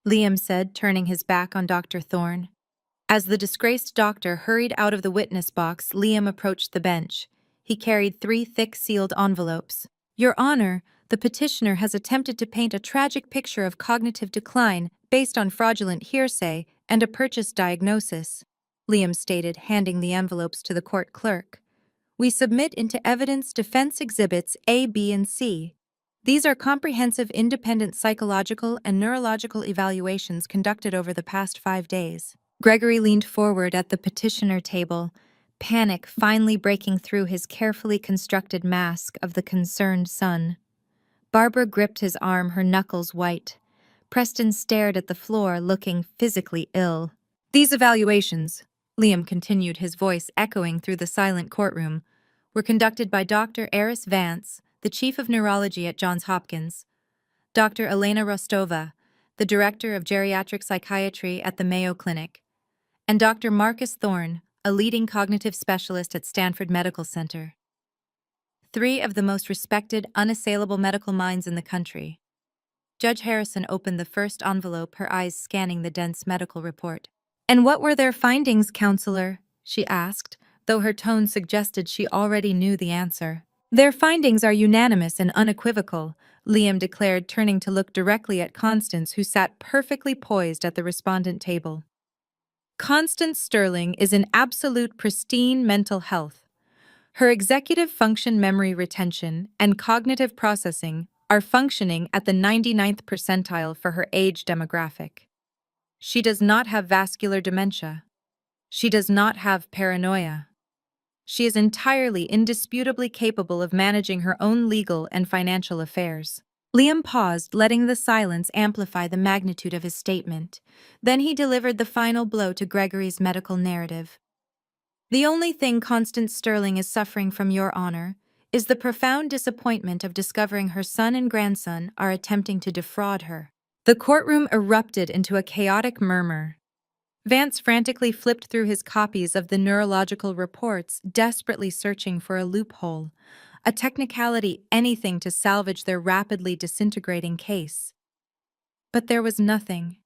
Liam said, turning his back on Dr. Thorne. As the disgraced doctor hurried out of the witness box, Liam approached the bench. He carried 3 thick sealed envelopes. Your Honor, the petitioner has attempted to paint a tragic picture of cognitive decline based on fraudulent hearsay and a purchased diagnosis, Liam stated, handing the envelopes to the court clerk. We submit into evidence defense exhibits A, B, and C. These are comprehensive independent psychological and neurological evaluations conducted over the past 5 days. Gregory leaned forward at the petitioner table, panic finally breaking through his carefully constructed mask of the concerned son. Barbara gripped his arm, her knuckles white. Preston stared at the floor, looking physically ill. These evaluations, Liam continued, his voice echoing through the silent courtroom, were conducted by Dr. Eris Vance, the chief of neurology at Johns Hopkins, Dr. Elena Rostova, the director of geriatric psychiatry at the Mayo Clinic, and Dr. Marcus Thorne, a leading cognitive specialist at Stanford Medical Center. 3 of the most respected, unassailable medical minds in the country. Judge Harrison opened the first envelope, her eyes scanning the dense medical report. And what were their findings, counselor? She asked, though her tone suggested she already knew the answer. Their findings are unanimous and unequivocal, Liam declared, turning to look directly at Constance, who sat perfectly poised at the respondent table. Constance Sterling is in absolute pristine mental health. Her executive function, memory retention, and cognitive processing are functioning at the 99th percentile for her age demographic. She does not have vascular dementia. She does not have paranoia. She is entirely, indisputably capable of managing her own legal and financial affairs. Liam paused, letting the silence amplify the magnitude of his statement. Then he delivered the final blow to Gregory's medical narrative. The only thing Constance Sterling is suffering from, Your Honor, is the profound disappointment of discovering her son and grandson are attempting to defraud her. The courtroom erupted into a chaotic murmur. Vance frantically flipped through his copies of the neurological reports, desperately searching for a loophole, a technicality, anything to salvage their rapidly disintegrating case. But there was nothing.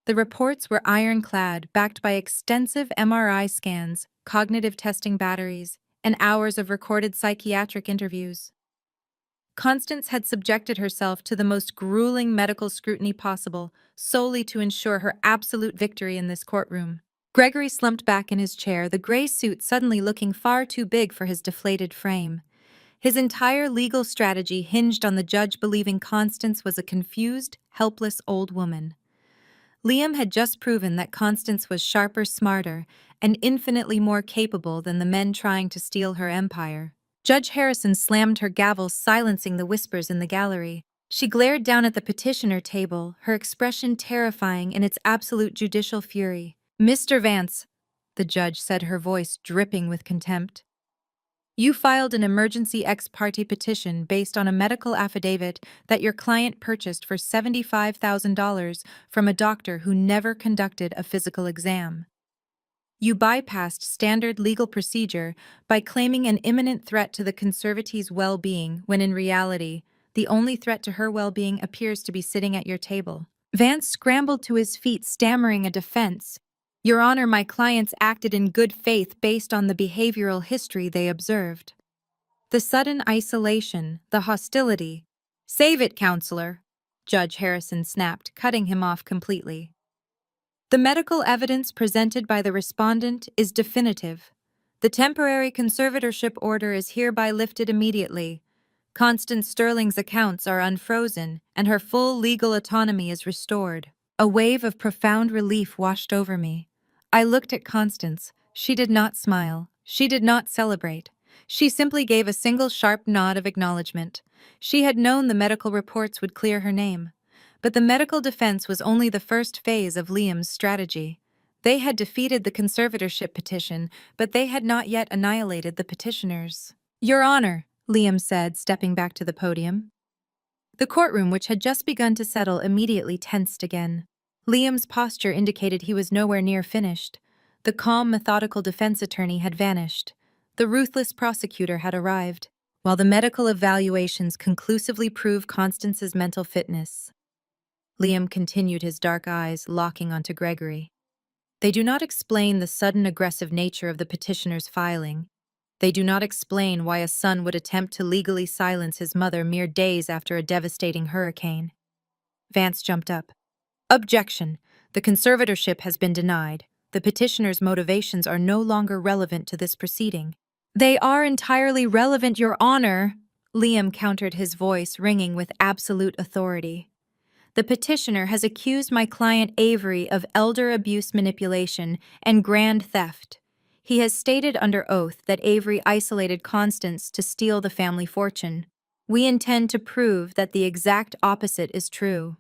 The reports were ironclad, backed by extensive MRI scans, cognitive testing batteries, and hours of recorded psychiatric interviews. Constance had subjected herself to the most grueling medical scrutiny possible, solely to ensure her absolute victory in this courtroom. Gregory slumped back in his chair, the gray suit suddenly looking far too big for his deflated frame. His entire legal strategy hinged on the judge believing Constance was a confused, helpless old woman. Liam had just proven that Constance was sharper, smarter, and infinitely more capable than the men trying to steal her empire. Judge Harrison slammed her gavel, silencing the whispers in the gallery. She glared down at the petitioner table, her expression terrifying in its absolute judicial fury. Mr. Vance, the judge said, her voice dripping with contempt. You filed an emergency ex parte petition based on a medical affidavit that your client purchased for $75,000 from a doctor who never conducted a physical exam. You bypassed standard legal procedure by claiming an imminent threat to the conservatee's well-being when in reality, the only threat to her well-being appears to be sitting at your table. Vance scrambled to his feet, stammering a defense. Your Honor, my clients acted in good faith based on the behavioral history they observed. The sudden isolation, the hostility, Save it, counselor, Judge Harrison snapped, cutting him off completely. The medical evidence presented by the respondent is definitive. The temporary conservatorship order is hereby lifted immediately. Constance Sterling's accounts are unfrozen, and her full legal autonomy is restored. A wave of profound relief washed over me. I looked at Constance. She did not smile. She did not celebrate. She simply gave a single sharp nod of acknowledgement. She had known the medical reports would clear her name. But the medical defense was only the first phase of Liam's strategy. They had defeated the conservatorship petition, but they had not yet annihilated the petitioners. Your Honor, Liam said, stepping back to the podium. The courtroom, which had just begun to settle, immediately tensed again. Liam's posture indicated he was nowhere near finished. The calm, methodical defense attorney had vanished. The ruthless prosecutor had arrived, while the medical evaluations conclusively proved Constance's mental fitness. Liam continued, his dark eyes locking onto Gregory. They do not explain the sudden aggressive nature of the petitioner's filing. They do not explain why a son would attempt to legally silence his mother mere days after a devastating hurricane. Vance jumped up. Objection. The conservatorship has been denied. The petitioner's motivations are no longer relevant to this proceeding. They are entirely relevant, Your Honor, Liam countered, his voice ringing with absolute authority. The petitioner has accused my client Avery of elder abuse manipulation and grand theft. He has stated under oath that Avery isolated Constance to steal the family fortune. We intend to prove that the exact opposite is true.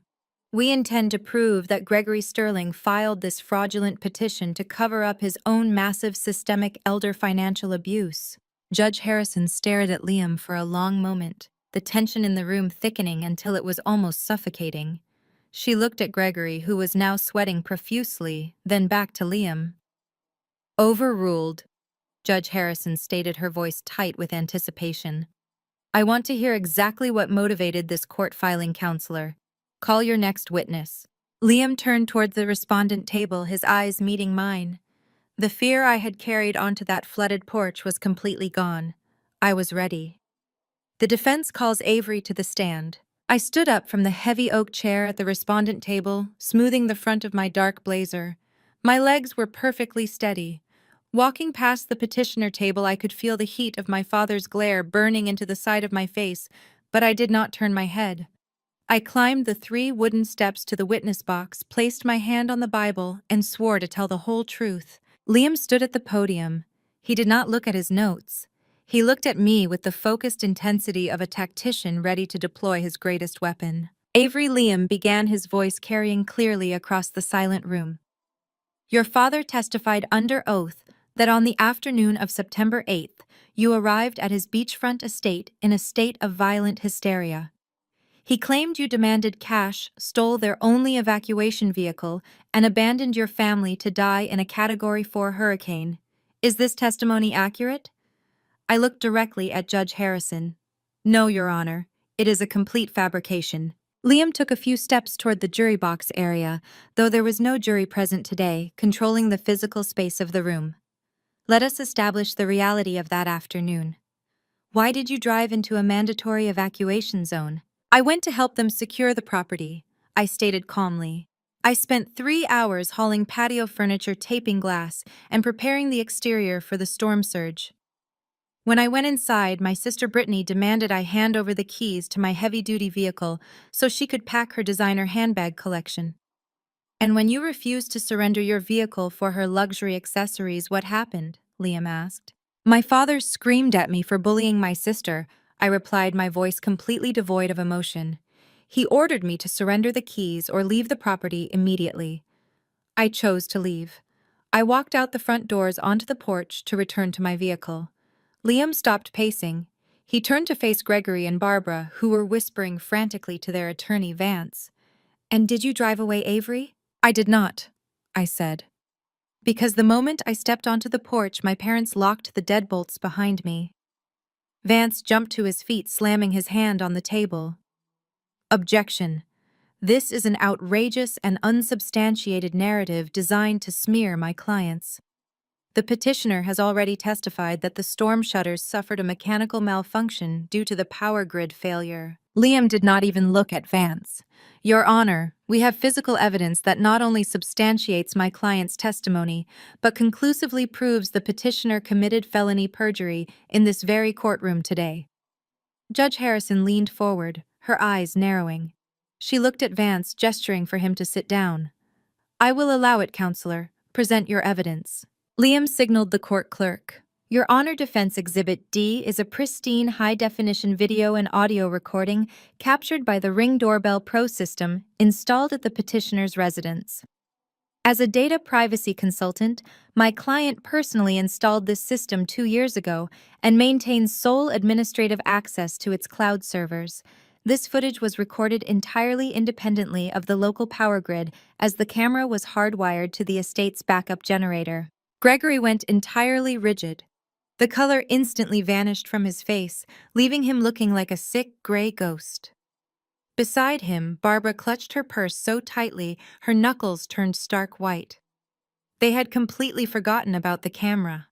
We intend to prove that Gregory Sterling filed this fraudulent petition to cover up his own massive systemic elder financial abuse. Judge Harrison stared at Liam for a long moment, the tension in the room thickening until it was almost suffocating. She looked at Gregory, who was now sweating profusely, then back to Liam. Overruled, Judge Harrison stated, her voice tight with anticipation. I want to hear exactly what motivated this court filing, counselor. Call your next witness. Liam turned toward the respondent table, his eyes meeting mine. The fear I had carried onto that flooded porch was completely gone. I was ready. The defense calls Avery to the stand. I stood up from the heavy oak chair at the respondent table, smoothing the front of my dark blazer. My legs were perfectly steady. Walking past the petitioner table, I could feel the heat of my father's glare burning into the side of my face, but I did not turn my head. I climbed the 3 wooden steps to the witness box, placed my hand on the Bible, and swore to tell the whole truth. Liam stood at the podium. He did not look at his notes. He looked at me with the focused intensity of a tactician ready to deploy his greatest weapon. Avery, Liam began, his voice carrying clearly across the silent room. Your father testified under oath that on the afternoon of September 8th, you arrived at his beachfront estate in a state of violent hysteria. He claimed you demanded cash, stole their only evacuation vehicle, and abandoned your family to die in a Category 4 hurricane. Is this testimony accurate? I looked directly at Judge Harrison. No, Your Honor. It is a complete fabrication. Liam took a few steps toward the jury box area, though there was no jury present today, controlling the physical space of the room. Let us establish the reality of that afternoon. Why did you drive into a mandatory evacuation zone? I went to help them secure the property, I stated calmly. I spent 3 hours hauling patio furniture, taping glass, and preparing the exterior for the storm surge. When I went inside, my sister Brittany demanded I hand over the keys to my heavy-duty vehicle so she could pack her designer handbag collection. And when you refused to surrender your vehicle for her luxury accessories, what happened? Liam asked. My father screamed at me for bullying my sister, I replied, my voice completely devoid of emotion. He ordered me to surrender the keys or leave the property immediately. I chose to leave. I walked out the front doors onto the porch to return to my vehicle. Liam stopped pacing. He turned to face Gregory and Barbara, who were whispering frantically to their attorney, Vance. And did you drive away Avery? I did not, I said. Because the moment I stepped onto the porch, my parents locked the deadbolts behind me. Vance jumped to his feet, slamming his hand on the table. Objection. This is an outrageous and unsubstantiated narrative designed to smear my clients. The petitioner has already testified that the storm shutters suffered a mechanical malfunction due to the power grid failure. Liam did not even look at Vance. Your Honor, we have physical evidence that not only substantiates my client's testimony, but conclusively proves the petitioner committed felony perjury in this very courtroom today. Judge Harrison leaned forward, her eyes narrowing. She looked at Vance, gesturing for him to sit down. I will allow it, Counselor. Present your evidence. Liam signaled the court clerk. Your Honor, Defense Exhibit D is a pristine high-definition video and audio recording captured by the Ring Doorbell Pro system installed at the petitioner's residence. As a data privacy consultant, my client personally installed this system 2 years ago and maintains sole administrative access to its cloud servers. This footage was recorded entirely independently of the local power grid as the camera was hardwired to the estate's backup generator. Gregory went entirely rigid. The color instantly vanished from his face, leaving him looking like a sick, gray ghost. Beside him, Barbara clutched her purse so tightly her knuckles turned stark white. They had completely forgotten about the camera.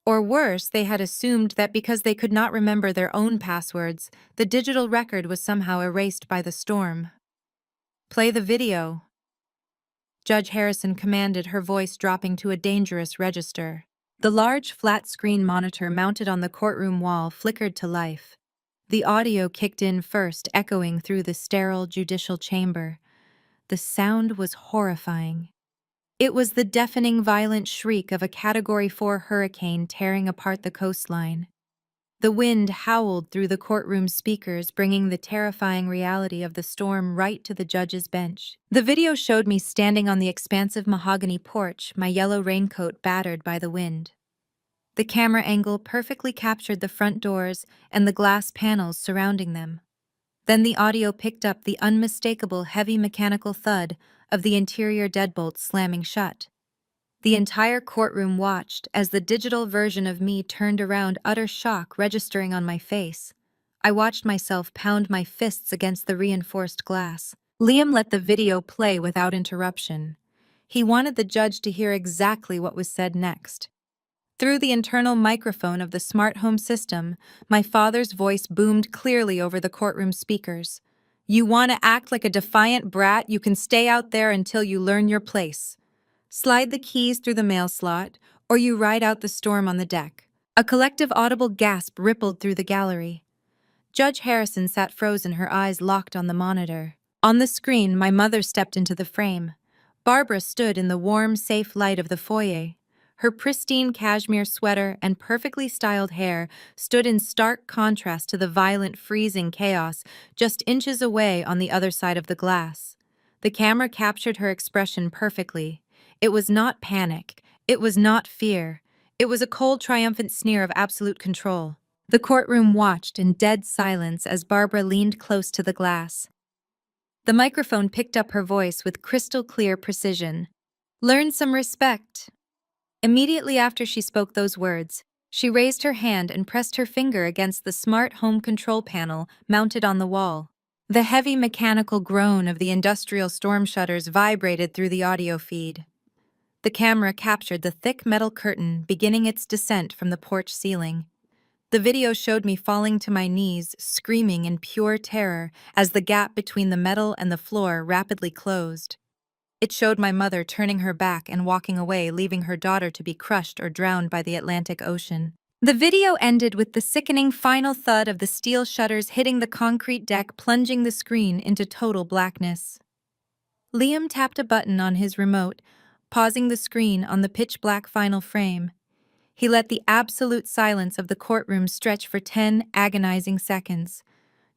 Or worse, they had assumed that because they could not remember their own passwords, the digital record was somehow erased by the storm. Play the video. Judge Harrison commanded, her voice dropping to a dangerous register. The large flat-screen monitor mounted on the courtroom wall flickered to life. The audio kicked in first, echoing through the sterile judicial chamber. The sound was horrifying. It was the deafening, violent shriek of a Category 4 hurricane tearing apart the coastline. The wind howled through the courtroom speakers, bringing the terrifying reality of the storm right to the judge's bench. The video showed me standing on the expansive mahogany porch, my yellow raincoat battered by the wind. The camera angle perfectly captured the front doors and the glass panels surrounding them. Then the audio picked up the unmistakable heavy mechanical thud of the interior deadbolts slamming shut. The entire courtroom watched as the digital version of me turned around, utter shock registering on my face. I watched myself pound my fists against the reinforced glass. Liam let the video play without interruption. He wanted the judge to hear exactly what was said next. Through the internal microphone of the smart home system, my father's voice boomed clearly over the courtroom speakers. You want to act like a defiant brat? You can stay out there until you learn your place. Slide the keys through the mail slot, or you ride out the storm on the deck. A collective audible gasp rippled through the gallery. Judge Harrison sat frozen, her eyes locked on the monitor. On the screen, my mother stepped into the frame. Barbara stood in the warm, safe light of the foyer. Her pristine cashmere sweater and perfectly styled hair stood in stark contrast to the violent, freezing chaos just inches away on the other side of the glass. The camera captured her expression perfectly. It was not panic. It was not fear. It was a cold, triumphant sneer of absolute control. The courtroom watched in dead silence as Barbara leaned close to the glass. The microphone picked up her voice with crystal-clear precision. Learn some respect. Immediately after she spoke those words, she raised her hand and pressed her finger against the smart home control panel mounted on the wall. The heavy mechanical groan of the industrial storm shutters vibrated through the audio feed. The camera captured the thick metal curtain beginning its descent from the porch ceiling. The video showed me falling to my knees, screaming in pure terror as the gap between the metal and the floor rapidly closed. It showed my mother turning her back and walking away, leaving her daughter to be crushed or drowned by the Atlantic Ocean. The video ended with the sickening final thud of the steel shutters hitting the concrete deck, plunging the screen into total blackness. Liam tapped a button on his remote, pausing the screen on the pitch-black final frame. He let the absolute silence of the courtroom stretch for 10 agonizing seconds.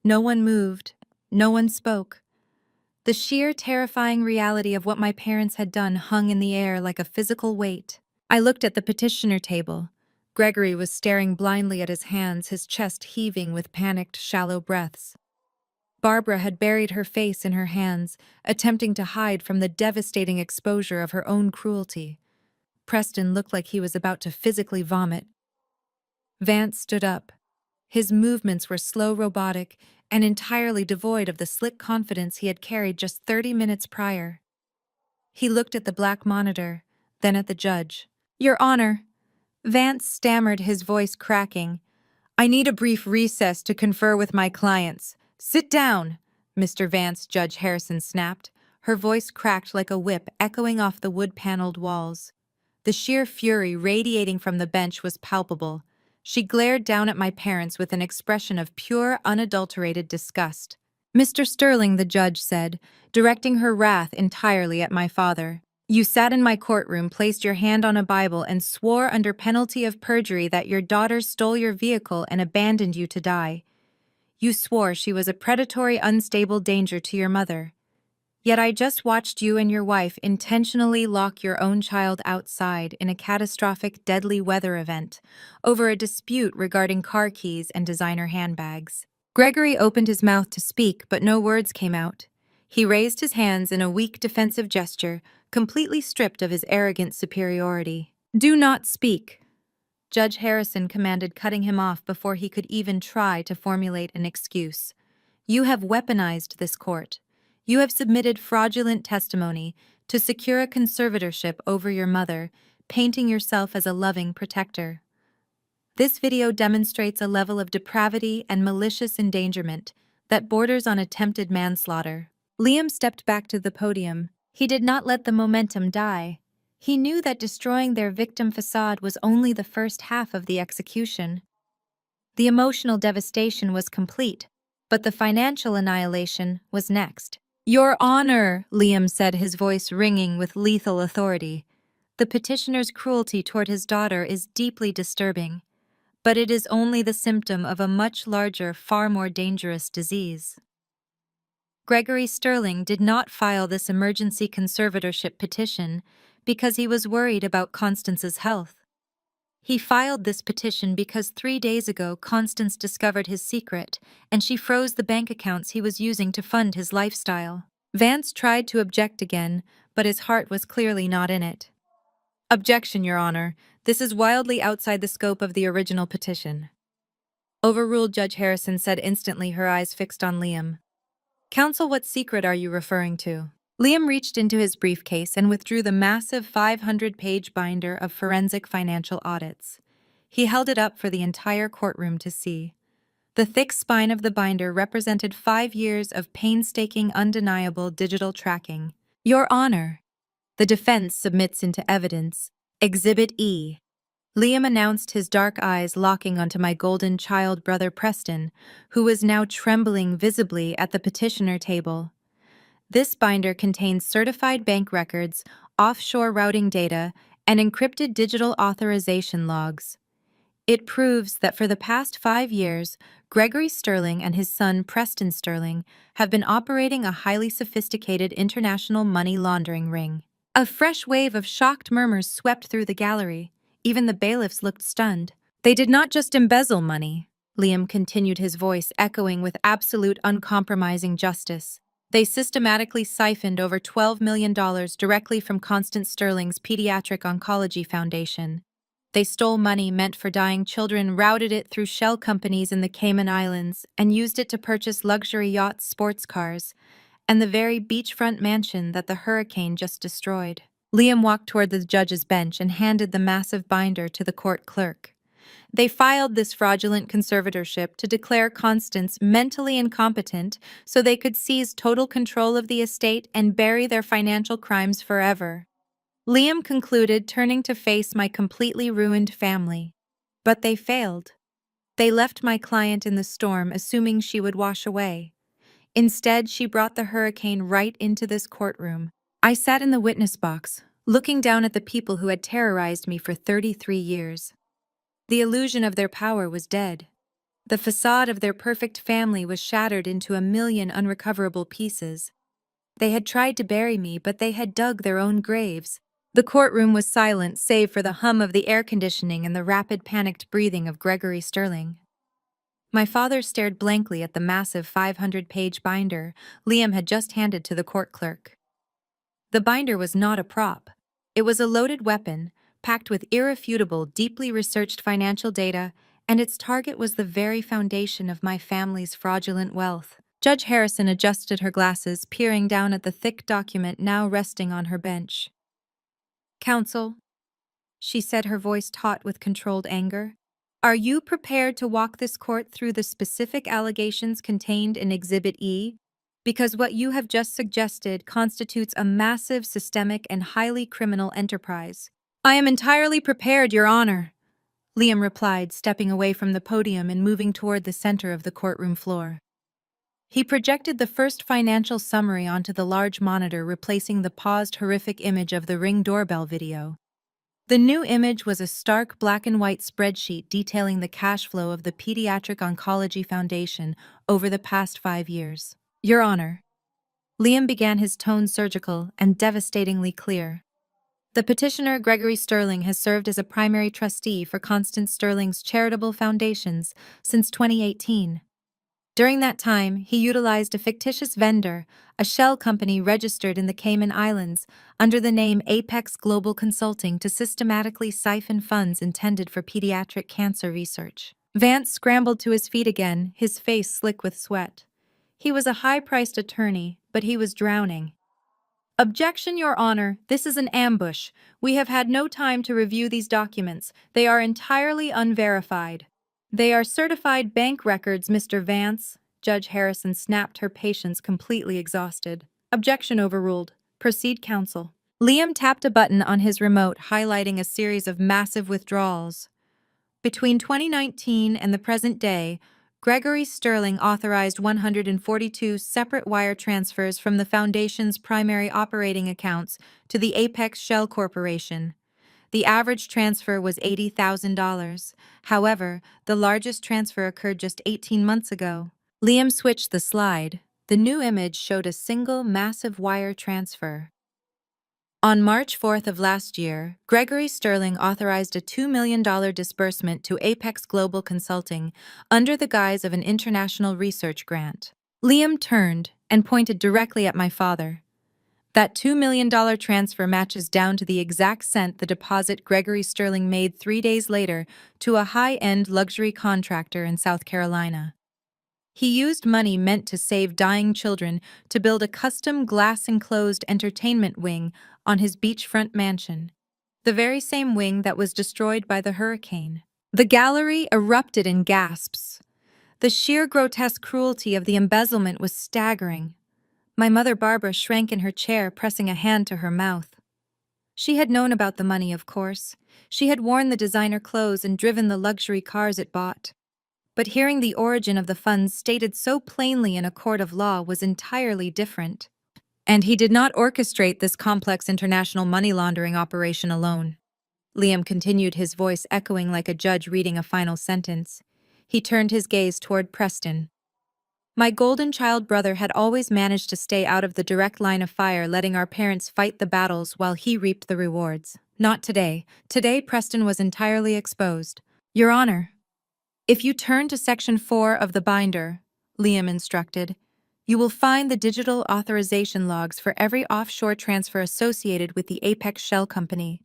No one moved. No one spoke. The sheer, terrifying reality of what my parents had done hung in the air like a physical weight. I looked at the petitioner table. Gregory was staring blindly at his hands, his chest heaving with panicked, shallow breaths. Barbara had buried her face in her hands, attempting to hide from the devastating exposure of her own cruelty. Preston looked like he was about to physically vomit. Vance stood up. His movements were slow, robotic, and entirely devoid of the slick confidence he had carried just 30 minutes prior. He looked at the black monitor, then at the judge. Your Honor, Vance stammered, his voice cracking. I need a brief recess to confer with my clients. "Sit down!" Mr. Vance, Judge Harrison snapped. Her voice cracked like a whip echoing off the wood-paneled walls. The sheer fury radiating from the bench was palpable. She glared down at my parents with an expression of pure, unadulterated disgust. "Mr. Sterling," the judge said, directing her wrath entirely at my father, "you sat in my courtroom, placed your hand on a Bible, and swore under penalty of perjury that your daughter stole your vehicle and abandoned you to die. You swore she was a predatory, unstable danger to your mother. Yet I just watched you and your wife intentionally lock your own child outside in a catastrophic, deadly weather event over a dispute regarding car keys and designer handbags." Gregory opened his mouth to speak, but no words came out. He raised his hands in a weak defensive gesture, completely stripped of his arrogant superiority. "Do not speak," Judge Harrison commanded, cutting him off before he could even try to formulate an excuse. "You have weaponized this court. You have submitted fraudulent testimony to secure a conservatorship over your mother, painting yourself as a loving protector. This video demonstrates a level of depravity and malicious endangerment that borders on attempted manslaughter." Liam stepped back to the podium. He did not let the momentum die. He knew that destroying their victim facade was only the first half of the execution. The emotional devastation was complete, but the financial annihilation was next. "Your Honor," Liam said, his voice ringing with lethal authority, "the petitioner's cruelty toward his daughter is deeply disturbing, but it is only the symptom of a much larger, far more dangerous disease." Gregory Sterling did not file this emergency conservatorship petition because he was worried about Constance's health. He filed this petition because 3 days ago Constance discovered his secret, and she froze the bank accounts he was using to fund his lifestyle. Vance tried to object again, but his heart was clearly not in it. "Objection, Your Honor. This is wildly outside the scope of the original petition." Overruled, Judge Harrison said instantly, her eyes fixed on Liam. "Counsel, what secret are you referring to?" Liam reached into his briefcase and withdrew the massive 500-page binder of forensic financial audits. He held it up for the entire courtroom to see. The thick spine of the binder represented 5 years of painstaking, undeniable digital tracking. "Your Honor," the defense submits into evidence, Exhibit E. Liam announced, his dark eyes locking onto my golden child brother Preston, who was now trembling visibly at the petitioner table. This binder contains certified bank records, offshore routing data, and encrypted digital authorization logs. It proves that for the past 5 years, Gregory Sterling and his son Preston Sterling have been operating a highly sophisticated international money laundering ring. A fresh wave of shocked murmurs swept through the gallery. Even the bailiffs looked stunned. "They did not just embezzle money," Liam continued, his voice echoing with absolute uncompromising justice. "They systematically siphoned over $12 million directly from Constance Sterling's Pediatric Oncology Foundation. They stole money meant for dying children, routed it through shell companies in the Cayman Islands, and used it to purchase luxury yachts, sports cars, and the very beachfront mansion that the hurricane just destroyed." Liam walked toward the judge's bench and handed the massive binder to the court clerk. "They filed this fraudulent conservatorship to declare Constance mentally incompetent so they could seize total control of the estate and bury their financial crimes forever," Liam concluded, turning to face my completely ruined family. "But they failed. They left my client in the storm, assuming she would wash away. Instead, she brought the hurricane right into this courtroom. I sat in the witness box, looking down at the people who had terrorized me for 33 years. The illusion of their power was dead. The facade of their perfect family was shattered into a million unrecoverable pieces. They had tried to bury me, but they had dug their own graves." The courtroom was silent, save for the hum of the air conditioning and the rapid, panicked breathing of Gregory Sterling. My father stared blankly at the massive 500-page binder Liam had just handed to the court clerk. The binder was not a prop. It was a loaded weapon, packed with irrefutable, deeply researched financial data, and its target was the very foundation of my family's fraudulent wealth. Judge Harrison adjusted her glasses, peering down at the thick document now resting on her bench. "Counsel," she said, her voice taut with controlled anger, Are you prepared to walk this court through the specific allegations contained in Exhibit E? Because what you have just suggested constitutes a massive, systemic, and highly criminal enterprise. I am entirely prepared, Your Honor, Liam replied, stepping away from the podium and moving toward the center of the courtroom floor. He projected the first financial summary onto the large monitor, replacing the paused, horrific image of the Ring doorbell video. The new image was a stark black and white spreadsheet detailing the cash flow of the Pediatric Oncology Foundation over the past 5 years. Your Honor, Liam began, his tone surgical and devastatingly clear. The petitioner, Gregory Sterling, has served as a primary trustee for Constance Sterling's charitable foundations since 2018. During that time, he utilized a fictitious vendor, a shell company registered in the Cayman Islands, under the name Apex Global Consulting, to systematically siphon funds intended for pediatric cancer research. Vance scrambled to his feet again, his face slick with sweat. He was a high-priced attorney, but he was drowning. Objection, Your Honor. This is an ambush. We have had no time to review these documents. They are entirely unverified. They are certified bank records, Mr. Vance. Judge Harrison snapped, her patience completely exhausted. Objection overruled. Proceed, counsel. Liam tapped a button on his remote, highlighting a series of massive withdrawals. Between 2019 and the present day, Gregory Sterling authorized 142 separate wire transfers from the Foundation's primary operating accounts to the Apex Shell Corporation. The average transfer was $80,000. However, the largest transfer occurred just 18 months ago. Liam switched the slide. The new image showed a single massive wire transfer. On March 4th of last year, Gregory Sterling authorized a $2 million disbursement to Apex Global Consulting under the guise of an international research grant. Liam turned and pointed directly at my father. That $2 million transfer matches down to the exact cent the deposit Gregory Sterling made 3 days later to a high-end luxury contractor in South Carolina. He used money meant to save dying children to build a custom glass-enclosed entertainment wing on his beachfront mansion, the very same wing that was destroyed by the hurricane. The gallery erupted in gasps. The sheer grotesque cruelty of the embezzlement was staggering. My mother Barbara shrank in her chair, pressing a hand to her mouth. She had known about the money, of course. She had worn the designer clothes and driven the luxury cars it bought. But hearing the origin of the funds stated so plainly in a court of law was entirely different. And he did not orchestrate this complex international money laundering operation alone. Liam continued, his voice echoing like a judge reading a final sentence. He turned his gaze toward Preston. My golden child brother had always managed to stay out of the direct line of fire, letting our parents fight the battles while he reaped the rewards. Not today. Today, Preston was entirely exposed. Your Honor, if you turn to Section 4 of the binder, Liam instructed, you will find the digital authorization logs for every offshore transfer associated with the Apex Shell Company.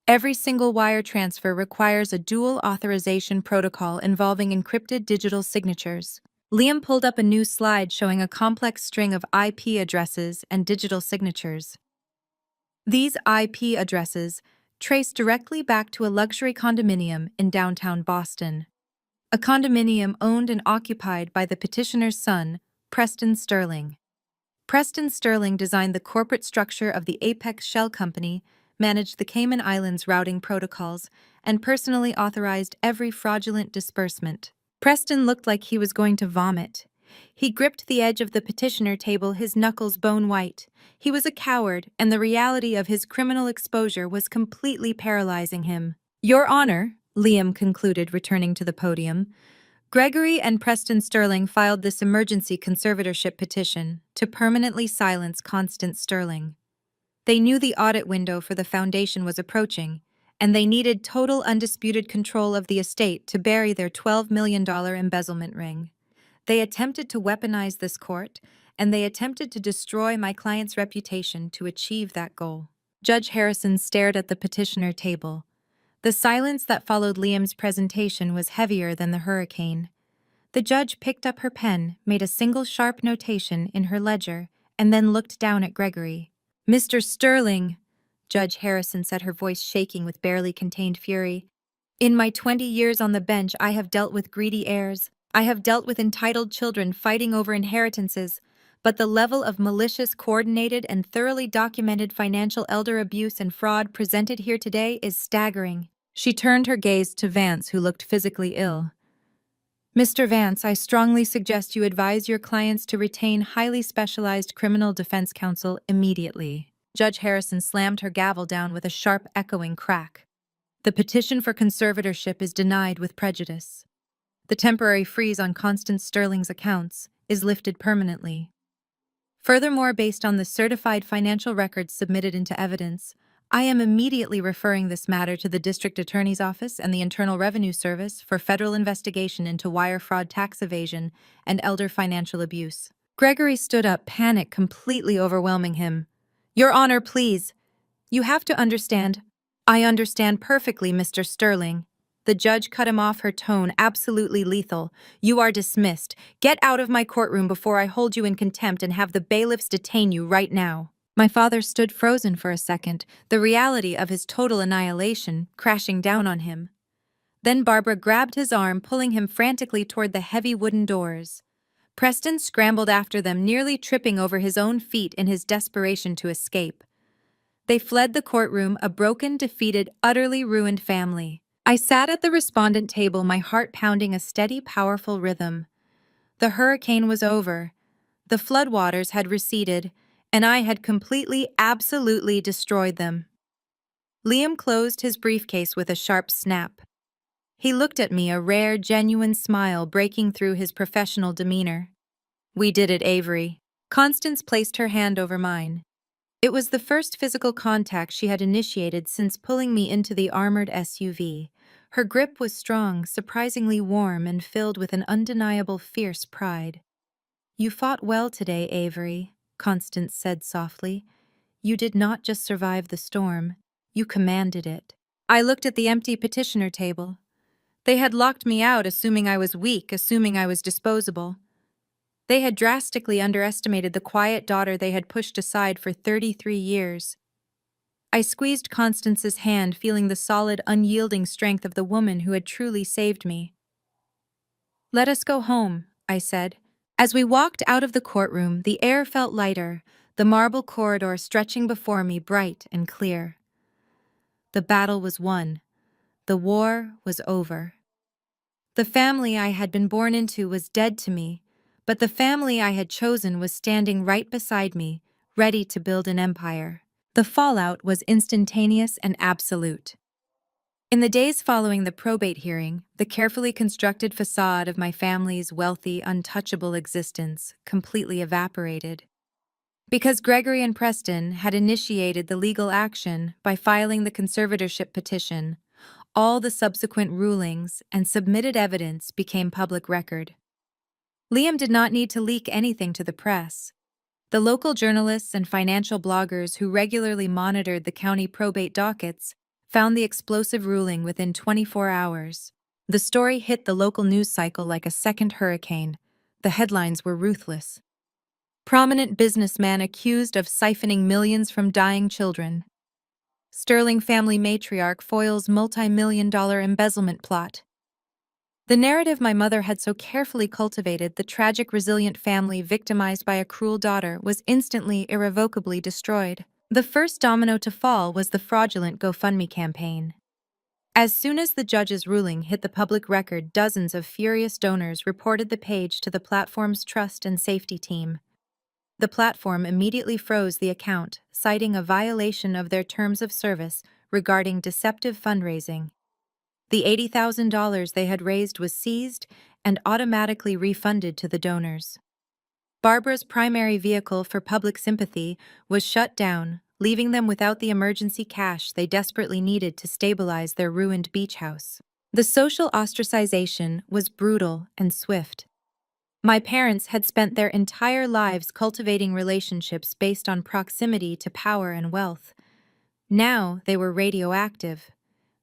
Every single wire transfer requires a dual authorization protocol involving encrypted digital signatures. Liam pulled up a new slide showing a complex string of IP addresses and digital signatures. These IP addresses trace directly back to a luxury condominium in downtown Boston. A condominium owned and occupied by the petitioner's son, Preston Sterling. Preston Sterling designed the corporate structure of the Apex Shell Company, managed the Cayman Islands routing protocols, and personally authorized every fraudulent disbursement. Preston looked like he was going to vomit. He gripped the edge of the petitioner table, his knuckles bone white. He was a coward, and the reality of his criminal exposure was completely paralyzing him. Your Honor, Liam concluded, returning to the podium, Gregory and Preston Sterling filed this emergency conservatorship petition to permanently silence Constance Sterling. They knew the audit window for the foundation was approaching, and they needed total undisputed control of the estate to bury their $12 million embezzlement ring. They attempted to weaponize this court, and they attempted to destroy my client's reputation to achieve that goal. Judge Harrison stared at the petitioner table. The silence that followed Liam's presentation was heavier than the hurricane. The judge picked up her pen, made a single sharp notation in her ledger, and then looked down at Gregory. Mr. Sterling, Judge Harrison said, her voice shaking with barely contained fury, In my 20 years on the bench, I have dealt with greedy heirs. I have dealt with entitled children fighting over inheritances. But the level of malicious, coordinated, and thoroughly documented financial elder abuse and fraud presented here today is staggering. She turned her gaze to Vance, who looked physically ill. Mr. Vance, I strongly suggest you advise your clients to retain highly specialized criminal defense counsel immediately. Judge Harrison slammed her gavel down with a sharp, echoing crack. The petition for conservatorship is denied with prejudice. The temporary freeze on Constance Sterling's accounts is lifted permanently. Furthermore, based on the certified financial records submitted into evidence, I am immediately referring this matter to the District Attorney's Office and the Internal Revenue Service for federal investigation into wire fraud, tax evasion, and elder financial abuse. Gregory stood up, panic completely overwhelming him. Your Honor, please. You have to understand. I understand perfectly, Mr. Sterling. The judge cut him off, her tone absolutely lethal. You are dismissed. Get out of my courtroom before I hold you in contempt and have the bailiffs detain you right now. My father stood frozen for a second, the reality of his total annihilation crashing down on him. Then Barbara grabbed his arm, pulling him frantically toward the heavy wooden doors. Preston scrambled after them, nearly tripping over his own feet in his desperation to escape. They fled the courtroom, a broken, defeated, utterly ruined family. I sat at the respondent table, my heart pounding a steady, powerful rhythm. The hurricane was over. The floodwaters had receded, and I had completely, absolutely destroyed them. Liam closed his briefcase with a sharp snap. He looked at me, a rare, genuine smile breaking through his professional demeanor. We did it, Avery. Constance placed her hand over mine. It was the first physical contact she had initiated since pulling me into the armored SUV. Her grip was strong, surprisingly warm, and filled with an undeniable fierce pride. You fought well today, Avery, Constance said softly. You did not just survive the storm, you commanded it. I looked at the empty petitioner table. They had locked me out, assuming I was weak, assuming I was disposable. They had drastically underestimated the quiet daughter they had pushed aside for 33 years. I squeezed Constance's hand, feeling the solid, unyielding strength of the woman who had truly saved me. Let us go home, I said. As we walked out of the courtroom, the air felt lighter, the marble corridor stretching before me bright and clear. The battle was won. The war was over. The family I had been born into was dead to me, but the family I had chosen was standing right beside me, ready to build an empire. The fallout was instantaneous and absolute. In the days following the probate hearing, the carefully constructed facade of my family's wealthy, untouchable existence completely evaporated. Because Gregory and Preston had initiated the legal action by filing the conservatorship petition, all the subsequent rulings and submitted evidence became public record. Liam did not need to leak anything to the press. The local journalists and financial bloggers who regularly monitored the county probate dockets found the explosive ruling within 24 hours. The story hit the local news cycle like a second hurricane. The headlines were ruthless. Prominent businessman accused of siphoning millions from dying children. Sterling family matriarch foils multi-million-dollar embezzlement plot. The narrative my mother had so carefully cultivated, the tragic, resilient family victimized by a cruel daughter, was instantly, irrevocably destroyed. The first domino to fall was the fraudulent GoFundMe campaign. As soon as the judge's ruling hit the public record, dozens of furious donors reported the page to the platform's trust and safety team. The platform immediately froze the account, citing a violation of their terms of service regarding deceptive fundraising. The $80,000 they had raised was seized and automatically refunded to the donors. Barbara's primary vehicle for public sympathy was shut down, leaving them without the emergency cash they desperately needed to stabilize their ruined beach house. The social ostracization was brutal and swift. My parents had spent their entire lives cultivating relationships based on proximity to power and wealth. Now they were radioactive.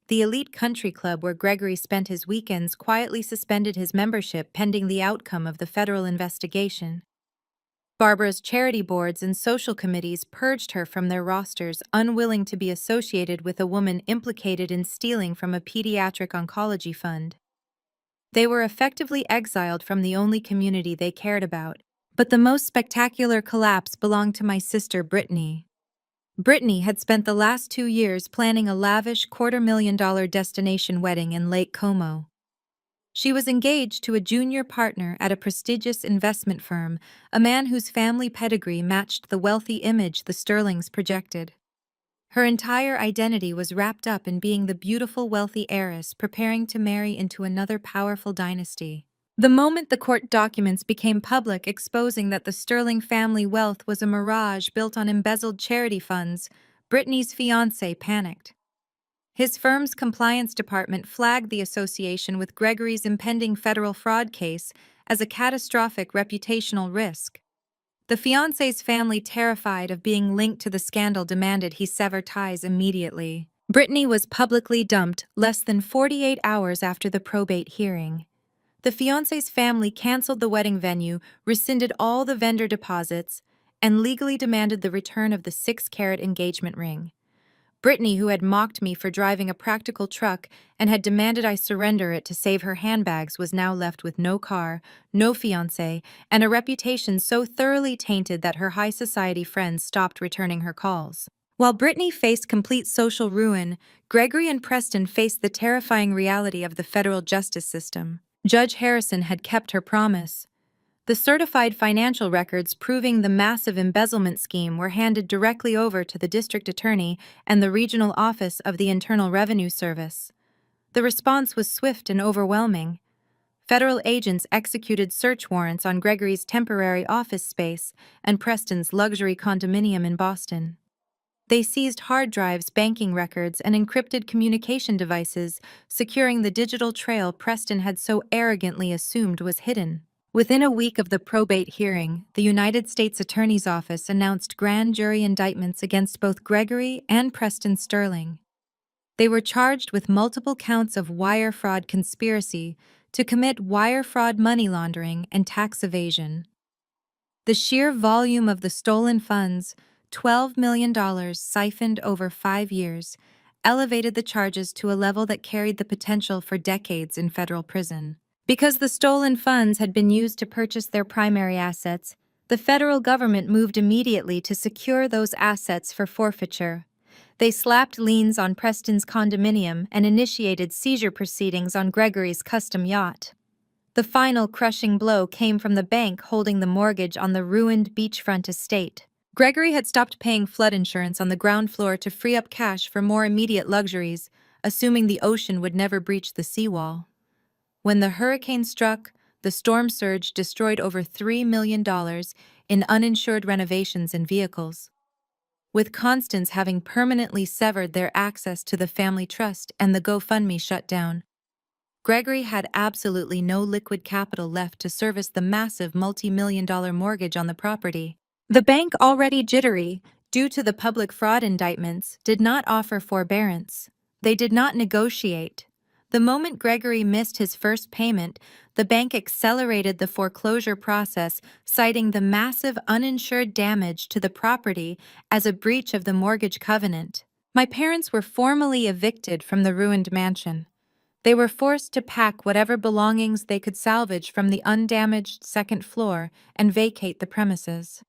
The elite country club where Gregory spent his weekends quietly suspended his membership pending the outcome of the federal investigation. Barbara's charity boards and social committees purged her from their rosters, unwilling to be associated with a woman implicated in stealing from a pediatric oncology fund. They were effectively exiled from the only community they cared about. But the most spectacular collapse belonged to my sister Brittany. Brittany had spent the last 2 years planning a lavish $250,000 destination wedding in Lake Como. She was engaged to a junior partner at a prestigious investment firm, a man whose family pedigree matched the wealthy image the Sterlings projected. Her entire identity was wrapped up in being the beautiful, wealthy heiress preparing to marry into another powerful dynasty. The moment the court documents became public, exposing that the Sterling family wealth was a mirage built on embezzled charity funds, Brittany's fiancé panicked. His firm's compliance department flagged the association with Gregory's impending federal fraud case as a catastrophic reputational risk. The fiancé's family, terrified of being linked to the scandal, demanded he sever ties immediately. Brittany was publicly dumped less than 48 hours after the probate hearing. The fiancé's family canceled the wedding venue, rescinded all the vendor deposits, and legally demanded the return of the 6-carat engagement ring. Brittany, who had mocked me for driving a practical truck and had demanded I surrender it to save her handbags, was now left with no car, no fiancé, and a reputation so thoroughly tainted that her high society friends stopped returning her calls. While Brittany faced complete social ruin, Gregory and Preston faced the terrifying reality of the federal justice system. Judge Harrison had kept her promise. The certified financial records proving the massive embezzlement scheme were handed directly over to the district attorney and the regional office of the Internal Revenue Service. The response was swift and overwhelming. Federal agents executed search warrants on Gregory's temporary office space and Preston's luxury condominium in Boston. They seized hard drives, banking records, and encrypted communication devices, securing the digital trail Preston had so arrogantly assumed was hidden. Within a week of the probate hearing, the United States Attorney's Office announced grand jury indictments against both Gregory and Preston Sterling. They were charged with multiple counts of wire fraud conspiracy to commit wire fraud, money laundering, and tax evasion. The sheer volume of the stolen funds, $12 million siphoned over 5 years, elevated the charges to a level that carried the potential for decades in federal prison. Because the stolen funds had been used to purchase their primary assets, the federal government moved immediately to secure those assets for forfeiture. They slapped liens on Preston's condominium and initiated seizure proceedings on Gregory's custom yacht. The final crushing blow came from the bank holding the mortgage on the ruined beachfront estate. Gregory had stopped paying flood insurance on the ground floor to free up cash for more immediate luxuries, assuming the ocean would never breach the seawall. When the hurricane struck, the storm surge destroyed over $3 million in uninsured renovations and vehicles. With Constance having permanently severed their access to the family trust and the GoFundMe shut down, Gregory had absolutely no liquid capital left to service the massive multi-million-dollar mortgage on the property. The bank, already jittery due to the public fraud indictments, did not offer forbearance. They did not negotiate. The moment Gregory missed his first payment, the bank accelerated the foreclosure process, citing the massive uninsured damage to the property as a breach of the mortgage covenant. My parents were formally evicted from the ruined mansion. They were forced to pack whatever belongings they could salvage from the undamaged second floor and vacate the premises.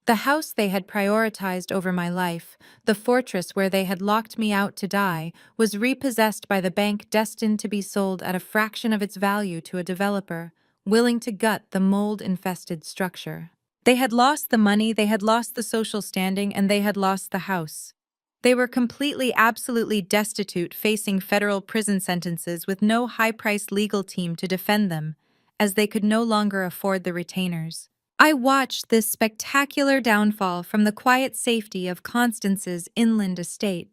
The house they had prioritized over my life, the fortress where they had locked me out to die, was repossessed by the bank, destined to be sold at a fraction of its value to a developer willing to gut the mold-infested structure. They had lost the money, they had lost the social standing, and they had lost the house. They were completely, absolutely destitute, facing federal prison sentences with no high-priced legal team to defend them, as they could no longer afford the retainers. I watched this spectacular downfall from the quiet safety of Constance's inland estate.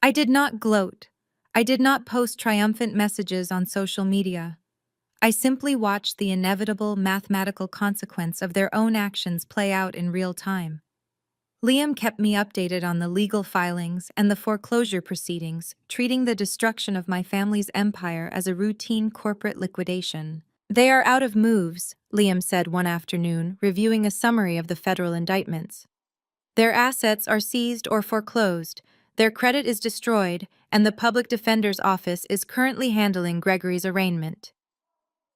I did not gloat. I did not post triumphant messages on social media. I simply watched the inevitable mathematical consequence of their own actions play out in real time. Liam kept me updated on the legal filings and the foreclosure proceedings, treating the destruction of my family's empire as a routine corporate liquidation. They are out of moves, Liam said one afternoon, reviewing a summary of the federal indictments. Their assets are seized or foreclosed, their credit is destroyed, and the public defender's office is currently handling Gregory's arraignment.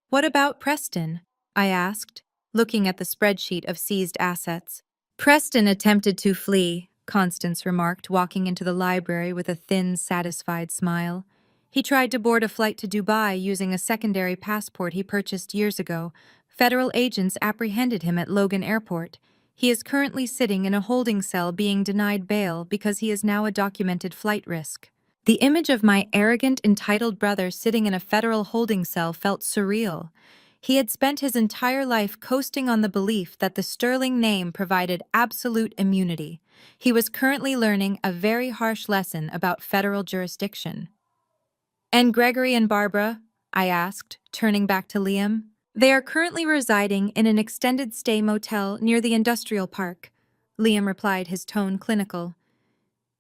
What about Preston? I asked, looking at the spreadsheet of seized assets. Preston attempted to flee, Constance remarked, walking into the library with a thin, satisfied smile. He tried to board a flight to Dubai using a secondary passport he purchased years ago. Federal agents apprehended him at Logan Airport. He is currently sitting in a holding cell being denied bail because he is now a documented flight risk. The image of my arrogant, entitled brother sitting in a federal holding cell felt surreal. He had spent his entire life coasting on the belief that the Sterling name provided absolute immunity. He was currently learning a very harsh lesson about federal jurisdiction. And Gregory and Barbara? I asked, turning back to Liam. They are currently residing in an extended stay motel near the industrial park, Liam replied, his tone clinical.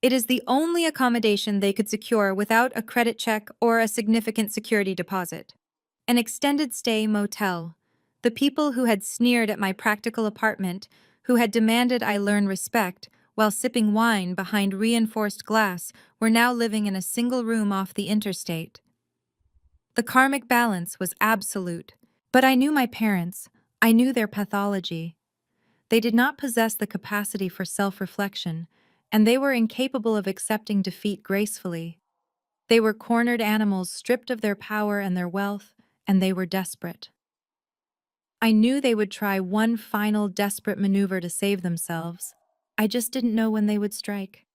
It is the only accommodation they could secure without a credit check or a significant security deposit. An extended stay motel. The people who had sneered at my practical apartment, who had demanded I learn respect while sipping wine behind reinforced glass, were now living in a single room off the interstate. The karmic balance was absolute. But I knew my parents. I knew their pathology. They did not possess the capacity for self-reflection, and they were incapable of accepting defeat gracefully. They were cornered animals stripped of their power and their wealth, and they were desperate. I knew they would try one final desperate maneuver to save themselves. I just didn't know when they would strike.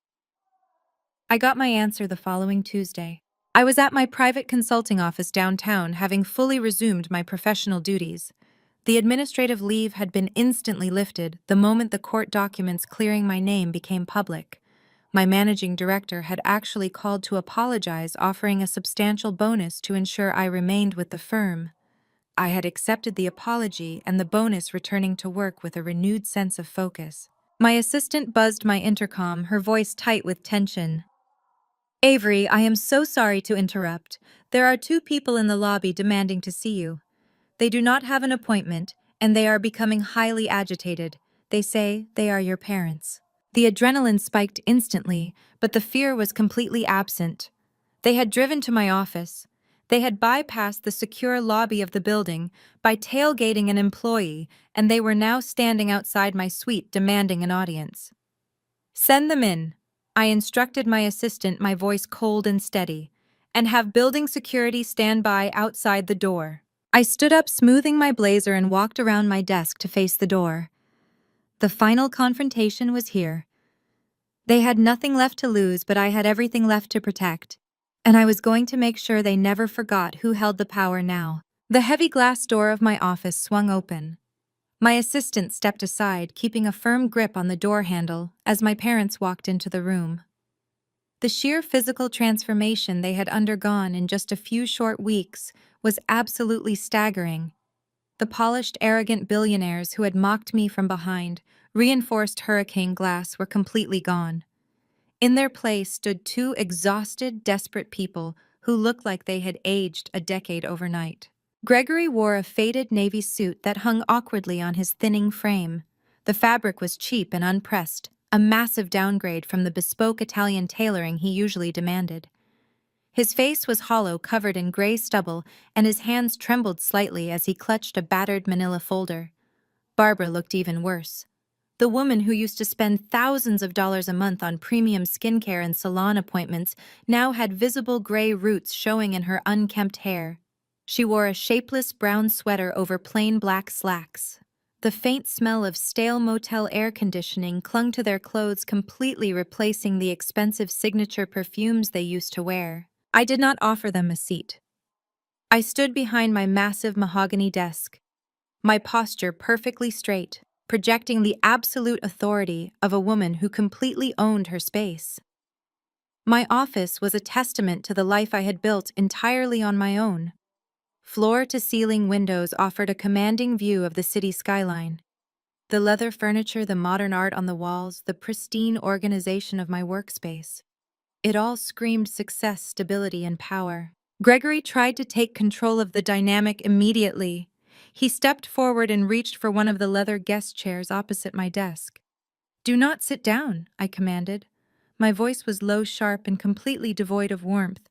I got my answer the following Tuesday. I was at my private consulting office downtown, having fully resumed my professional duties. The administrative leave had been instantly lifted the moment the court documents clearing my name became public. My managing director had actually called to apologize, offering a substantial bonus to ensure I remained with the firm. I had accepted the apology and the bonus, returning to work with a renewed sense of focus. My assistant buzzed my intercom, her voice tight with tension. Avery, I am so sorry to interrupt. There are 2 people in the lobby demanding to see you. They do not have an appointment, and they are becoming highly agitated. They say they are your parents. The adrenaline spiked instantly, but the fear was completely absent. They had driven to my office. They had bypassed the secure lobby of the building by tailgating an employee, and they were now standing outside my suite demanding an audience. Send them in, I instructed my assistant, my voice cold and steady, and have building security stand by outside the door. I stood up, smoothing my blazer, and walked around my desk to face the door. The final confrontation was here. They had nothing left to lose, but I had everything left to protect, and I was going to make sure they never forgot who held the power now. The heavy glass door of my office swung open. My assistant stepped aside, keeping a firm grip on the door handle as my parents walked into the room. The sheer physical transformation they had undergone in just a few short weeks was absolutely staggering. The polished, arrogant billionaires who had mocked me from behind reinforced hurricane glass were completely gone. In their place stood 2 exhausted, desperate people who looked like they had aged a decade overnight. Gregory wore a faded navy suit that hung awkwardly on his thinning frame. The fabric was cheap and unpressed, a massive downgrade from the bespoke Italian tailoring he usually demanded. His face was hollow, covered in gray stubble, and his hands trembled slightly as he clutched a battered manila folder. Barbara looked even worse. The woman who used to spend thousands of dollars a month on premium skincare and salon appointments now had visible gray roots showing in her unkempt hair. She wore a shapeless brown sweater over plain black slacks. The faint smell of stale motel air conditioning clung to their clothes, completely replacing the expensive signature perfumes they used to wear. I did not offer them a seat. I stood behind my massive mahogany desk, my posture perfectly straight, projecting the absolute authority of a woman who completely owned her space. My office was a testament to the life I had built entirely on my own. Floor-to-ceiling windows offered a commanding view of the city skyline. The leather furniture, the modern art on the walls, the pristine organization of my workspace. It all screamed success, stability, and power. Gregory tried to take control of the dynamic immediately. He stepped forward and reached for one of the leather guest chairs opposite my desk. "Do not sit down," I commanded. My voice was low, sharp, and completely devoid of warmth.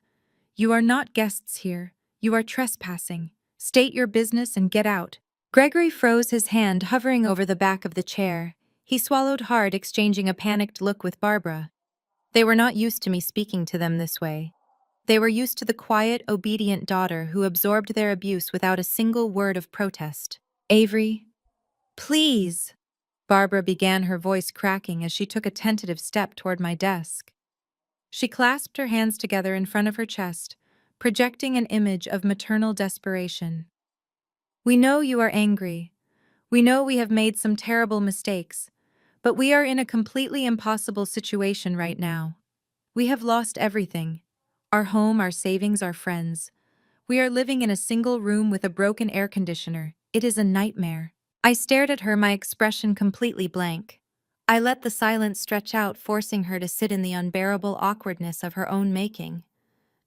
"You are not guests here. You are trespassing. State your business and get out." Gregory froze, his hand hovering over the back of the chair. He swallowed hard, exchanging a panicked look with Barbara. They were not used to me speaking to them this way. They were used to the quiet, obedient daughter who absorbed their abuse without a single word of protest. "Avery, please," Barbara began, her voice cracking as she took a tentative step toward my desk. She clasped her hands together in front of her chest, projecting an image of maternal desperation. "We know you are angry. We know we have made some terrible mistakes, but we are in a completely impossible situation right now. We have lost everything: our home, our savings, our friends. We are living in a single room with a broken air conditioner. It is a nightmare." I stared at her, my expression completely blank. I let the silence stretch out, forcing her to sit in the unbearable awkwardness of her own making.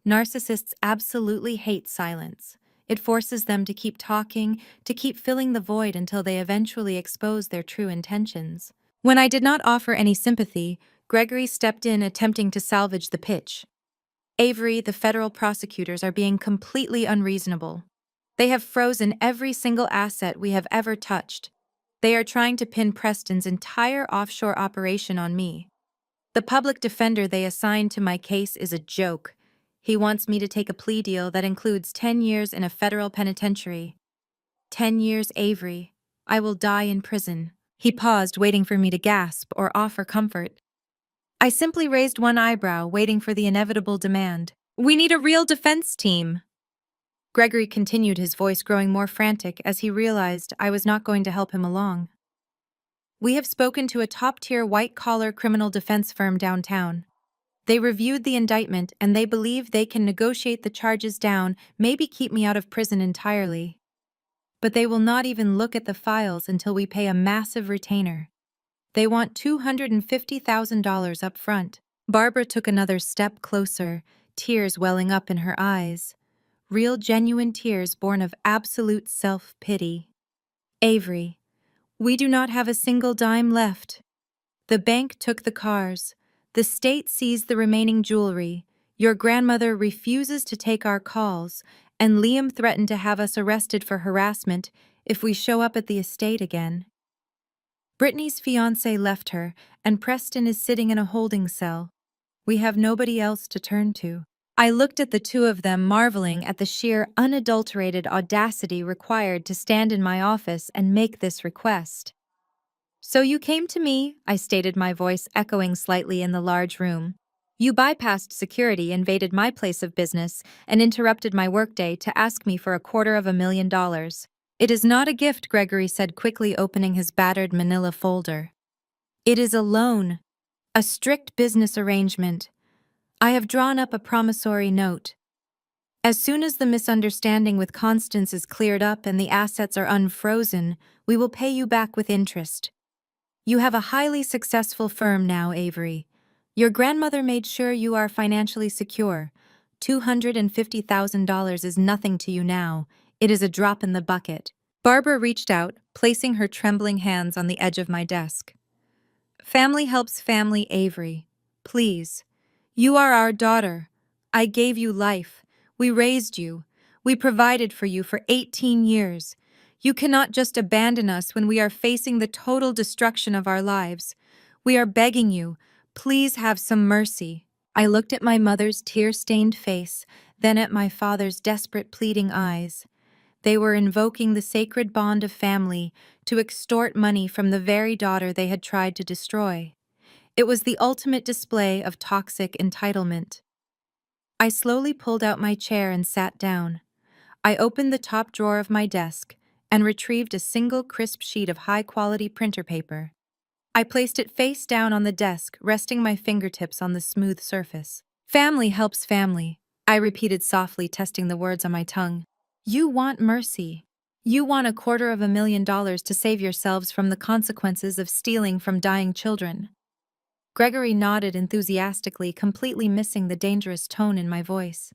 Narcissists absolutely hate silence. It forces them to keep talking, to keep filling the void until they eventually expose their true intentions. When I did not offer any sympathy, Gregory stepped in, attempting to salvage the pitch. "Avery, the federal prosecutors are being completely unreasonable. They have frozen every single asset we have ever touched. They are trying to pin Preston's entire offshore operation on me. The public defender they assigned to my case is a joke. He wants me to take a plea deal that includes 10 years in a federal penitentiary. 10 years, Avery. I will die in prison." He paused, waiting for me to gasp or offer comfort. I simply raised one eyebrow, waiting for the inevitable demand. "We need a real defense team." Gregory continued, his voice growing more frantic as he realized I was not going to help him along. "We have spoken to a top-tier white-collar criminal defense firm downtown. They reviewed the indictment and they believe they can negotiate the charges down, maybe keep me out of prison entirely. But they will not even look at the files until we pay a massive retainer. They want $250,000 up front." Barbara took another step closer, tears welling up in her eyes. Real, genuine tears born of absolute self-pity. "Avery, we do not have a single dime left. The bank took the cars. The state seized the remaining jewelry. Your grandmother refuses to take our calls, and Liam threatened to have us arrested for harassment if we show up at the estate again. Brittany's fiancé left her, and Preston is sitting in a holding cell. We have nobody else to turn to." I looked at the two of them, marveling at the sheer, unadulterated audacity required to stand in my office and make this request. "So you came to me," I stated, my voice echoing slightly in the large room. "You bypassed security, invaded my place of business, and interrupted my workday to ask me for $250,000. It is not a gift," Gregory said, quickly opening his battered manila folder. "It is a loan, a strict business arrangement. I have drawn up a promissory note. As soon as the misunderstanding with Constance is cleared up and the assets are unfrozen, we will pay you back with interest. You have a highly successful firm now, Avery. Your grandmother made sure you are financially secure. $250,000 is nothing to you now. It is a drop in the bucket." Barbara reached out, placing her trembling hands on the edge of my desk. "Family helps family, Avery. Please. You are our daughter. I gave you life. We raised you. We provided for you for 18 years. You cannot just abandon us when we are facing the total destruction of our lives. We are begging you. Please have some mercy." I looked at my mother's tear-stained face, then at my father's desperate, pleading eyes. They were invoking the sacred bond of family to extort money from the very daughter they had tried to destroy. It was the ultimate display of toxic entitlement. I slowly pulled out my chair and sat down. I opened the top drawer of my desk and retrieved a single crisp sheet of high-quality printer paper. I placed it face down on the desk, resting my fingertips on the smooth surface. "Family helps family," I repeated softly, testing the words on my tongue. "You want mercy. You want $250,000 to save yourselves from the consequences of stealing from dying children." Gregory nodded enthusiastically, completely missing the dangerous tone in my voice.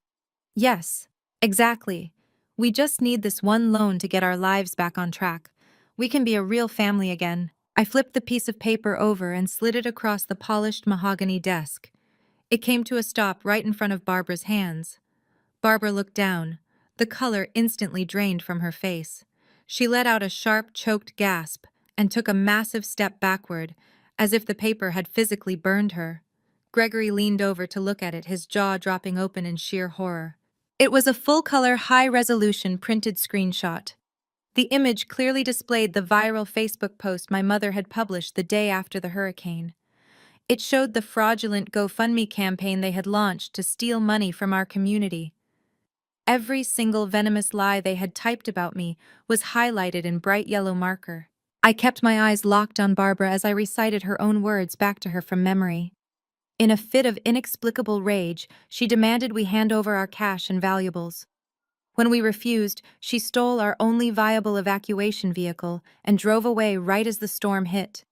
"Yes, Exactly. We just need this one loan to get our lives back on track. We can be a real family again. I flipped the piece of paper over and slid it across the polished mahogany desk. It came to a stop right in front of Barbara's hands. Barbara looked down. The color instantly drained from her face. She let out a sharp, choked gasp and took a massive step backward, as if the paper had physically burned her. Gregory leaned over to look at it, his jaw dropping open in sheer horror. It was a full-color, high-resolution printed screenshot. The image clearly displayed the viral Facebook post my mother had published the day after the hurricane. It showed the fraudulent GoFundMe campaign they had launched to steal money from our community. Every single venomous lie they had typed about me was highlighted in bright yellow marker. I kept my eyes locked on Barbara as I recited her own words back to her from memory. In a fit of inexplicable rage, she demanded we hand over our cash and valuables. When we refused, she stole our only viable evacuation vehicle and drove away right as the storm hit.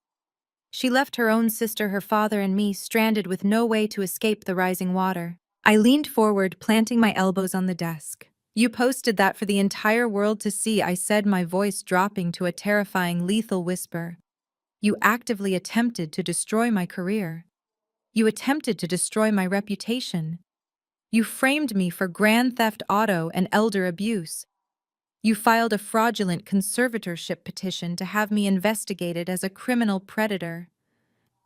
She left her own sister, her father, and me stranded with no way to escape the rising water. I leaned forward, planting my elbows on the desk. "You posted that for the entire world to see," I said, my voice dropping to a terrifying, lethal whisper. "You actively attempted to destroy my career. You attempted to destroy my reputation. You framed me for grand theft auto and elder abuse. You filed a fraudulent conservatorship petition to have me investigated as a criminal predator.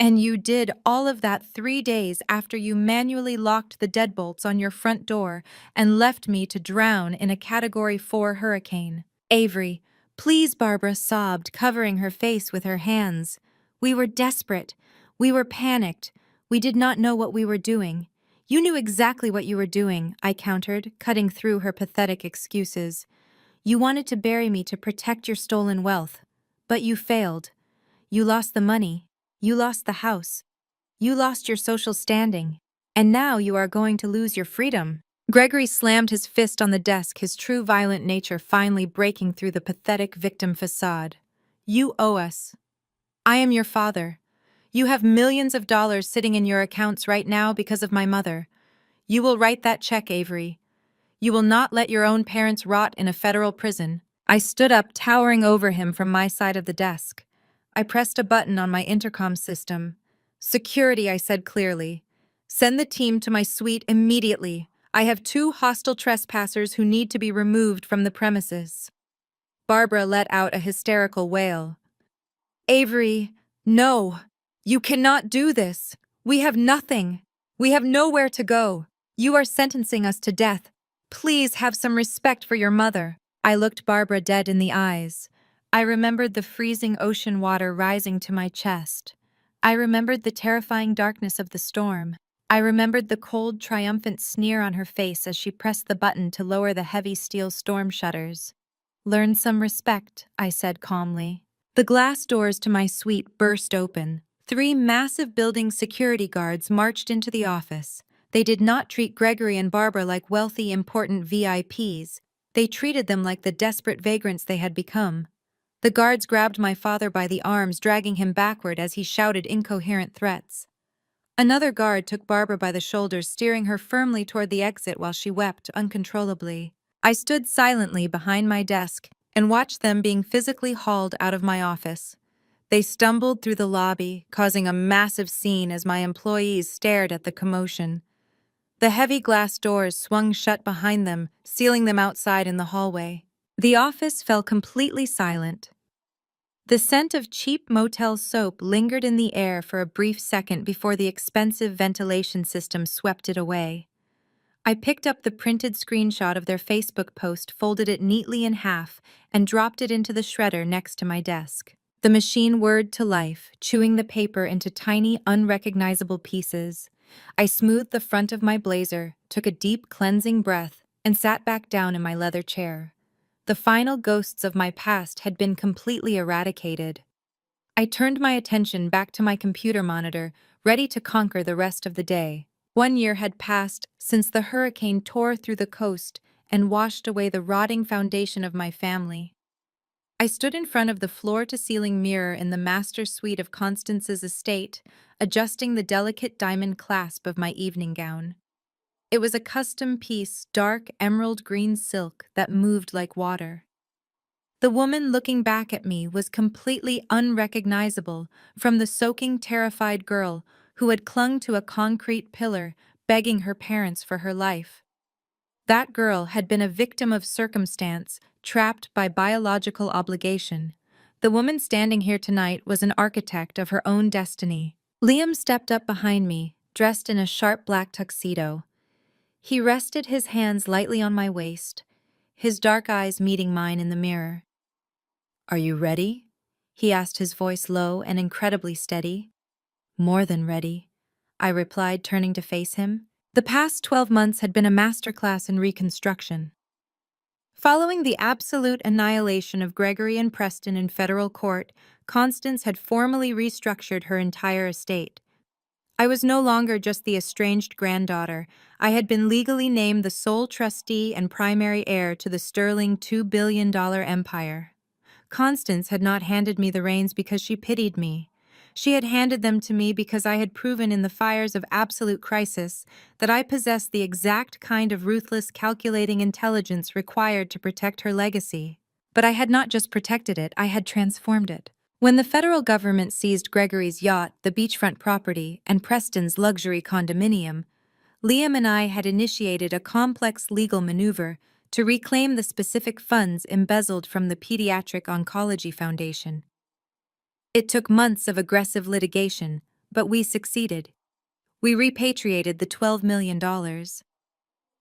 And you did all of that 3 days after you manually locked the deadbolts on your front door and left me to drown in a Category 4 hurricane." "Avery, please," Barbara sobbed, covering her face with her hands. "We were desperate. We were panicked. We did not know what we were doing." "You knew exactly what you were doing," I countered, cutting through her pathetic excuses. "You wanted to bury me to protect your stolen wealth. But you failed. You lost the money. You lost the house. You lost your social standing. And now you are going to lose your freedom." Gregory slammed his fist on the desk, his true violent nature finally breaking through the pathetic victim facade. "You owe us. I am your father. You have millions of dollars sitting in your accounts right now because of my mother. You will write that check, Avery. You will not let your own parents rot in a federal prison." I stood up, towering over him from my side of the desk. I pressed a button on my intercom system. "Security," I said clearly. "Send the team to my suite immediately. I have 2 hostile trespassers who need to be removed from the premises." Barbara let out a hysterical wail. "Avery, no! You cannot do this! We have nothing! We have nowhere to go! You are sentencing us to death! Please have some respect for your mother." I looked Barbara dead in the eyes. I remembered the freezing ocean water rising to my chest. I remembered the terrifying darkness of the storm. I remembered the cold, triumphant sneer on her face as she pressed the button to lower the heavy steel storm shutters. "Learn some respect," I said calmly. The glass doors to my suite burst open. 3 massive building security guards marched into the office. They did not treat Gregory and Barbara like wealthy, important VIPs. They treated them like the desperate vagrants they had become. The guards grabbed my father by the arms, dragging him backward as he shouted incoherent threats. Another guard took Barbara by the shoulders, steering her firmly toward the exit while she wept uncontrollably. I stood silently behind my desk and watched them being physically hauled out of my office. They stumbled through the lobby, causing a massive scene as my employees stared at the commotion. The heavy glass doors swung shut behind them, sealing them outside in the hallway. The office fell completely silent. The scent of cheap motel soap lingered in the air for a brief second before the expensive ventilation system swept it away. I picked up the printed screenshot of their Facebook post, folded it neatly in half, and dropped it into the shredder next to my desk. The machine whirred to life, chewing the paper into tiny, unrecognizable pieces. I smoothed the front of my blazer, took a deep, cleansing breath, and sat back down in my leather chair. The final ghosts of my past had been completely eradicated. I turned my attention back to my computer monitor, ready to conquer the rest of the day. 1 year had passed since the hurricane tore through the coast and washed away the rotting foundation of my family. I stood in front of the floor-to-ceiling mirror in the master suite of Constance's estate, adjusting the delicate diamond clasp of my evening gown. It was a custom piece, dark emerald green silk that moved like water. The woman looking back at me was completely unrecognizable from the soaking, terrified girl who had clung to a concrete pillar, begging her parents for her life. That girl had been a victim of circumstance, trapped by biological obligation. The woman standing here tonight was an architect of her own destiny. Liam stepped up behind me, dressed in a sharp black tuxedo. He rested his hands lightly on my waist, his dark eyes meeting mine in the mirror. "Are you ready?" he asked, his voice low and incredibly steady. "More than ready," I replied, turning to face him. The past 12 months had been a masterclass in reconstruction. Following the absolute annihilation of Gregory and Preston in federal court, Constance had formally restructured her entire estate. I was no longer just the estranged granddaughter. I had been legally named the sole trustee and primary heir to the sterling $2 billion empire. Constance had not handed me the reins because she pitied me. She had handed them to me because I had proven in the fires of absolute crisis that I possessed the exact kind of ruthless, calculating intelligence required to protect her legacy. But I had not just protected it, I had transformed it. When the federal government seized Gregory's yacht, the beachfront property, and Preston's luxury condominium, Liam and I had initiated a complex legal maneuver to reclaim the specific funds embezzled from the Pediatric Oncology Foundation. It took months of aggressive litigation, but we succeeded. We repatriated the $12 million.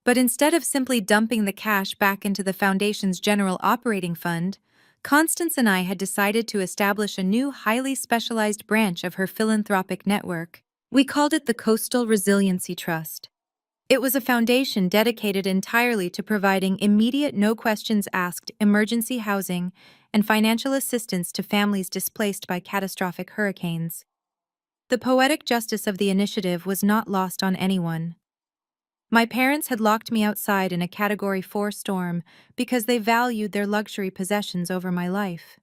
But instead of simply dumping the cash back into the Foundation's general operating fund, Constance and I had decided to establish a new, highly specialized branch of her philanthropic network. We called it the Coastal Resiliency Trust. It was a foundation dedicated entirely to providing immediate, no-questions-asked emergency housing and financial assistance to families displaced by catastrophic hurricanes. The poetic justice of the initiative was not lost on anyone. My parents had locked me outside in a Category 4 storm because they valued their luxury possessions over my life.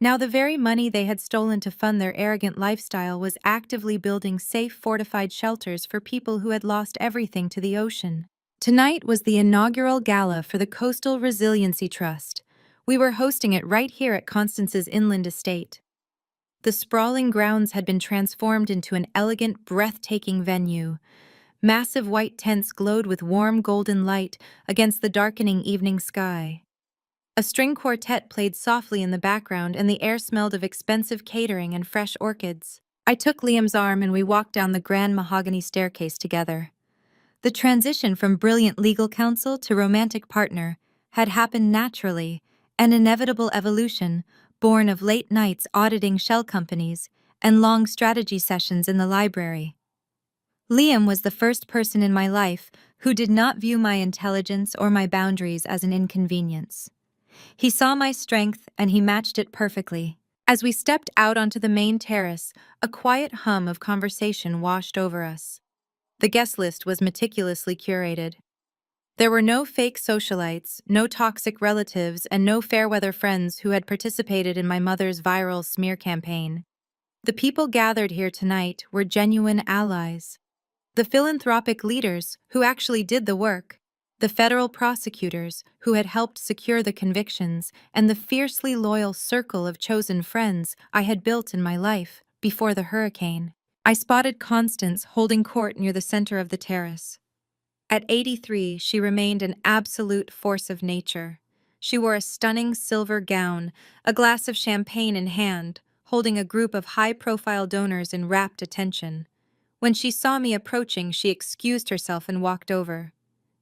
Now the very money they had stolen to fund their arrogant lifestyle was actively building safe, fortified shelters for people who had lost everything to the ocean. Tonight was the inaugural gala for the Coastal Resiliency Trust. We were hosting it right here at Constance's inland estate. The sprawling grounds had been transformed into an elegant, breathtaking venue. Massive white tents glowed with warm golden light against the darkening evening sky. A string quartet played softly in the background, and the air smelled of expensive catering and fresh orchids. I took Liam's arm and we walked down the grand mahogany staircase together. The transition from brilliant legal counsel to romantic partner had happened naturally, an inevitable evolution born of late nights auditing shell companies and long strategy sessions in the library. Liam was the first person in my life who did not view my intelligence or my boundaries as an inconvenience. He saw my strength and he matched it perfectly. As we stepped out onto the main terrace, a quiet hum of conversation washed over us. The guest list was meticulously curated. There were no fake socialites, no toxic relatives, and no fair-weather friends who had participated in my mother's viral smear campaign. The people gathered here tonight were genuine allies. The philanthropic leaders who actually did the work, the federal prosecutors who had helped secure the convictions, and the fiercely loyal circle of chosen friends I had built in my life before the hurricane. I spotted Constance holding court near the center of the terrace. At 83, she remained an absolute force of nature. She wore a stunning silver gown, a glass of champagne in hand, holding a group of high-profile donors in rapt attention. When she saw me approaching, she excused herself and walked over.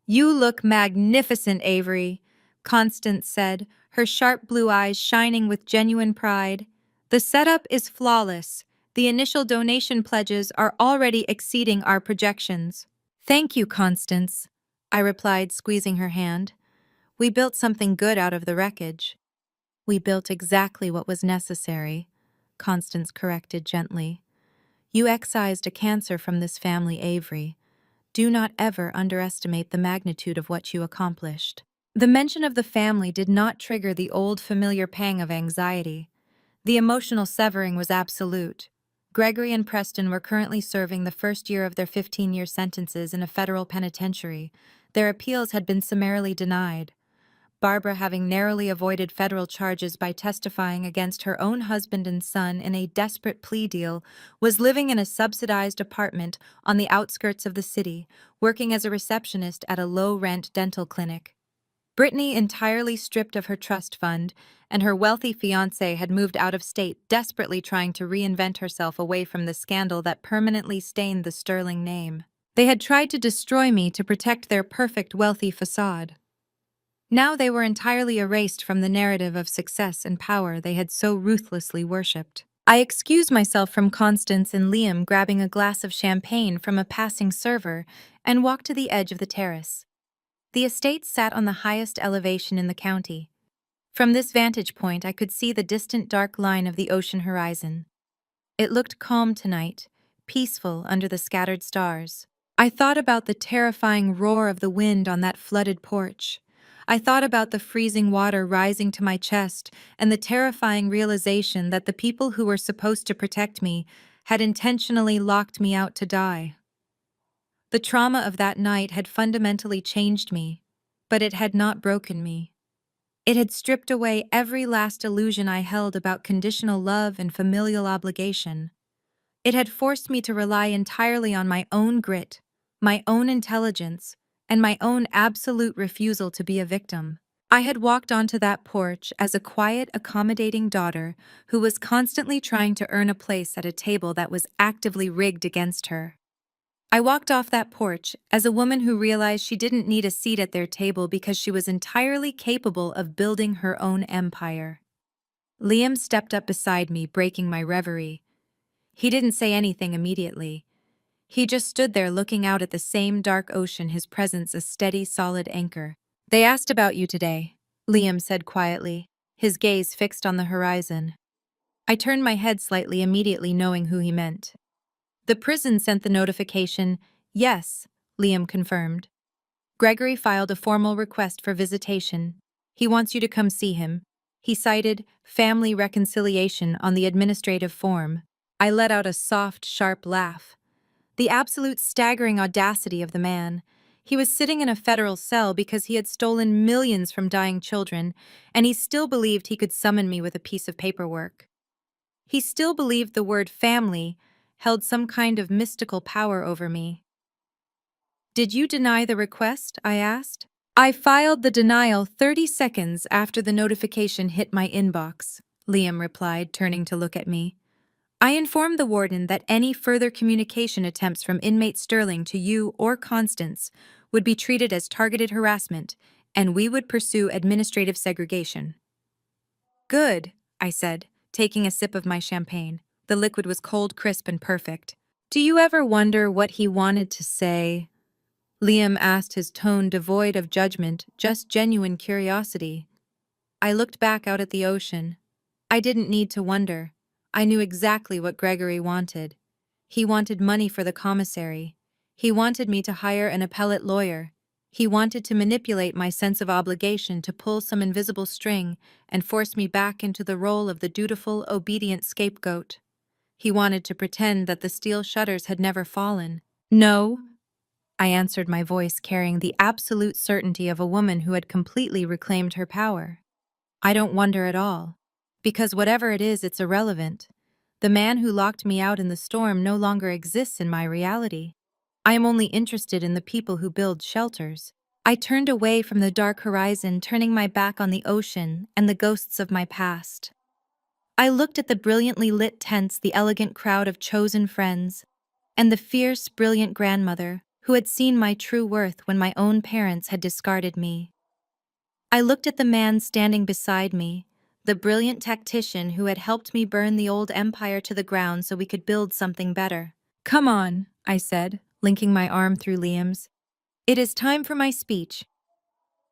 "You look magnificent, Avery," Constance said, her sharp blue eyes shining with genuine pride. "The setup is flawless. The initial donation pledges are already exceeding our projections." "Thank you, Constance," I replied, squeezing her hand. "We built something good out of the wreckage." "We built exactly what was necessary," Constance corrected gently. "You excised a cancer from this family, Avery. Do not ever underestimate the magnitude of what you accomplished." The mention of the family did not trigger the old familiar pang of anxiety. The emotional severing was absolute. Gregory and Preston were currently serving the first year of their 15-year sentences in a federal penitentiary. Their appeals had been summarily denied. Barbara, having narrowly avoided federal charges by testifying against her own husband and son in a desperate plea deal, was living in a subsidized apartment on the outskirts of the city, working as a receptionist at a low-rent dental clinic. Brittany, entirely stripped of her trust fund, and her wealthy fiancé had moved out of state, desperately trying to reinvent herself away from the scandal that permanently stained the Sterling name. They had tried to destroy me to protect their perfect wealthy facade. Now they were entirely erased from the narrative of success and power they had so ruthlessly worshipped. I excused myself from Constance and Liam, grabbing a glass of champagne from a passing server, and walked to the edge of the terrace. The estate sat on the highest elevation in the county. From this vantage point, I could see the distant dark line of the ocean horizon. It looked calm tonight, peaceful under the scattered stars. I thought about the terrifying roar of the wind on that flooded porch. I thought about the freezing water rising to my chest and the terrifying realization that the people who were supposed to protect me had intentionally locked me out to die. The trauma of that night had fundamentally changed me, but it had not broken me. It had stripped away every last illusion I held about conditional love and familial obligation. It had forced me to rely entirely on my own grit, my own intelligence, and my own absolute refusal to be a victim. I had walked onto that porch as a quiet, accommodating daughter who was constantly trying to earn a place at a table that was actively rigged against her. I walked off that porch as a woman who realized she didn't need a seat at their table because she was entirely capable of building her own empire. Liam stepped up beside me, breaking my reverie. He didn't say anything immediately. He just stood there looking out at the same dark ocean, his presence a steady, solid anchor. "They asked about you today," Liam said quietly, his gaze fixed on the horizon. I turned my head slightly, immediately knowing who he meant. "The prison sent the notification." "Yes," Liam confirmed. "Gregory filed a formal request for visitation. He wants you to come see him." He cited family reconciliation on the administrative form. I let out a soft, sharp laugh. The absolute staggering audacity of the man. He was sitting in a federal cell because he had stolen millions from dying children, and he still believed he could summon me with a piece of paperwork. He still believed the word family held some kind of mystical power over me. "Did you deny the request?" I asked. "I filed the denial 30 seconds after the notification hit my inbox," Liam replied, turning to look at me. "I informed the warden that any further communication attempts from inmate Sterling to you or Constance would be treated as targeted harassment, and we would pursue administrative segregation." "Good," I said, taking a sip of my champagne. The liquid was cold, crisp, and perfect. "Do you ever wonder what he wanted to say?" Liam asked, his tone devoid of judgment, just genuine curiosity. I looked back out at the ocean. I didn't need to wonder. I knew exactly what Gregory wanted. He wanted money for the commissary. He wanted me to hire an appellate lawyer. He wanted to manipulate my sense of obligation to pull some invisible string and force me back into the role of the dutiful, obedient scapegoat. He wanted to pretend that the steel shutters had never fallen. "No," I answered, my voice carrying the absolute certainty of a woman who had completely reclaimed her power. "I don't wonder at all. Because whatever it is, it's irrelevant. The man who locked me out in the storm no longer exists in my reality. I am only interested in the people who build shelters." I turned away from the dark horizon, turning my back on the ocean and the ghosts of my past. I looked at the brilliantly lit tents, the elegant crowd of chosen friends, and the fierce, brilliant grandmother who had seen my true worth when my own parents had discarded me. I looked at the man standing beside me, the brilliant tactician who had helped me burn the old empire to the ground so we could build something better. "Come on," I said, linking my arm through Liam's. "It is time for my speech."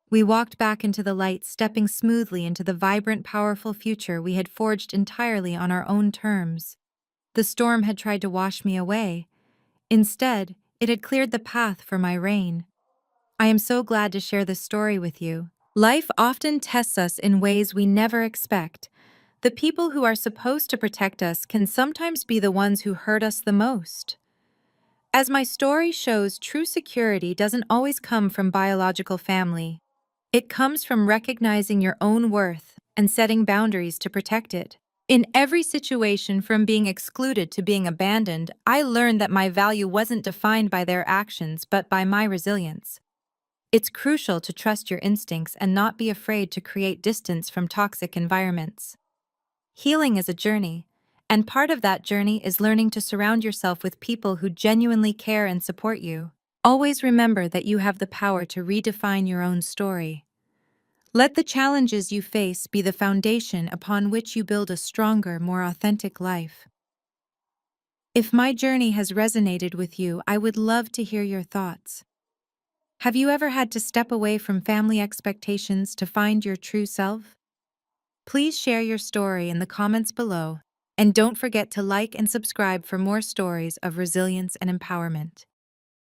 We walked back into the light, stepping smoothly into the vibrant, powerful future we had forged entirely on our own terms. The storm had tried to wash me away. Instead, it had cleared the path for my reign. I am so glad to share this story with you. Life often tests us in ways we never expect. The people who are supposed to protect us can sometimes be the ones who hurt us the most. As my story shows, true security doesn't always come from biological family. It comes from recognizing your own worth and setting boundaries to protect it. In every situation, from being excluded to being abandoned, I learned that my value wasn't defined by their actions but by my resilience. It's crucial to trust your instincts and not be afraid to create distance from toxic environments. Healing is a journey, and part of that journey is learning to surround yourself with people who genuinely care and support you. Always remember that you have the power to redefine your own story. Let the challenges you face be the foundation upon which you build a stronger, more authentic life. If my journey has resonated with you, I would love to hear your thoughts. Have you ever had to step away from family expectations to find your true self? Please share your story in the comments below, and don't forget to like and subscribe for more stories of resilience and empowerment.